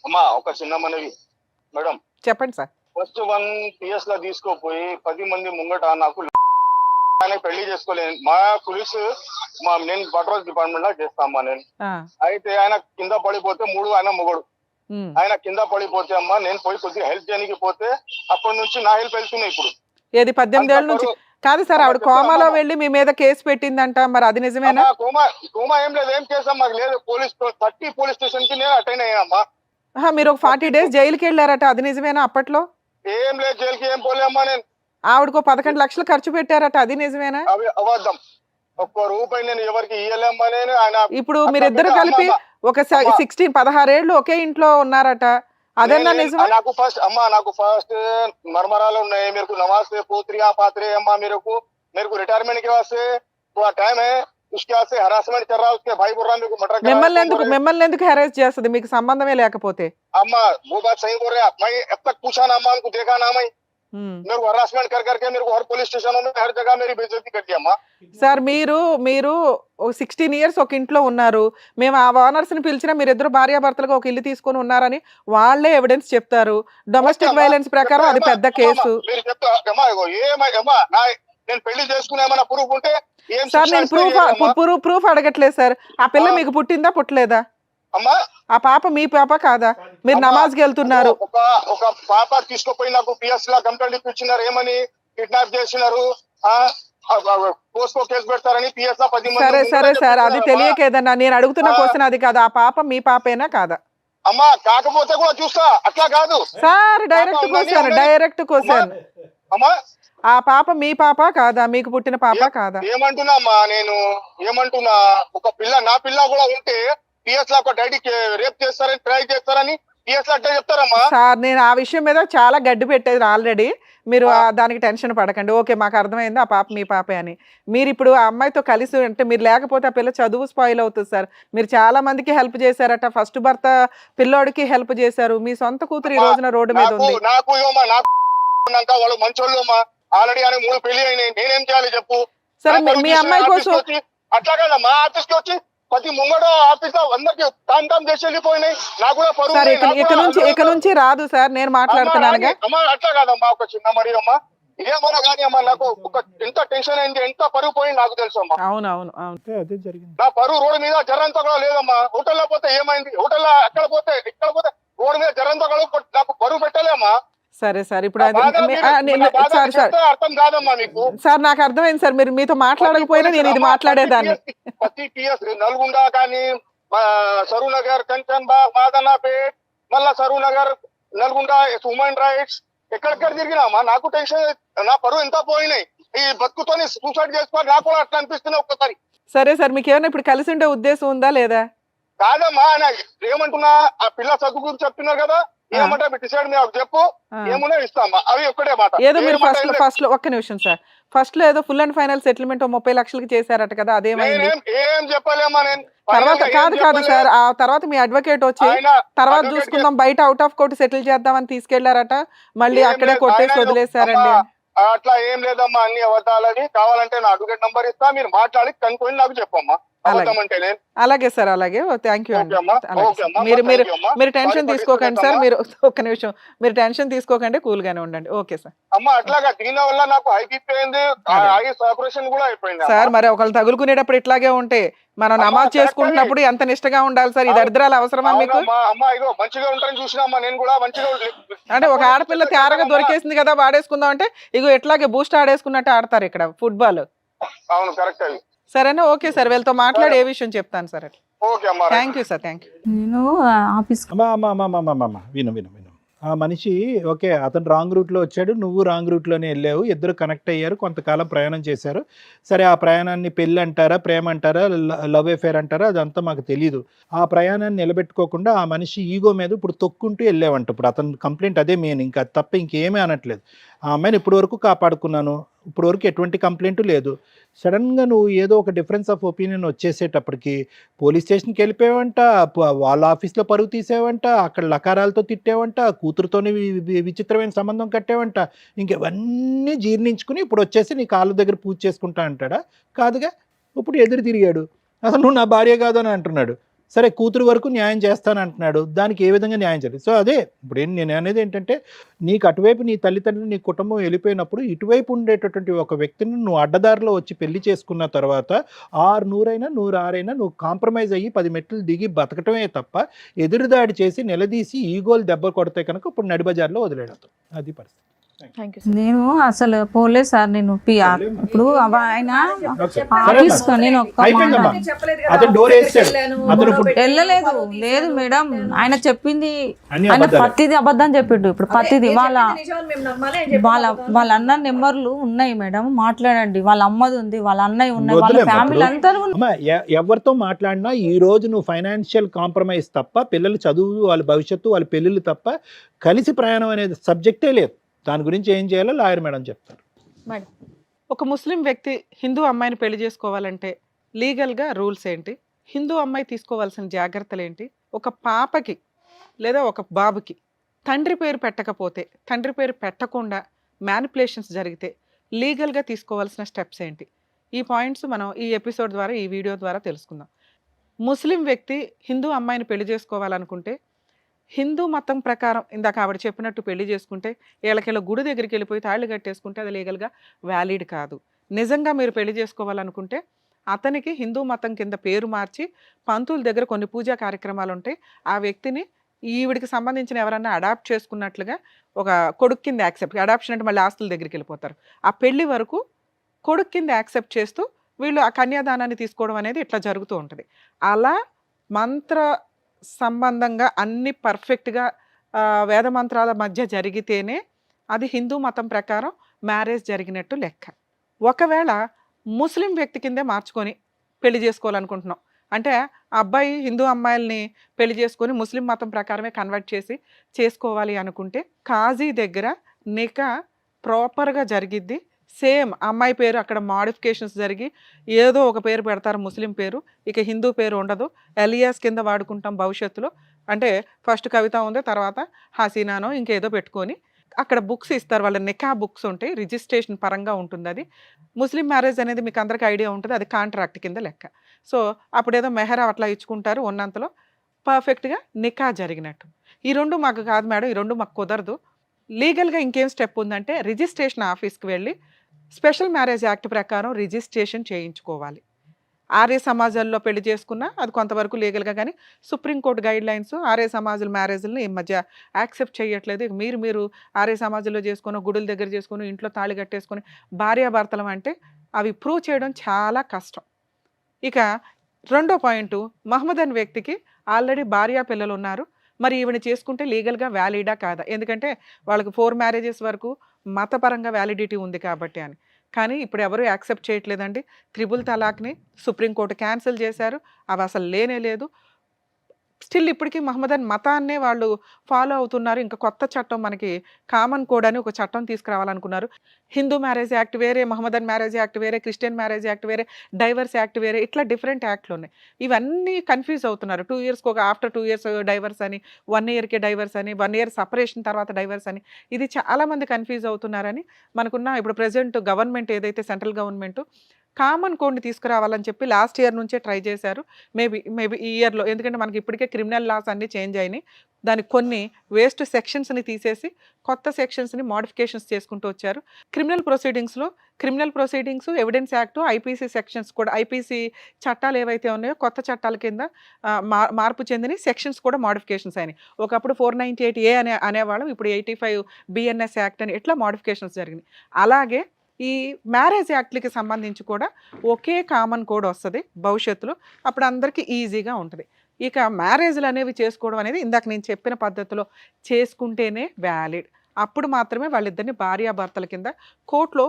అమ్మా, ఒక చిన్న మనవి మేడం. చెప్పండి సార్. ఫస్ట్ 1 PS లా తీసుకోపోయి 10 మంది ముంగట నాకు పెళ్లి చేసుకోలేదు. మా పోలీసు నేను పట్రోల్ డిపార్ట్మెంట్ లా చేస్తామా నేను. అయితే ఆయన కింద పడిపోతే 3 ఆయన మొగడు, ఆయన కింద పడిపోతే అమ్మా నేను పోయి కొద్దిగా హెల్ప్ చేయడానికి పోతే అప్పటి నుంచి నా హెల్ప్ వెళ్తున్నాయి. ఇప్పుడు ఏది 18 ఏళ్ళ నుంచి కాదు సార్, ఆవిడ కోమాలో వెళ్ళి మీ మీద కేసు పెట్టిందంట, మరి అది నిజమేనా? కోమా ఏం లేదు, ఏం చేసాం మాకు లేదు. 30 పోలీస్ స్టేషన్ కి నేను అటెండ్ అయ్యామ్మా. మీరు ఒక 40 డేస్ జైలుకి వెళ్ళారట, అది నిజమేనా? అప్పట్లో ఏం లేదు, జైలుకి ఏం పోలేమ్మా నేను. ఆవిడకు 11 లక్షలు ఖర్చు పెట్టారట, అది నిజమేనా? అవి అబద్ధం, ఒక్క రూపాయి నేను ఎవరికి ఇయ్యలేమ్మా నేను. ఆయన ఇప్పుడు మీరిద్దరు కలిపి ఒక 16-16 ఏళ్ళు ఒకే ఇంట్లో ఉన్నారట, అదన్నా నిజమా? నాకు ఫస్ట్ మర్మరాలు ఉన్నాయి. మీరు నమాజ్ పోత్రియా పాత్రే అమ్మా, మీరు రిటైర్మెంట్ కి వాస్తే టైం హై, उसके से हरासमेंट कर रहा है, उसके भाई बोल रहा है मेरे को मर्डर మిమ్మల్ని ఎందుకు హెరాస్ చేస్తుంది, మీకు సంబంధమే లేకపోతే? अम्मा वो बात सही बोल रहे हैं, मैं अब तक पूछा ना अम्मा, उनको देखा ना मैं, मेरे को हरासमेंट कर करके मेरे को हर पुलिस स्टेशनों में हर जगह मेरी बेइज्जती कर दी अम्मा। సార్ మీరు 16 ఇయర్స్ ఒక ఇంట్లో ఉన్నారు, మేము ఆ ఓనర్స్ ని పిలిచినా మీరు ఇద్దరు భార్యాభర్తలుగా ఒక ఇల్లు తీసుకొని ఉన్నారని వాళ్ళే ఎవిడెన్స్ చెప్తారు. డొమెస్టిక్ వైలెన్స్ ప్రకారం అది పెద్ద కేసు. మీరు చెప్తా అమ్మా, ఇగో ఏమా నేను పెళ్లి చేసుకునే ఏమైనా ప్రూఫ్ ఉంటే ఏం సార్ శిక్ష నేను ఇస్తే ఏమమ్మా? ప్రూఫ్ అడగట్లేదు సార్. ఆ పిల్ల మీకు పుట్టిందా పుట్టలేదా? అమ్మా ఆ పాప మీ పాప కాదా? మీరు అమ్మా, నమాజ్కి వెళ్తున్నారు. ఒక పాప తీసుకుపోయి నాకు పిఎస్ లా కంప్లైంట్ ఇప్పించినారు, ఏమని కిడ్నాప్ చేసినారు, పోస్కో కేసు పెడతారని పిఎస్ లా 10 మంది సరే ముందు సరే సార్, అది చెప్తున్నారమ్మా. తెలియక ఏదన్నా నేను అడుగుతున్న క్వశ్చన్ అది కాదు. ఆ పాప మీ పాపేనా కాదా? అమ్మా కాకపోతే కూడా చూస్తా, అట్లా కాదు సార్ డైరెక్ట్ క్వశ్చన్ అమ్మా. ఆ పాప మీ పాప కాదా? మీకు పుట్టిన పాప కాదా? ఏమంటున్నా అమ్మా, నేను ఏమంటున్నా, ఒక పిల్ల నా పిల్ల కూడా ఉంటే పిఎస్ లా ఒక డాడీ రేప్ చేస్తారని ట్రై చేస్తారని పిఎస్ లా అట్లా చెప్తారమ్మా. సార్ నేను ఆ విషయం మీద చాలా గడ్డి పెట్టేది ఆల్రెడీ. మీరు దానికి టెన్షన్ పడకండి. ఓకే, మాకు అర్థమైంది ఆ పాప మీ పాపే అని. మీరు ఇప్పుడు ఆ అమ్మాయితో కలిసి అంటే మీరు లేకపోతే ఆ పిల్ల చదువు స్పాయిల్ అవుతుంది సార్. మీరు చాలా మందికి హెల్ప్ చేశారట. ఫస్ట్ భర్త పిల్లోడికి హెల్ప్ చేశారు. మీ సొంత కూతురు ఈ రోజున రోడ్డు మీద ఉంది. నాకు వాళ్ళు మంచోళ్ళు ఆల్రెడీ అని 3 పెళ్లి అయినాయి, నేనేం చేయాలి చెప్పు? సరే మీ అమ్మాయి కోసం అట్లా కదమ్మా, ఆఫీస్ కి వచ్చి ప్రతి ముంగడ ఆఫీస్ లో అందరికి తామ్ చేసి వెళ్ళిపోయినాయి. నాకు కూడా పరువు సార్ ఉన్నాయి, ఇక నుంచి రాదు సార్, నేను మాట్లాడుతున్నానుగా. అమ్మా అట్లా కాదమ్మా, ఒక చిన్న మరి అమ్మా ఏమన్నా కానీ అమ్మా, నాకు ఒక ఎంత టెన్షన్ అయింది, ఎంత పరువు పోయింది నాకు తెలుసు అమ్మా. అవును అదే జరిగింది. నా పరువు రోడ్డు మీద జరంతా కూడా లేదమ్మా. హోటల్లో పోతే ఏమైంది, హోటల్లో అక్కడ పోతే ఇక్కడ పోతే రోడ్డు మీద జరంతా కూడా నాకు పరువు పెట్టలేమ్మా. సరే సార్, ఇప్పుడు అది సార్ అర్థం కాదమ్మా మీకు. సార్ నాకు అర్థమైంది సార్, మీరు మీతో మాట్లాడకపోయినా నేను ఇది మాట్లాడేదాన్ని. ప్రతి పిఎస్ నల్గొండ కానీ సరూర్ నగర్, కంచన్ బాగ్, మాదనాపేట్, మళ్ళా సరూర్ నగర్, నల్గొండ, హ్యూమన్ రైట్స్ ఎక్కడెక్కడ తిరిగినామా. నాకు టెన్షన్, నా పరువు ఎంత పోయినాయి. ఈ బతుకుతోని సూసైడ్ చేసుకోవాలి నాకు కూడా అట్లా అనిపిస్తుంది ఒక్కసారి. సరే సార్, మీకు ఏమైనా ఇప్పుడు కలిసి ఉండే ఉద్దేశం ఉందా లేదా? కాదమ్మా, ఏమంటున్నా, ఆ పిల్ల చదువు గురించి చెప్తున్నారు కదా, ఏమంటే డిసైడ్ నాకు చెప్పు, ఏమున్నా ఇస్తామా. అవి ఒక్కటే మాట. ఏదో మీరు ఫస్ట్ లో ఒక్క నిమిషం సార్, ఫస్ట్ లో ఏదో ఫుల్ అండ్ ఫైనల్ సెటిల్మెంట్ 30 లక్షలకి చేశారట కదా, అదేమైంది? ఏం చెప్పలేమా నేను. తర్వాత కాదు సార్, ఆ తర్వాత మీ అడ్వకేట్ వచ్చి తర్వాత చూసుకుందాం బయట అవుట్ ఆఫ్ కోర్టు సెటిల్ చేద్దామని తీసుకెళ్లారట, మళ్ళీ అక్కడే కొట్టేసి వదిలేశారండి. అట్లా ఏం లేదమ్మా, అన్ని అబద్ధాలని. కావాలంటే నా అడ్వకేట్ నంబర్ ఇస్తా, మీరు మాట్లాడి కనుక్కొని నాకు చెప్పమ్మా. అలాగే సార్, అలాగే. థ్యాంక్ యూ అండి. మీరు టెన్షన్ తీసుకోకండి సార్, మీరు ఒక్క నిమిషం, మీరు టెన్షన్ తీసుకోకండి, కూల్ గానే ఉండండి. Okay sir. అమ్మా అట్లాగా దీని వల్ల నాకు హై బీపీ అయింది, ఐస్ ఆపరేషన్ కూడా అయిపోయింది సార్. మరి ఒకళ్ళు తగులుకునేటప్పుడు ఇట్లాగే ఉంటే మనం నమాజ్ చేసుకుంటున్నప్పుడు ఎంత నిష్టగా ఉండాలి సార్? ఈ దరిద్రాలు అవసరమా మీకు? అమ్మా ఇగో మంచిగా ఉంటారని చూసినామ్మా, నేను కూడా మంచిగా. అంటే ఒక ఆడపిల్ల తేరగా దొరికేసింది కదా వాడేసుకుందాం అంటే, ఇగో ఎట్లాగే బూస్ట్ ఆడేసుకున్నట్టు ఆడతారు ఇక్కడ ఫుట్బాల్. అవును కరెక్ట్ అది. సరేనా? ఓకే సార్, వీళ్ళతో మాట్లాడి ఏ విషయం చెప్తాను సార్. ఓకే అమ్మా, thank you sir, thank you. నేను ఆఫీస్ విను. ఆ మనిషి ఓకే, అతను రాంగ్ రూట్లో వచ్చాడు, నువ్వు రాంగ్ రూట్లోనే వెళ్ళావు, ఇద్దరు కనెక్ట్ అయ్యారు, కొంతకాలం ప్రయాణం చేశారు. సరే, ఆ ప్రయాణాన్ని పెళ్ళి అంటారా, ప్రేమ అంటారా, లవ్ అఫేర్ అంటారా, అదంతా మాకు తెలియదు. ఆ ప్రయాణాన్ని నిలబెట్టుకోకుండా ఆ మనిషి ఈగో మీద ఇప్పుడు తొక్కుంటూ వెళ్ళావంట. ఇప్పుడు అతని కంప్లైంట్ అదే మెయిన్, ఇంకా తప్ప ఇంకేమీ అనట్లేదు. ఆ అమ్మాయిని ఇప్పటి వరకు కాపాడుకున్నాను, ఇప్పటి వరకు ఎటువంటి కంప్లైంట్ లేదు. సడన్గా నువ్వు ఏదో ఒక డిఫరెన్స్ ఆఫ్ ఒపీనియన్ వచ్చేసేటప్పటికి పోలీస్ స్టేషన్కి వెళ్ళిపోయావంట, వాళ్ళ ఆఫీస్లో పరుగు తీసేవంట, అక్కడ లకారాలతో తిట్టేవంట, కూతురుతోని విచిత్రమైన సంబంధం కట్టేవంట. ఇంకెవన్నీ జీర్ణించుకుని ఇప్పుడు వచ్చేసి నీ కాళ్ళ దగ్గర పూజ చేసుకుంటా అంటాడా? కాదుగా, ఇప్పుడు ఎదురు తిరిగాడు, అసలు నువ్వు నా భార్య కాదు అని అంటున్నాడు. సరే, కూతురు వరకు న్యాయం చేస్తానంటున్నాడు, దానికి ఏ విధంగా న్యాయం చేయాలి? సో అదే ఇప్పుడు నేను అనేది ఏంటంటే, నీకు అటువైపు నీ తల్లిదండ్రులు, నీ కుటుంబం వెళ్ళిపోయినప్పుడు ఇటువైపు ఉండేటటువంటి ఒక వ్యక్తిని నువ్వు అడ్డదారిలో వచ్చి పెళ్లి చేసుకున్న తర్వాత 600 106 నువ్వు కాంప్రమైజ్ అయ్యి 10 మెట్లు దిగి బతకటమే తప్ప ఎదురుదాడి చేసి నిలదీసి ఈగోలు దెబ్బ కొడితే కనుక ఇప్పుడు నడిబజార్లో వదిలేయడం అది పరిస్థితి. నేను అసలు పోలేదు సార్. నేను ఇప్పుడు ఆయన ఆఫీస్ నేను వెళ్ళలేదు. లేదు మేడం, ఆయన చెప్పింది ఆయన ప్రతిదీ అబద్ధం చెప్పిండు. ఇప్పుడు ప్రతిదీ వాళ్ళ అన్న నెంబర్లు ఉన్నాయి మేడం, మాట్లాడండి. వాళ్ళ అమ్మది ఉంది, వాళ్ళ అన్నయ్య ఉన్నాయి, వాళ్ళ ఫ్యామిలీ అంతా. ఎవరితో మాట్లాడినా ఈ రోజు నువ్వు ఫైనాన్షియల్ కాంప్రమైజ్ తప్ప, పిల్లల చదువు, వాళ్ళ భవిష్యత్తు, వాళ్ళ పెళ్ళిళ్ళు తప్ప కలిసి ప్రయాణం అనేది సబ్జెక్టే లేదు. దాని గురించి ఏం చేయాలో లాయర్ మేడం చెప్తారు. మేడం, ఒక ముస్లిం వ్యక్తి హిందూ అమ్మాయిని పెళ్లి చేసుకోవాలంటే లీగల్గా రూల్స్ ఏంటి? హిందూ అమ్మాయి తీసుకోవాల్సిన జాగ్రత్తలు ఏంటి? ఒక పాపకి లేదా ఒక బాబుకి తండ్రి పేరు పెట్టకపోతే, తండ్రి పేరు పెట్టకుండా మ్యానిపులేషన్స్ జరిగితే లీగల్గా తీసుకోవాల్సిన స్టెప్స్ ఏంటి? ఈ పాయింట్స్ మనం ఈ ఎపిసోడ్ ద్వారా, ఈ వీడియో ద్వారా తెలుసుకుందాం. ముస్లిం వ్యక్తి హిందూ అమ్మాయిని పెళ్లి చేసుకోవాలనుకుంటే హిందూ మతం ప్రకారం ఇందాక ఆవిడ చెప్పినట్టు పెళ్లి చేసుకుంటే వీళ్ళకిలా గుడి దగ్గరికి వెళ్ళిపోయి తాళి కట్టేసుకుంటే అది లీగల్గా వ్యాలిడ్ కాదు. నిజంగా మీరు పెళ్లి చేసుకోవాలనుకుంటే అతనికి హిందూ మతం కింద పేరు మార్చి పంతుల దగ్గర కొన్ని పూజా కార్యక్రమాలు ఉంటాయి. ఆ వ్యక్తిని ఈవిడికి సంబంధించిన ఎవరన్నా అడాప్ట్ చేసుకున్నట్లుగా ఒక కొడుకు కింద యాక్సెప్ట్, అడాప్షన్ అంటే మళ్ళీ ఆస్తుల దగ్గరికి వెళ్ళిపోతారు. ఆ పెళ్లి వరకు కొడుకు కింద యాక్సెప్ట్ చేస్తూ వీళ్ళు ఆ కన్యాదానాన్ని తీసుకోవడం అనేది ఇట్లా జరుగుతూ ఉంటుంది. అలా మంత్ర సంబంధంగా అన్ని పర్ఫెక్ట్గా వేద మంత్రాల మధ్య జరిగితేనే అది హిందూ మతం ప్రకారం మ్యారేజ్ జరిగినట్టు లెక్క. ఒకవేళ ముస్లిం వ్యక్తి కిందే మార్చుకొని పెళ్లి చేసుకోవాలనుకుంటున్నాం అంటే ఆ అబ్బాయి హిందూ అమ్మాయిల్ని పెళ్లి చేసుకొని ముస్లిం మతం ప్రకారమే కన్వర్ట్ చేసి చేసుకోవాలి అనుకుంటే కాజీ దగ్గర నికా ప్రాపర్గా జరిగిద్ది. సేమ్ అమ్మాయి పేరు అక్కడ మాడిఫికేషన్స్ జరిగి ఏదో ఒక పేరు పెడతారు ముస్లిం పేరు, ఇక హిందూ పేరు ఉండదు. ఎలియాస్ కింద వాడుకుంటాం భవిష్యత్తులో. అంటే ఫస్ట్ కవిత ఉంది, తర్వాత హసీనానో ఇంకేదో పెట్టుకొని అక్కడ బుక్స్ ఇస్తారు, వాళ్ళ నికా బుక్స్ ఉంటాయి, రిజిస్ట్రేషన్ పరంగా ఉంటుంది. అది ముస్లిం మ్యారేజ్ అనేది మీకు అందరికీ ఐడియా ఉంటుంది, అది కాంట్రాక్ట్ కింద లెక్క. సో అప్పుడేదో మెహరా అట్లా ఇచ్చుకుంటారు, ఉన్నంతలో పర్ఫెక్ట్గా నికా జరిగినట్టు. ఈ రెండు మాకు కాదు మేడం, ఈ రెండు మాకు కుదరదు, లీగల్గా ఇంకేం స్టెప్ ఉందంటే రిజిస్ట్రేషన్ ఆఫీస్కి వెళ్ళి స్పెషల్ మ్యారేజ్ యాక్ట్ ప్రకారం రిజిస్ట్రేషన్ చేయించుకోవాలి. ఆర్య సమాజాల్లో పెళ్లి చేసుకున్నా అది కొంతవరకు లీగల్గా, కానీ సుప్రీంకోర్టు గైడ్ లైన్స్ ఆర్య సమాజాల మ్యారేజ్ని ఈ మధ్య యాక్సెప్ట్ చేయట్లేదు. మీరు ఆర్య సమాజంలో చేసుకుని గుడుల దగ్గర చేసుకుని ఇంట్లో తాళి కట్టేసుకొని భార్యాభర్తలం అంటే అవి ప్రూవ్ చేయడం చాలా కష్టం. ఇక రెండో పాయింట్, మహమ్మద్ అనే వ్యక్తికి ఆల్రెడీ భార్యా పిల్లలు ఉన్నారు, మరి ఈవిని చేసుకుంటే లీగల్గా వ్యాలిడా కాదా? ఎందుకంటే వాళ్ళకి 4 మ్యారేజెస్ వరకు మతపరంగా వ్యాలిడిటీ ఉంది కాబట్టి అని. కానీ ఇప్పుడు ఎవరు యాక్సెప్ట్ చేయట్లేదండి. 3 తలాక్ని సుప్రీంకోర్టు క్యాన్సిల్ చేశారు, అవి అసలు లేనే లేదు. స్టిల్ ఇప్పటికీ మహమ్మదన్ మతాన్నే వాళ్ళు ఫాలో అవుతున్నారు. ఇంకా కొత్త చట్టం మనకి కామన్ కోడ్ అని ఒక చట్టం తీసుకురావాలనుకున్నారు. హిందూ మ్యారేజ్ యాక్ట్ వేరే, మహమ్మదన్ మ్యారేజ్ యాక్ట్ వేరే, క్రిస్టియన్ మ్యారేజ్ యాక్ట్ వేరే, డైవర్స్ యాక్ట్ వేరే, ఇట్లా డిఫరెంట్ యాక్ట్లు ఉన్నాయి. ఇవన్నీ కన్ఫ్యూజ్ అవుతున్నారు. 2 ఇయర్స్కి ఒక, ఆఫ్టర్ 2 ఇయర్స్ డైవర్స్ అని, 1 ఇయర్కే డైవర్స్ అని, 1 ఇయర్ సపరేషన్ తర్వాత డైవర్స్ అని, ఇది చాలామంది కన్ఫ్యూజ్ అవుతున్నారని మనకున్న ఇప్పుడు ప్రెజెంట్ గవర్నమెంట్ ఏదైతే సెంట్రల్ గవర్నమెంట్ కామన్ కోడ్ని తీసుకురావాలని చెప్పి లాస్ట్ ఇయర్ నుంచే ట్రై చేశారు. మేబీ ఈ ఇయర్లో, ఎందుకంటే మనకి ఇప్పటికే క్రిమినల్ లాస్ అన్నీ చేంజ్ అయినాయి, దానికి కొన్ని వేస్ట్ సెక్షన్స్ని తీసేసి కొత్త సెక్షన్స్ని మోడిఫికేషన్స్ చేసుకుంటూ వచ్చారు. Criminal proceedings, evidence act, IPC sections కూడా, ఐపీసీ చట్టాలు ఏవైతే ఉన్నాయో కొత్త చట్టాల కింద మార్పు చెందిన సెక్షన్స్ కూడా మోడిఫికేషన్స్ అయినాయి. ఒకప్పుడు 498A అనేవాళ్ళం, ఇప్పుడు 85 BNS యాక్ట్ అని, ఇట్లా మోడిఫికేషన్స్ జరిగినాయి. అలాగే ఈ మ్యారేజ్ యాక్ట్లకి సంబంధించి కూడా ఒకే కామన్ కోడ్ వస్తుంది భవిష్యత్తులో, అప్పుడు అందరికీ ఈజీగా ఉంటుంది. ఇక మ్యారేజ్లు అనేవి చేసుకోవడం అనేది ఇందాక నేను చెప్పిన పద్ధతిలో చేసుకుంటేనే వ్యాలిడ్. అప్పుడు మాత్రమే వాళ్ళిద్దరిని భార్యాభర్తల కింద కోర్టులో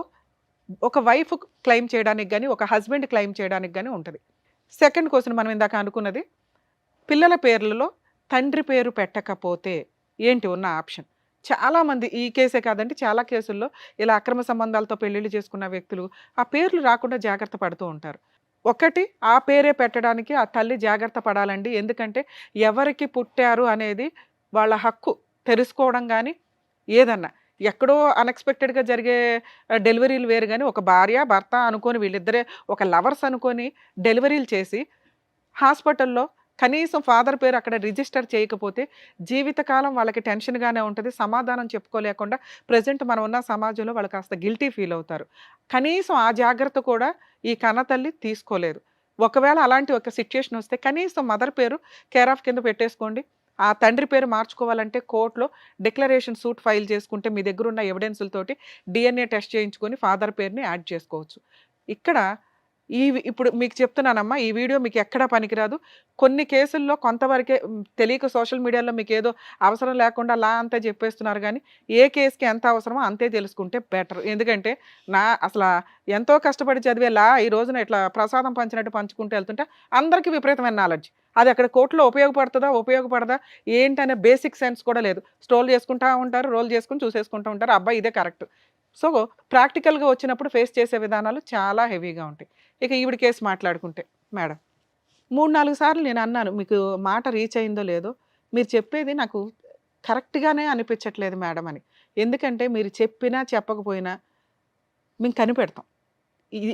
ఒక వైఫ్ క్లెయిమ్ చేయడానికి కానీ ఒక హస్బెండ్ క్లెయిమ్ చేయడానికి కానీ ఉంటుంది. సెకండ్ క్వశ్చన్ మనం ఇందాక అనుకున్నది, పిల్లల పేర్లలో తండ్రి పేరు పెట్టకపోతే ఏంటి ఉన్న ఆప్షన్? చాలామంది, ఈ కేసే కాదండి చాలా కేసుల్లో ఇలా అక్రమ సంబంధాలతో పెళ్ళిళ్ళు చేసుకున్న వ్యక్తులు ఆ పేర్లు రాకుండా జాగ్రత్త పడుతూ ఉంటారు. ఒకటి, ఆ పేరే పెట్టడానికి ఆ తల్లి జాగ్రత్త పడాలండి. ఎందుకంటే ఎవరికి పుట్టారు అనేది వాళ్ళ హక్కు తెలుసుకోవడం, కానీ ఏదన్నా ఎక్కడో అన్ఎక్స్పెక్టెడ్గా జరిగే డెలివరీలు వేరు, కానీ ఒక భార్య భర్త అనుకొని వీళ్ళిద్దరే ఒక లవర్స్ అనుకొని డెలివరీలు చేసి హాస్పిటల్లో కనీసం ఫాదర్ పేరు అక్కడ రిజిస్టర్ చేయకపోతే జీవితకాలం వాళ్ళకి టెన్షన్గానే ఉంటుంది, సమాధానం చెప్పుకోలేకుండా ప్రజెంట్ మనం ఉన్న సమాజంలో వాళ్ళు కాస్త గిల్టీ ఫీల్ అవుతారు. కనీసం ఆ జాగ్రత్త కూడా ఈ కన్నతల్లి తీసుకోలేదు. ఒకవేళ అలాంటి ఒక సిచ్యుయేషన్ వస్తే కనీసం మదర్ పేరు కేర్ ఆఫ్ కింద పెట్టేసుకోండి. ఆ తండ్రి పేరు మార్చుకోవాలంటే కోర్టులో డిక్లరేషన్ సూట్ ఫైల్ చేసుకుంటే మీ దగ్గర ఉన్న ఎవిడెన్సులతోటి DNA టెస్ట్ చేయించుకొని ఫాదర్ పేరుని యాడ్ చేసుకోవచ్చు. ఇక్కడ ఇప్పుడు మీకు చెప్తున్నానమ్మా, ఈ వీడియో మీకు ఎక్కడా పనికిరాదు. కొన్ని కేసుల్లో కొంతవరకే తెలియక సోషల్ మీడియాలో మీకు ఏదో అవసరం లేకుండా లా అంతా చెప్పేస్తున్నారు, కానీ ఏ కేసుకి ఎంత అవసరమో అంతే తెలుసుకుంటే బెటర్. ఎందుకంటే అసలు ఎంతో కష్టపడి చదివే లా ఈ రోజున ఇట్లా ప్రసాదం పంచినట్టు పంచుకుంటూ వెళ్తుంటే అందరికీ విపరీతమైన నాలెడ్జ్, అది అక్కడ కోర్టులో ఉపయోగపడదా ఏంటనే బేసిక్ సెన్స్ కూడా లేదు. స్ట్రోల్ చేసుకుంటూ ఉంటారు, రోల్ చేసుకుని చూసేసుకుంటూ ఉంటారు, అబ్బాయి ఇదే కరెక్ట్. సో ప్రాక్టికల్గా వచ్చినప్పుడు ఫేస్ చేసే విధానాలు చాలా హెవీగా ఉంటాయి. ఇక ఈవిడ కేసు మాట్లాడుకుంటే, మేడం 3-4 సార్లు నేను అన్నాను, మీకు మాట రీచ్ అయిందో లేదో, మీరు చెప్పేది నాకు కరెక్ట్గానే అనిపించట్లేదు మేడం అని. ఎందుకంటే మీరు చెప్పినా చెప్పకపోయినా మేము కనిపెడతాం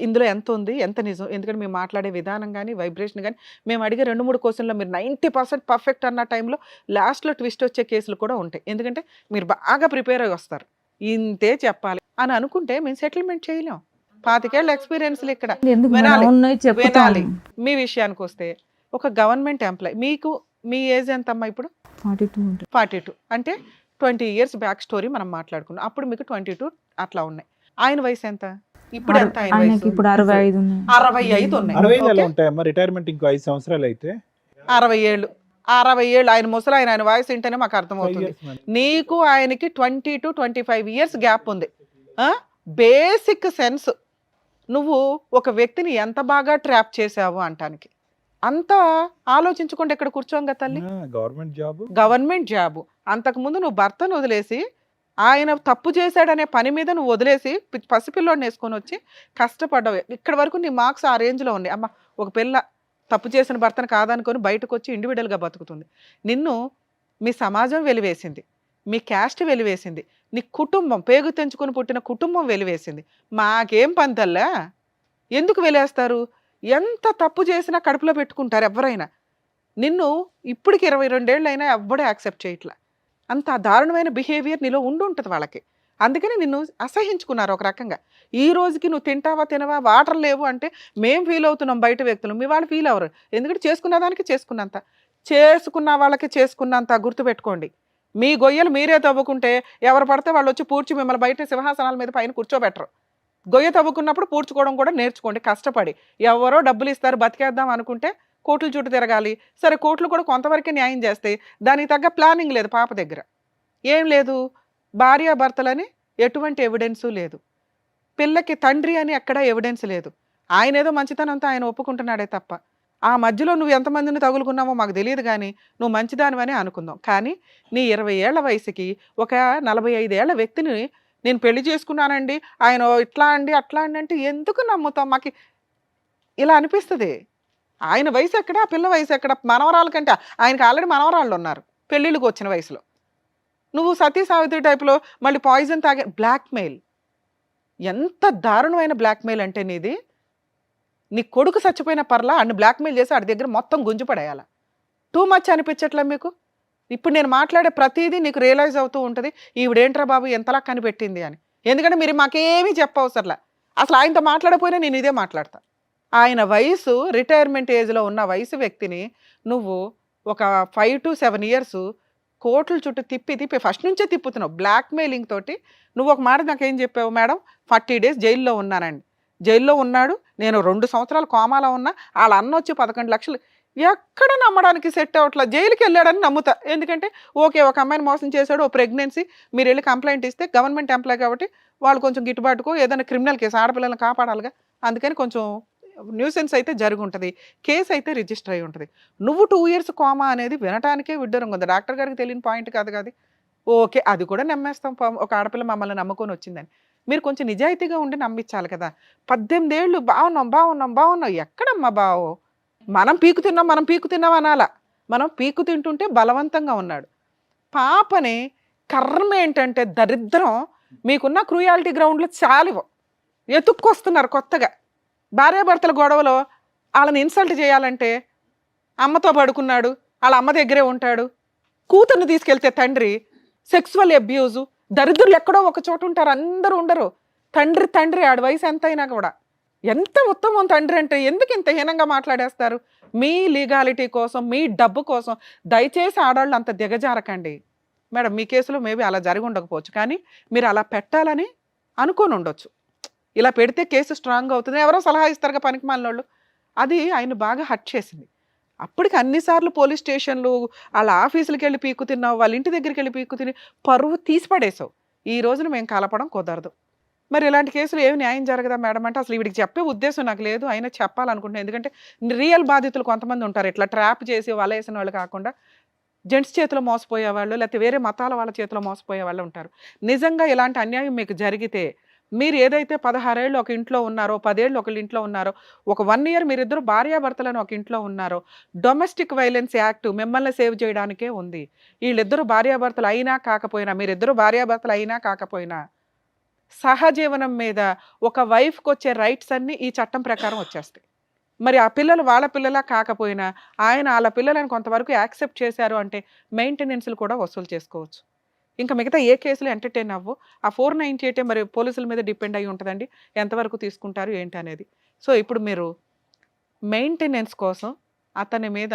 ఇందులో ఎంత ఉంది ఎంత నిజం. ఎందుకంటే మేము మాట్లాడే విధానం కానీ వైబ్రేషన్ కానీ మేము అడిగే 2-3 క్వశ్చన్లో మీరు 90% పర్ఫెక్ట్ అన్న టైంలో లాస్ట్లో ట్విస్ట్ వచ్చే కేసులు కూడా ఉంటాయి. ఎందుకంటే మీరు బాగా ప్రిపేర్ అయ్యి వస్తారు, ఇంతే చెప్పాలి అని అనుకుంటే మేము సెటిల్మెంట్ చేయలేం. 25 ఏళ్ళ ఎక్స్పీరియన్స్లు ఇక్కడ. ఎందుకు వినాలి, మేడం ఉన్నాయి చెప్తాను. వినాలి. మీ విషయానికి వస్తే ఒక గవర్నమెంట్ ఎంప్లాయ్, మీకు మీ ఏజ్ ఎంతమ్మా ఇప్పుడు? 42 ఉంటుంది. 42 అంటే 20 years బ్యాక్ స్టోరీ మనం మాట్లాడుకున్నాం. అప్పుడు మీకు 22 అట్లా ఉన్నాయి. ఆయన వయసు ఎంత ఇప్పుడు? ఎంత ఆయన ఆయనకి వయసు? ఇప్పుడు 65 ఉన్నాయి. 65 ఉన్నాయి. 65 ఎలా ఓకే? ఉంటాయమ్మా? రిటైర్మెంట్ ఇంకో 5 సంవత్సరాలు అయితే 60 ఏళ్ళు. 60 ఏళ్ళు ఆయన ముసలి ఆయన వాయిస్ వింటేనే మాకు అర్థమవుతుంది. నీకు ఆయనకి 20 to 25 years గ్యాప్ ఉంది. బేసిక్ సెన్స్ నువ్వు ఒక వ్యక్తిని ఎంత బాగా ట్రాప్ చేసావు అంటానికి అంత ఆలోచించకుండా ఇక్కడ కూర్చోంగా తల్లి. Government job. అంతకుముందు నువ్వు భర్తను వదిలేసి ఆయన తప్పు చేశాడనే పని మీద నువ్వు వదిలేసి పసిపిల్లోడిని వేసుకొని వచ్చి కష్టపడ్డావు. ఇక్కడ వరకు నీ మార్క్స్ ఆ రేంజ్లో ఉన్నాయి. అమ్మ ఒక పిల్ల తప్పు చేసిన భర్తను కాదనుకొని బయటకు వచ్చి ఇండివిడువల్గా బతుకుతుంది. నిన్ను మీ సమాజం వెలివేసింది, మీ క్యాస్ట్ వెలివేసింది, నీ కుటుంబం పేగు తెంచుకొని పుట్టిన కుటుంబం వెలివేసింది. మాకేం పంతల్లా? ఎందుకు వెలేస్తారు? ఎంత తప్పు చేసినా కడుపులో పెట్టుకుంటారు ఎవరైనా. నిన్ను ఇప్పటికి 22 ఏళ్ళు అయినా ఎవ్వడూ యాక్సెప్ట్ చేయట్లా. అంత దారుణమైన బిహేవియర్ నీలో ఉంటుంది వాళ్ళకి. అందుకని నిన్ను అసహించుకున్నారు ఒక రకంగా. ఈ రోజుకి నువ్వు తింటావా తినవా వాటర్ లేవు అంటే మేము ఫీల్ అవుతున్నాం బయట వ్యక్తులు, మీ వాళ్ళు ఫీల్ అవ్వరు. ఎందుకంటే చేసుకున్న దానికి చేసుకున్నంత, చేసుకున్న వాళ్ళకి చేసుకున్నంత గుర్తుపెట్టుకోండి. మీ గొయ్యలు మీరే తవ్వుకుంటే ఎవరు పడితే వాళ్ళు వచ్చి పూడ్చి మిమ్మల్ని బయట సింహాసనాల మీద పైన కూర్చోబెట్టరు. గొయ్య తవ్వుకున్నప్పుడు పూడ్చుకోవడం కూడా నేర్చుకోండి కష్టపడి. ఎవరో డబ్బులు ఇస్తారు బతికేద్దాం అనుకుంటే కోర్టుల చుట్టూ తిరగాలి. సరే కోర్టులు కూడా కొంతవరకే న్యాయం చేస్తాయి, దానికి తగ్గ ప్లానింగ్ లేదు పాప దగ్గర. ఏం లేదు, భార్యాభర్తలని ఎటువంటి ఎవిడెన్సు లేదు, పిల్లకి తండ్రి అని ఎక్కడ ఎవిడెన్స్ లేదు. ఆయన ఏదో మంచితనంతో ఆయన ఒప్పుకుంటున్నాడే తప్ప ఆ మధ్యలో నువ్వు ఎంతమందిని తగులుకున్నావో మాకు తెలియదు. కానీ నువ్వు మంచిదానివని అనుకుందాం. కానీ నీ 20 ఏళ్ల వయసుకి ఒక 45 ఏళ్ల వ్యక్తిని నేను పెళ్లి చేసుకున్నానండి, ఆయన ఇట్లా అండి అట్లా అండి అంటే ఎందుకు నమ్ముతాం? మాకు ఇలా అనిపిస్తుంది. ఆయన వయసు ఎక్కడ, ఆ పిల్ల వయసు ఎక్కడ? మనవరాల కంటే ఆయనకి ఆల్రెడీ మనవరాళ్ళు ఉన్నారు పెళ్ళిళ్ళకి వచ్చిన వయసులో. నువ్వు సతీ సావిత్రి టైప్లో మళ్ళీ పాయిజన్ తాగే బ్లాక్మెయిల్. ఎంత దారుణమైన బ్లాక్మెయిల్ అంటే నీది. నీ కొడుకు చచ్చిపోయిన పర్లా అన్ని బ్లాక్మెయిల్ చేసి వాడి దగ్గర మొత్తం గుంజుపడేయాల. టూ మచ్ అనిపించట్లే మీకు? ఇప్పుడు నేను మాట్లాడే ప్రతిదీ నీకు రియలైజ్ అవుతూ ఉంటుంది, ఈవిడేంట్రా బాబు ఎంతలా కనిపెట్టింది అని. ఎందుకంటే మీరు మాకేమీ చెప్పవసరలా. అసలు ఆయనతో మాట్లాడపోయినా నేను ఇదే మాట్లాడతా. ఆయన వయసు రిటైర్మెంట్ ఏజ్లో ఉన్న వయసు వ్యక్తిని నువ్వు ఒక 5 to 7 years కోర్టుల చుట్టూ తిప్పి ఫస్ట్ నుంచే తిప్పుతున్నావు బ్లాక్మెయిలింగ్ తోటి. నువ్వు ఒక మాట నాకేం చెప్పావు? మేడం 40 days జైల్లో ఉన్నానండి. జైల్లో ఉన్నాడు, నేను 2 సంవత్సరాలు కోమాలో ఉన్నా, వాళ్ళ అన్న వచ్చి 11 లక్షలు. ఎక్కడ నమ్మడానికి సెట్ అవట్లా. జైలుకి వెళ్ళాడని నమ్ముతా. ఎందుకంటే ఓకే ఒక అమ్మాయిని మోసం చేశాడు, ఓ ప్రెగ్నెన్సీ, మీరు వెళ్ళి కంప్లైంట్ ఇస్తే గవర్నమెంట్ ఎంప్లాయ్ కాబట్టి వాళ్ళు కొంచెం గిట్టుబాటుకో ఏదైనా క్రిమినల్ కేసు, ఆడపిల్లలను కాపాడాలిగా, అందుకని కొంచెం న్యూసెన్స్ అయితే జరిగి ఉంటుంది, కేసు అయితే రిజిస్టర్ అయి ఉంటుంది. నువ్వు 2 years కోమా అనేది వినటానికే విడ్డూరంగా ఉంది. డాక్టర్ గారికి తెలియని పాయింట్ కాదు కాదు. ఓకే అది కూడా నమ్మేస్తాం, ఒక ఆడపిల్ల మమ్మల్ని నమ్ముకొని వచ్చిందని. మీరు కొంచెం నిజాయితీగా ఉండి నమ్మించాలి కదా. 18 ఏళ్ళు బాగున్నాం. ఎక్కడమ్మా బావు? మనం పీకు తిన్నాం అనాలా. మనం పీకు తింటుంటే బలవంతంగా ఉన్నాడు. పాపని కర్మ ఏంటంటే దరిద్రం, మీకున్న క్రూయాలిటీ గ్రౌండ్లో చాలివు ఎత్తుక్కొస్తున్నారు కొత్తగా. భార్యాభర్తల గొడవలో వాళ్ళని ఇన్సల్ట్ చేయాలంటే అమ్మతో పడుకున్నాడు, వాళ్ళ అమ్మ దగ్గరే ఉంటాడు. కూతుర్ని తీసుకెళ్తే తండ్రి సెక్సువల్ అబ్యూజు. దరిద్రులు ఎక్కడో ఒక చోట ఉంటారు, అందరూ ఉండరు. తండ్రి ఆడి వయసు ఎంత అయినా కూడా ఎంత ఉత్తమం తండ్రి అంటే ఎందుకు ఇంత హీనంగా మాట్లాడేస్తారు? మీ లీగాలిటీ కోసం, మీ డబ్బు కోసం దయచేసి ఆడవాళ్ళు అంత దిగజారకండి. మేడం మీ కేసులో మేబీ అలా జరిగి ఉండకపోవచ్చు, కానీ మీరు అలా పెట్టాలని అనుకొని ఉండొచ్చు. ఇలా పెడితే కేసు స్ట్రాంగ్ అవుతుంది, ఎవరో సలహా ఇస్తారుగా పనికి మాలినోళ్ళు. అది ఆయన బాగా హర్ట్ చేసింది. అప్పటికి అన్నిసార్లు పోలీస్ స్టేషన్లు, వాళ్ళ ఆఫీసులకి వెళ్ళి పీకు తిన్నావు, వాళ్ళ ఇంటి దగ్గరికి వెళ్ళి పీకు తిని పరువు తీసి పడేసావు. ఈ రోజున మేము కలపడం కుదరదు. మరి ఇలాంటి కేసులు ఏమి న్యాయం జరగదా మేడం అంటే అసలు వీడికి చెప్పే ఉద్దేశం నాకు లేదు, అయినా చెప్పాలనుకుంటున్నాను. ఎందుకంటే రియల్ బాధితులు కొంతమంది ఉంటారు, ఇట్లా ట్రాప్ చేసి వలేసిన వాళ్ళు కాకుండా జెంట్స్ చేతిలో మోసపోయే వాళ్ళు, లేకపోతే వేరే మతాల వాళ్ళ చేతిలో మోసపోయే వాళ్ళు ఉంటారు. నిజంగా ఇలాంటి అన్యాయం మీకు జరిగితే మీరు ఏదైతే 16 ఏళ్ళు ఒక ఇంట్లో ఉన్నారో, 10 ఏళ్ళు ఒక ఇంట్లో ఉన్నారో, ఒక 1 ఇయర్ మీరిద్దరు భార్యాభర్తలను ఒక ఇంట్లో ఉన్నారో, డొమెస్టిక్ వైలెన్స్ యాక్ట్ మిమ్మల్ని సేవ్ చేయడానికే ఉంది. వీళ్ళిద్దరు భార్యాభర్తలు అయినా కాకపోయినా, మీరిద్దరు భార్యాభర్తలు అయినా కాకపోయినా, సహజీవనం మీద ఒక వైఫ్కి వచ్చే రైట్స్ అన్నీ ఈ చట్టం ప్రకారం వచ్చేస్తాయి. మరి ఆ పిల్లలు వాళ్ళ పిల్లలా కాకపోయినా ఆయన వాళ్ళ పిల్లలను కొంతవరకు యాక్సెప్ట్ చేశారు అంటే మెయింటెనెన్స్లు కూడా వసూలు చేసుకోవచ్చు. ఇంకా మిగతా ఏ కేసులు ఎంటర్టైన్ అవ్వు. ఆ 498 మరి పోలీసుల మీద డిపెండ్ అయ్యి ఉంటుందండి, ఎంతవరకు తీసుకుంటారు ఏంటి అనేది. సో ఇప్పుడు మీరు మెయింటెనెన్స్ కోసం అతని మీద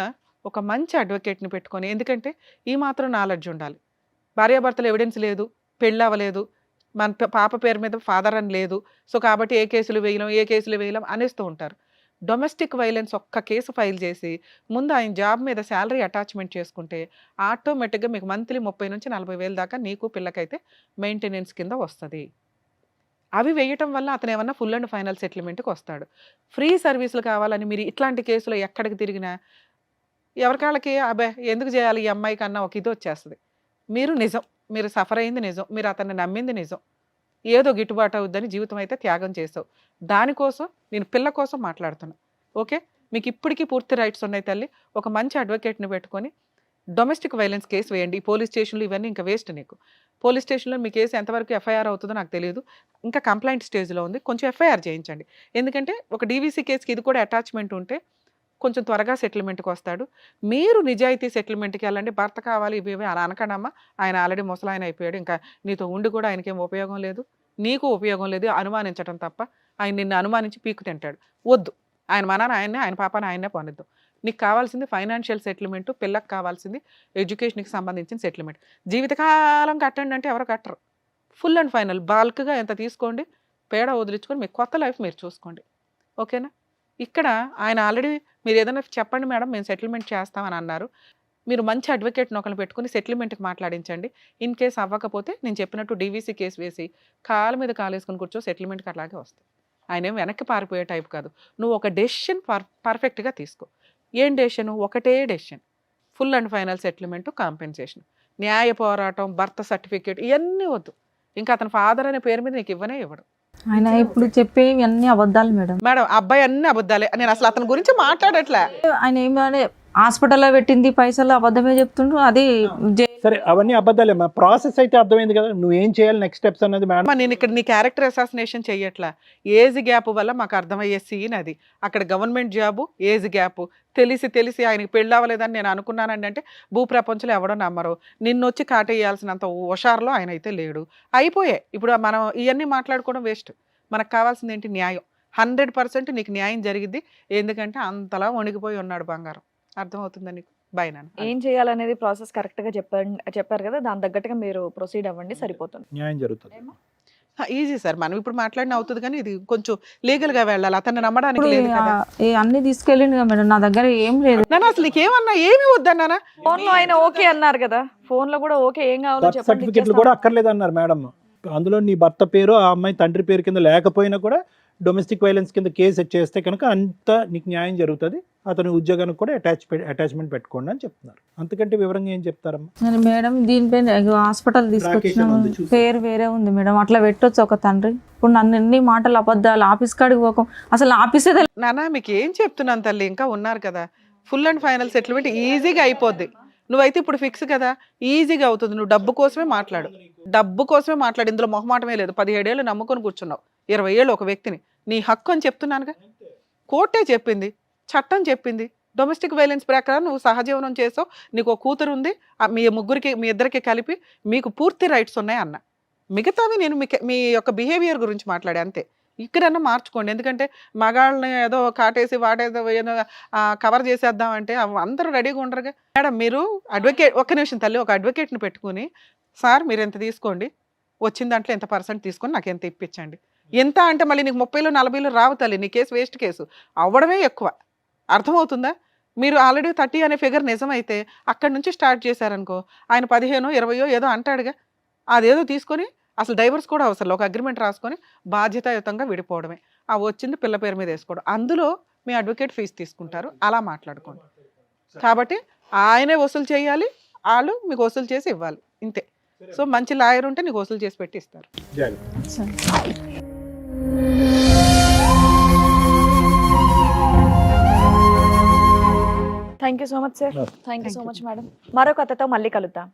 ఒక మంచి అడ్వకేట్ని పెట్టుకొని, ఎందుకంటే ఈ మాత్రం నాలెడ్జ్ ఉండాలి. భార్యాభర్తలు ఎవిడెన్స్ లేదు, పెళ్ళి అవ్వలేదు, మన పాప పేరు మీద ఫాదర్ అని లేదు, సో కాబట్టి ఏ కేసులు వేయలేం అనేస్తూ ఉంటారు. డొమెస్టిక్ వైలెన్స్ ఒక్క కేసు ఫైల్ చేసి ముందు ఆయన జాబ్ మీద శాలరీ అటాచ్మెంట్ చేసుకుంటే ఆటోమేటిక్గా మీకు మంత్లీ 30 నుంచి 40 వేలు దాకా నీకు పిల్లకైతే మెయింటెనెన్స్ కింద వస్తుంది. అవి వేయటం వల్ల అతను ఏమన్నా ఫుల్ అండ్ ఫైనల్ సెటిల్మెంట్కి వస్తాడు. ఫ్రీ సర్వీసులు కావాలని మీరు ఇట్లాంటి కేసులో ఎక్కడికి తిరిగినా ఎవరికాళ్ళకి అబ్బాయి ఎందుకు చేయాలి ఈ అమ్మాయి కన్నా ఒక ఇది వచ్చేస్తుంది. మీరు నిజం, మీరు సఫర్ అయింది నిజం, మీరు అతన్ని నమ్మింది నిజం, ఏదో గిట్టుబాటు అవుద్దని జీవితం అయితే త్యాగం చేసావు. దానికోసం నేను పిల్ల కోసం మాట్లాడుతున్నా. ఓకే, మీకు ఇప్పటికీ పూర్తి రైట్స్ ఉన్నాయి తల్లి. ఒక మంచి అడ్వకేట్ని పెట్టుకొని డొమెస్టిక్ వైలెన్స్ కేసు వేయండి. ఈ పోలీస్ స్టేషన్లు ఇవన్నీ ఇంకా వేస్ట్. నీకు పోలీస్ స్టేషన్లో మీ కేసు ఎంతవరకు ఎఫ్ఐఆర్ అవుతుందో నాకు తెలియదు, ఇంకా కంప్లైంట్ స్టేజ్లో ఉంది. కొంచెం ఎఫ్ఐఆర్ చేయించండి, ఎందుకంటే ఒక డీవీసీ కేసుకి ఇది కూడా అటాచ్మెంట్ ఉంటే కొంచెం త్వరగా సెటిల్మెంట్కి వస్తాడు. మీరు నిజాయితీ సెటిల్మెంట్కి వెళ్ళండి. భర్త కావాలి ఇవి అలా అనకనమ్మా, ఆయన ఆల్రెడీ ముసలాయన అయిపోయాడు, ఇంకా నీతో ఉండి కూడా ఆయనకేం ఉపయోగం లేదు, నీకు ఉపయోగం లేదు, అనుమానించడం తప్ప. ఆయన నిన్ను అనుమానించి పీకు తింటాడు. వద్దు, ఆయన మనని ఆయన్నే, ఆయన పాపని ఆయన్నే పోనిద్దాం. నీకు కావాల్సింది ఫైనాన్షియల్ సెటిల్మెంట్, పిల్లకి కావాల్సింది ఎడ్యుకేషన్కి సంబంధించిన సెటిల్మెంట్. జీవితకాలం కట్టండి అంటే ఎవరు కట్టరు. ఫుల్ అండ్ ఫైనల్ బల్క్గా ఎంత తీసుకోండి, పేడ వదిలించుకొని మీ కొత్త లైఫ్ మీరు చూసుకోండి. ఓకేనా? ఇక్కడ ఆయన ఆల్రెడీ మీరు ఏదైనా చెప్పండి మేడం మేము సెటిల్మెంట్ చేస్తామని అన్నారు. మీరు మంచి అడ్వకేట్ని ఒకరిని పెట్టుకుని సెటిల్మెంట్కి మాట్లాడించండి. ఇన్ కేసు అవ్వకపోతే నేను చెప్పినట్టు డీవీసీ కేసు వేసి కాళ్ళ మీద కాలేసుకుని కూర్చో, సెటిల్మెంట్కి అట్లాగే వస్తాయి. ఆయన ఏం వెనక్కి పారిపోయే టైప్ కాదు. నువ్వు ఒక డెసిషన్ పర్ఫెక్ట్గా తీసుకో. ఏం డెసిషన్? ఒకటే decision, full and final settlement, compensation, న్యాయ పోరాటం, బర్త్ సర్టిఫికేట్ ఇవన్నీ వద్దు. ఇంకా అతని ఫాదర్ అనే పేరు మీద నీకు ఇవ్వనే ఇవ్వడు. ఆయన ఇప్పుడు చెప్పేవి అన్ని అబద్ధాలు మేడం. మేడం అబ్బాయి అన్ని అబద్ధాలే. నేను అసలు అతని గురించి మాట్లాడట్లే. ఆయన ఏమని హాస్పిటల్లో పెట్టింది పైసలు అబద్ధమే చెప్తుండ్రు. అది సరే అవన్నీ అబద్ధాలే. ప్రాసెస్ అయితే అర్థమైంది కదా, నువ్వేం చేయాలి నెక్స్ట్ స్టెప్స్ అనేది. మేడం నేను ఇక్కడ నీ క్యారెక్టర్ అసాసినేషన్ చెయ్యట్లా. ఏజ్ గ్యాప్ వల్ల మాకు అర్థమయ్యే సీన్ అది. అక్కడ గవర్నమెంట్ జాబు, ఏజ్ గ్యాప్, తెలిసి ఆయనకి పెళ్ళి అవ్వలేదని నేను అనుకున్నానండి అంటే భూప్రపంచంలో ఎవడో నమ్మరు. నిన్ను వచ్చి కాటేయాల్సినంత హుషారులో ఆయన అయితే లేడు. అయిపోయాయి. ఇప్పుడు మనం ఇవన్నీ మాట్లాడుకోవడం వేస్ట్. మనకు కావాల్సింది ఏంటి? న్యాయం. 100% నీకు న్యాయం జరిగిద్ది. ఎందుకంటే అంతలా వణికిపోయి ఉన్నాడు బంగారం. అర్థమవుతుందా నీకు? బై నాన్న. ఏం చేయాలనేది ప్రాసెస్ కరెక్ట్గా చెప్పారు కదా, దాని తగ్గట్టుగా మీరు ప్రొసీడ్ అవ్వండి, సరిపోతుంది. న్యాయం జరుగుతుంది. ఈజీ సార్, మనం ఇప్పుడు మాట్లాడిన అవుతుంది, కానీ ఇది కొంచెం లీగల్ గా వెళ్ళాలి. అతన్ని నమ్మడానికి లేదు కదా. అన్ని తీసుకెళ్ళింది కదా మేడం, నా దగ్గర ఏం లేదు. నాన్న అసలు నీకేమన్నా ఏమి వద్దన్నా? ఫోన్ లో ఆయన ఓకే అన్నారు కదా, ఫోన్ లో కూడా ఓకే, ఏం కావాలో బర్త్ చెప్పండి, సర్టిఫికెట్లు కూడా అక్కర్లేదు అన్నారు మేడం. అందులో నీ భర్త పేరు ఆ అమ్మాయి తండ్రి పేరు కింద లేకపోయినా కూడా డొమెస్టిక్ వైలెన్స్ కింద కేసు చేస్తే కనుక అంత నీకు న్యాయం జరుగుతుంది. అతని ఉద్యోగానికి కూడా అటాచ్మెంట్ పెట్టుకోండి అని చెప్తున్నారు. అంతకంటే వివరంగా ఏం చెప్తారమ్మా? మరి మేడం దీనిపైన హాస్పిటల్ తీసుకొచ్చినాము, పేరు వేరే ఉంది మేడం, అట్లా పెట్టొచ్చు ఒక తండ్రి. ఇప్పుడు నన్ను ఎన్ని మాటలు అబద్ధాలు, ఆఫీస్ కాడికి పోకం, అసలు ఆఫీసే నాన్న మీకు ఏం చెప్తున్నాను తల్లి, ఇంకా ఉన్నారు కదా. ఫుల్ అండ్ ఫైనల్ సెటిల్మెంట్ ఈజీగా అయిపోద్ది. నువ్వైతే ఇప్పుడు ఫిక్స్ కదా, ఈజీగా అవుతుంది. నువ్వు డబ్బు కోసమే మాట్లాడు, ఇందులో మొహమాటమే లేదు. 17 ఏళ్ళు నమ్ముకొని కూర్చున్నావు, 20 ఏళ్ళు ఒక వ్యక్తిని. నీ హక్కు అని చెప్తున్నానుగా. కోర్టే చెప్పింది, చట్టం చెప్పింది. డొమెస్టిక్ వైలెన్స్ ప్రకారం నువ్వు సహజీవనం చేసావు, నీకు ఒక కూతురు ఉంది, మీ ఇద్దరికి కలిపి మీకు పూర్తి రైట్స్ ఉన్నాయి అన్న. మిగతావి నేను మీ యొక్క బిహేవియర్ గురించి మాట్లాడే అంతే. ఇక్కడన్నా మార్చుకోండి. ఎందుకంటే మగాళ్ళని ఏదో కాటేసి వాటేదో కవర్ చేసేద్దామంటే అందరూ రెడీగా ఉండరుగా. మేడం మీరు అడ్వకేట్, ఒక్క నిమిషం తల్లి, ఒక అడ్వకేట్ని పెట్టుకుని సార్ మీరు ఎంత తీసుకోండి, వచ్చిన దాంట్లో ఎంత % తీసుకొని నాకు ఎంత ఇప్పించండి. ఎంత అంటే మళ్ళీ నీకు 30లో 40లో రావు తల్లి, నీ కేసు వేస్ట్ కేసు అవ్వడమే ఎక్కువ. అర్థమవుతుందా? మీరు ఆల్రెడీ 30 అనే ఫిగర్ నిజమైతే అక్కడి నుంచి స్టార్ట్ చేశారనుకో, ఆయన 15, 20 ఏదో అంటాడుగా, అదేదో తీసుకొని అసలు డైవర్స్ కూడా అవసరం, ఒక అగ్రిమెంట్ రాసుకొని బాధ్యతాయుతంగా విడిపోవడమే. ఆ వచ్చింది పిల్ల పేరు మీద వేసుకోవడం, అందులో మీ అడ్వకేట్ ఫీజు తీసుకుంటారు. అలా మాట్లాడుకోండి. కాబట్టి ఆయనే వసూలు చేయాలి, వాళ్ళు మీకు వసూలు చేసి ఇవ్వాలి, ఇంతే. సో మంచి లాయర్ ఉంటే నీకు వసూలు చేసి పెట్టి ఇస్తారు. జాగ్రత్త. సరే. Thank you so much sir. No. Thank you so much madam. మరో కథతో మళ్ళీ కలుద్దాం.